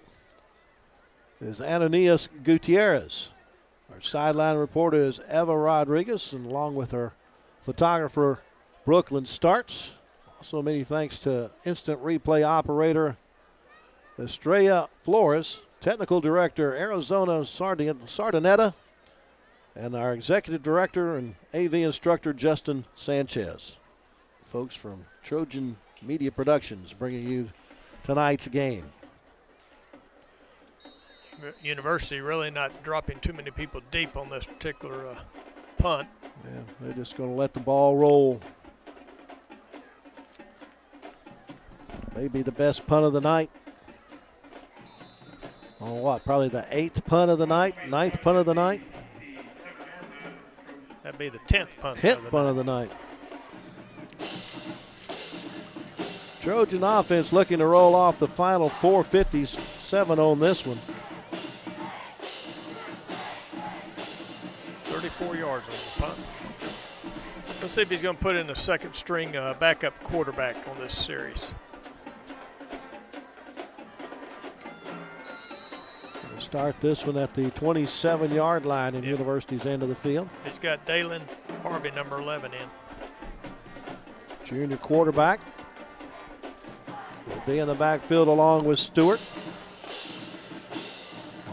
is Ananias Gutierrez. Our sideline reporter is Eva Rodriguez, and along with her photographer Brooklyn Starts. Also many thanks to instant replay operator Estrella Flores, technical director Arizona Sardinetta, and our executive director and AV instructor Justin Sanchez. Folks from Trojan Media Productions bringing you tonight's game. University really not dropping too many people deep on this particular punt. Yeah, they're just going to let the ball roll. Maybe the best punt of the night. On what? Probably the 8th punt of the night, 9th punt of the night. That'd be the 10th punt. 10th punt of the night. Trojan offense looking to roll off the final 4:57 on this one. 34 yards on the punt. Let's see if he's going to put in a second string backup quarterback on this series. Start this one at the 27-yard line in University's end of the field. He's got Dalen Harvey, number 11, in. Junior quarterback. Will be in the backfield along with Stewart.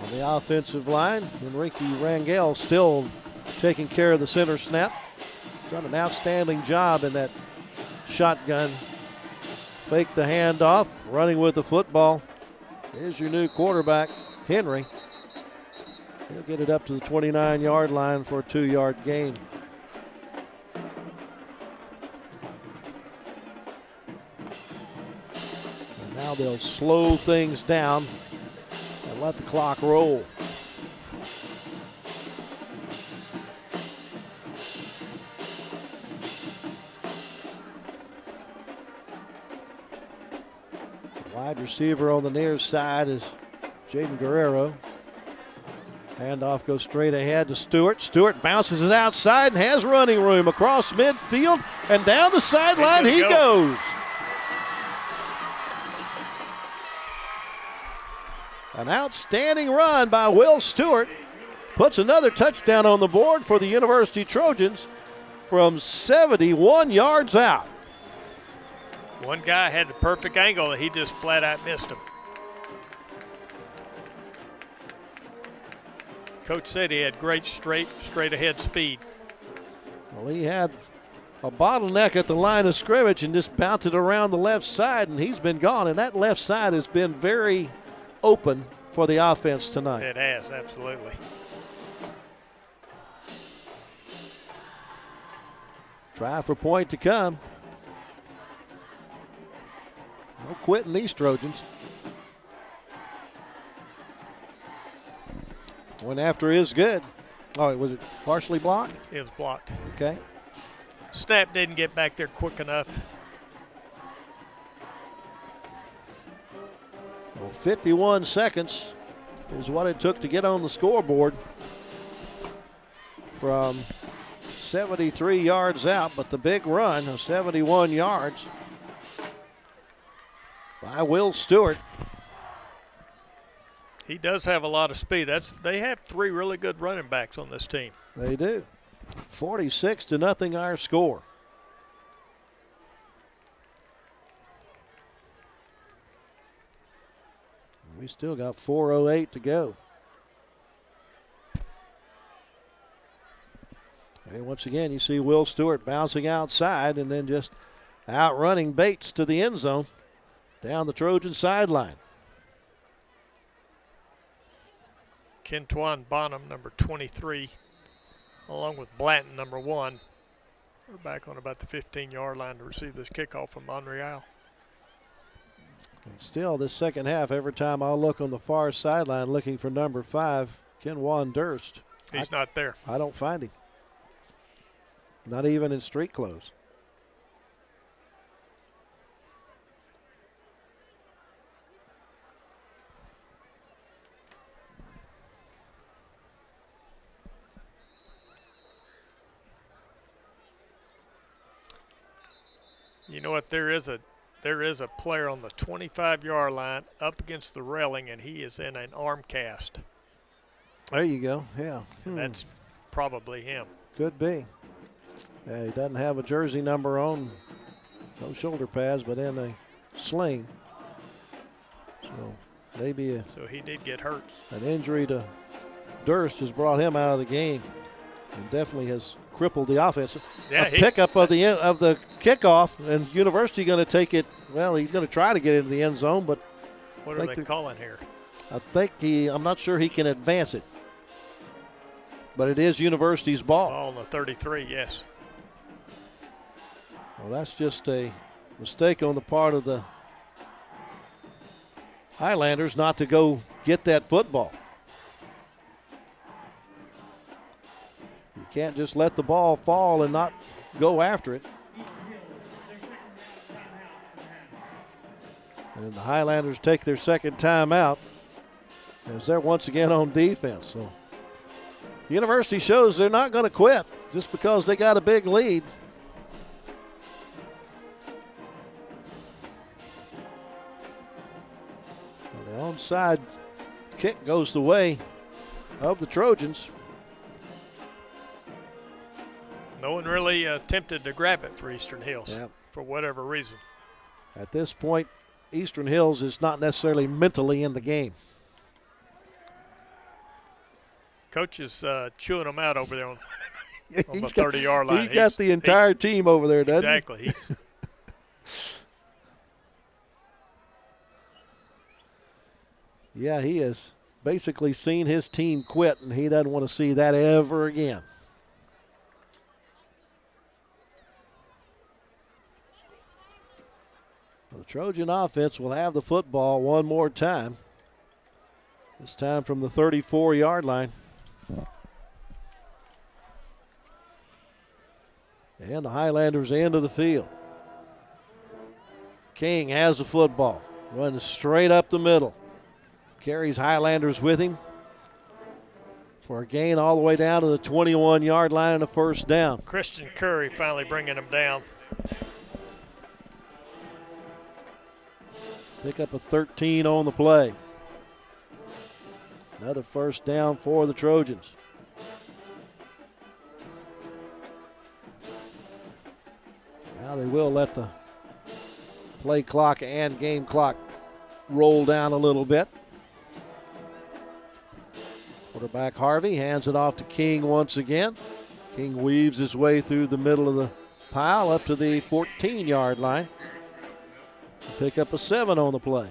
On the offensive line, Enrique Rangel still taking care of the center snap. Done an outstanding job in that shotgun. Fake the handoff, running with the football. Here's your new quarterback, Henry. He'll get it up to the 29-yard line for a 2-yard gain. And now they'll slow things down and let the clock roll. Wide receiver on the near side is Jaden Guerrero. Handoff goes straight ahead to Stewart. Stewart bounces it outside and has running room across midfield and down the sideline he goes. An outstanding run by Will Stewart puts another touchdown on the board for the University Trojans from 71 yards out. One guy had the perfect angle, and he just flat out missed him. Coach said he had great straight ahead speed. Well, he had a bottleneck at the line of scrimmage and just bounced it around the left side, and he's been gone. And that left side has been very open for the offense tonight. It has, absolutely. Try for point to come. No quitting these Trojans. One after is good. Oh, was it partially blocked? It was blocked. Okay. Snap didn't get back there quick enough. Well, 51 seconds is what it took to get on the scoreboard from 73 yards out, but the big run of 71 yards by Will Stewart. He does have a lot of speed. They have 3 really good running backs on this team. They do. 46-0 our score. We still got 4:08 to go. And once again, you see Will Stewart bouncing outside and then just outrunning Bates to the end zone down the Trojan sideline. Kentuan Bonham, number 23, along with Blanton, number 1. We're back on about the 15-yard line to receive this kickoff from Monreal. And still, this second half, every time I look on the far sideline looking for number 5, Kenwan Durst. He's not there. I don't find him. Not even in street clothes. You know what? There is a player on the 25-yard line up against the railing, and he is in an arm cast. There you go. Yeah. And that's probably him. Could be. He doesn't have a jersey number on, no shoulder pads, but in a sling. So maybe so he did get hurt. An injury to Durst has brought him out of the game and definitely has crippled the offense. Yeah, pickup of the kickoff, and University going to take it. Well, he's going to try to get into the end zone, but what are they calling here? I think I'm not sure he can advance it. But it is University's ball. Ball on the 33, yes. Well, that's just a mistake on the part of the Highlanders not to go get that football. You can't just let the ball fall and not go after it. And the Highlanders take their second timeout as they're once again on defense. So University shows they're not going to quit just because they got a big lead. The onside Kick goes the way of the Trojans. No one really attempted to grab it for Eastern Hills for whatever reason. At this point, Eastern Hills is not necessarily mentally in the game. Coach is chewing them out over there on the He's 30-yard line. He's got the entire team over there, doesn't he? Exactly. Yeah, he has basically seen his team quit, and he doesn't want to see that ever again. The Trojan offense will have the football one more time. This time from the 34-yard line. And the Highlanders into the field. King has the football, runs straight up the middle. Carries Highlanders with him for a gain all the way down to the 21-yard line and a first down. Christian Curry finally bringing him down. Pick up a 13 on the play. Another first down for the Trojans. Now they will let the play clock and game clock roll down a little bit. Quarterback Harvey hands it off to King once again. King weaves his way through the middle of the pile up to the 14-yard line. Pick up a 7 on the play.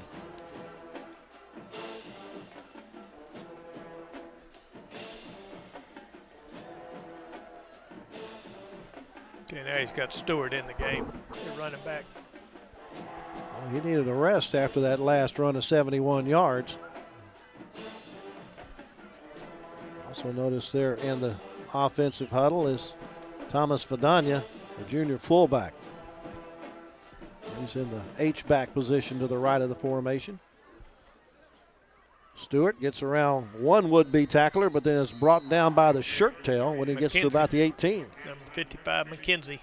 Okay, now he's got Stewart in the game. They're running back. Well, he needed a rest after that last run of 71 yards. Also notice there in the offensive huddle is Thomas Vidania, the junior fullback. He's in the H-back position to the right of the formation. Stewart gets around one would-be tackler, but then is brought down by the shirt tail when he gets to about the 18. Number 55, McKenzie.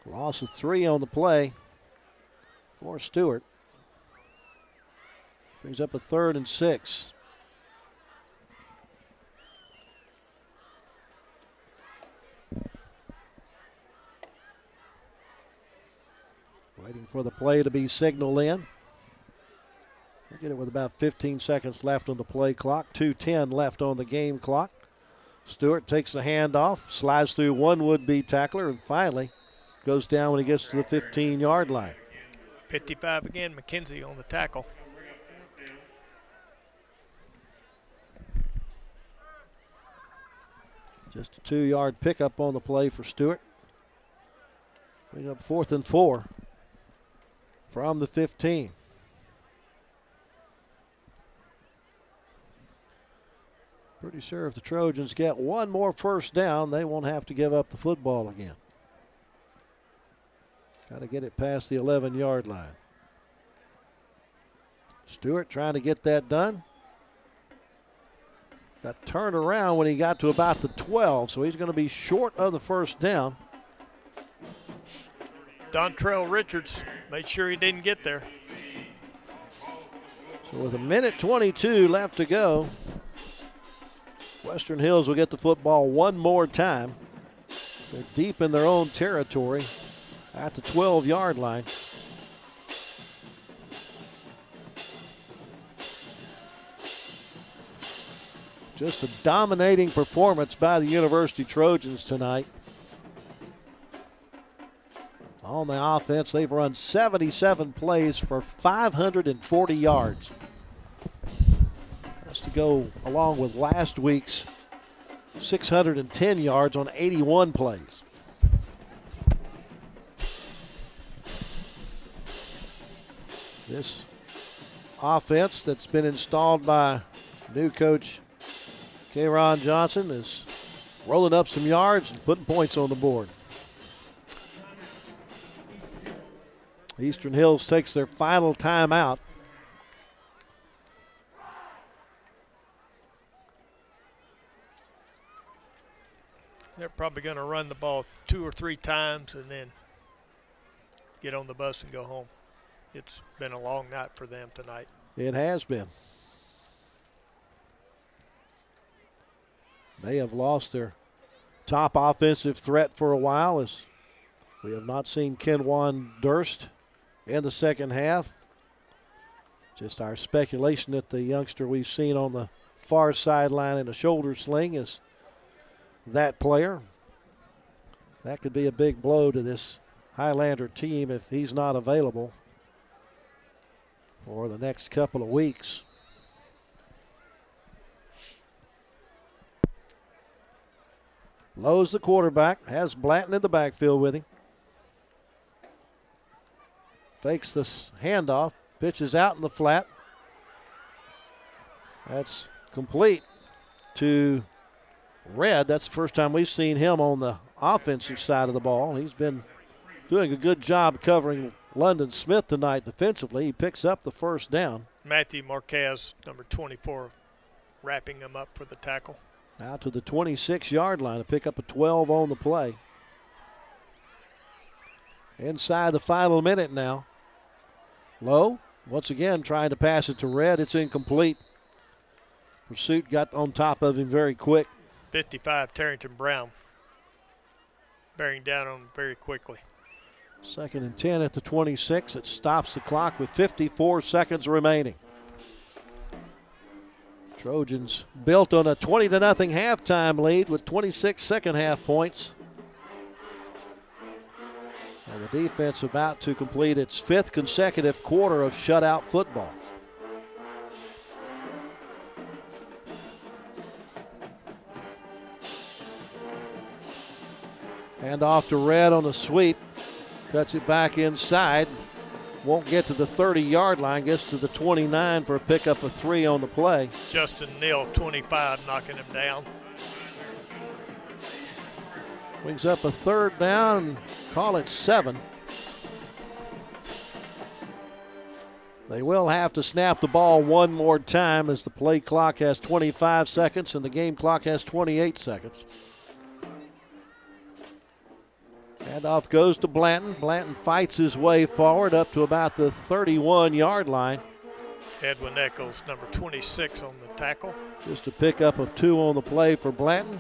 Loss of 3 on the play for Stewart. Brings up a 3rd and 6. Waiting for the play to be signaled in. They get it with about 15 seconds left on the play clock. 2:10 left on the game clock. Stewart takes the handoff, slides through one would-be tackler, and finally goes down when he gets to the 15-yard line. 55 again, McKenzie on the tackle. Just a 2-yard pickup on the play for Stewart. Bring up 4th and 4 from the 15. Pretty sure if the Trojans get one more first down, they won't have to give up the football again. Got to get it past the 11-yard line. Stewart trying to get that done. Got turned around when he got to about the 12, so he's going to be short of the first down. Dontrell Richards made sure he didn't get there. So with 1:22 left to go, Western Hills will get the football one more time. They're deep in their own territory at the 12-yard line. Just a dominating performance by the University Trojans tonight. On the offense, they've run 77 plays for 540 yards. That's to go along with last week's 610 yards on 81 plays. This offense that's been installed by new coach K-Ron Johnson is rolling up some yards and putting points on the board. Eastern Hills takes their final timeout. They're probably going to run the ball 2 or 3 times and then get on the bus and go home. It's been a long night for them tonight. It has been. They have lost their top offensive threat for a while, as we have not seen Kenwan Durst in the second half. Just our speculation that the youngster we've seen on the far sideline in a shoulder sling is that player. That could be a big blow to this Highlander team if he's not available for the next couple of weeks. Lowe's the quarterback, has Blanton in the backfield with him. Fakes this handoff, pitches out in the flat. That's complete to Red. That's the first time we've seen him on the offensive side of the ball. He's been doing a good job covering London Smith tonight defensively. He picks up the first down. Matthew Marquez, number 24, wrapping him up for the tackle. Out to the 26-yard line to pick up a 12 on the play. Inside the final minute now. Lowe, once again, trying to pass it to Red. It's incomplete. Pursuit got on top of him very quick. 55, Tarrington Brown, bearing down on him very quickly. 2nd and 10 at the 26. It stops the clock with 54 seconds remaining. Trojans built on a 20-0 halftime lead with 26 second half points. And the defense about to complete its 5th consecutive quarter of shutout football. Hand off to Red on a sweep. Cuts it back inside. Won't get to the 30-yard line. Gets to the 29 for a pickup of 3 on the play. Justin Neal, 25, knocking him down. Brings up a 3rd down and call it 7. They will have to snap the ball one more time as the play clock has 25 seconds and the game clock has 28 seconds. Handoff goes to Blanton. Blanton fights his way forward up to about the 31-yard line. Edwin Eccles, number 26, on the tackle. Just a pickup of 2 on the play for Blanton.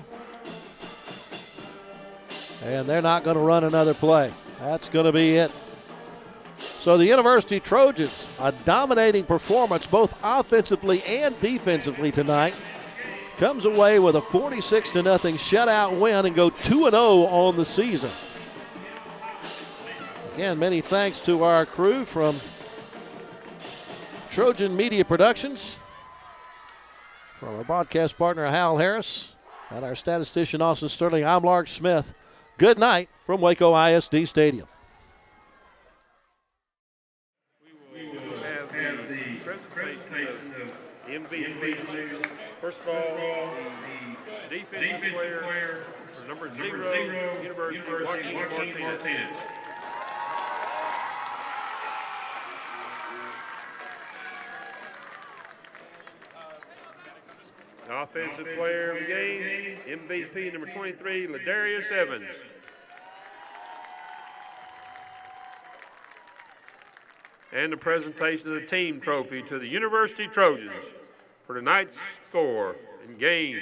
And they're not going to run another play. That's going to be it. So the University Trojans, a dominating performance both offensively and defensively tonight, comes away with a 46-0 shutout win and go 2-0 on the season. Again, many thanks to our crew from Trojan Media Productions, from our broadcast partner Hal Harris, and our statistician Austin Sterling. I'm Lark Smith. Good night from Waco ISD Stadium. We will have the presentation of MVP. First of all, the defensive player for number 0, University Joaquin Martinez. Offensive player of the game, MVP number 23, Ladarius Evans. And the presentation of the team trophy to the University Trojans for tonight's score and game.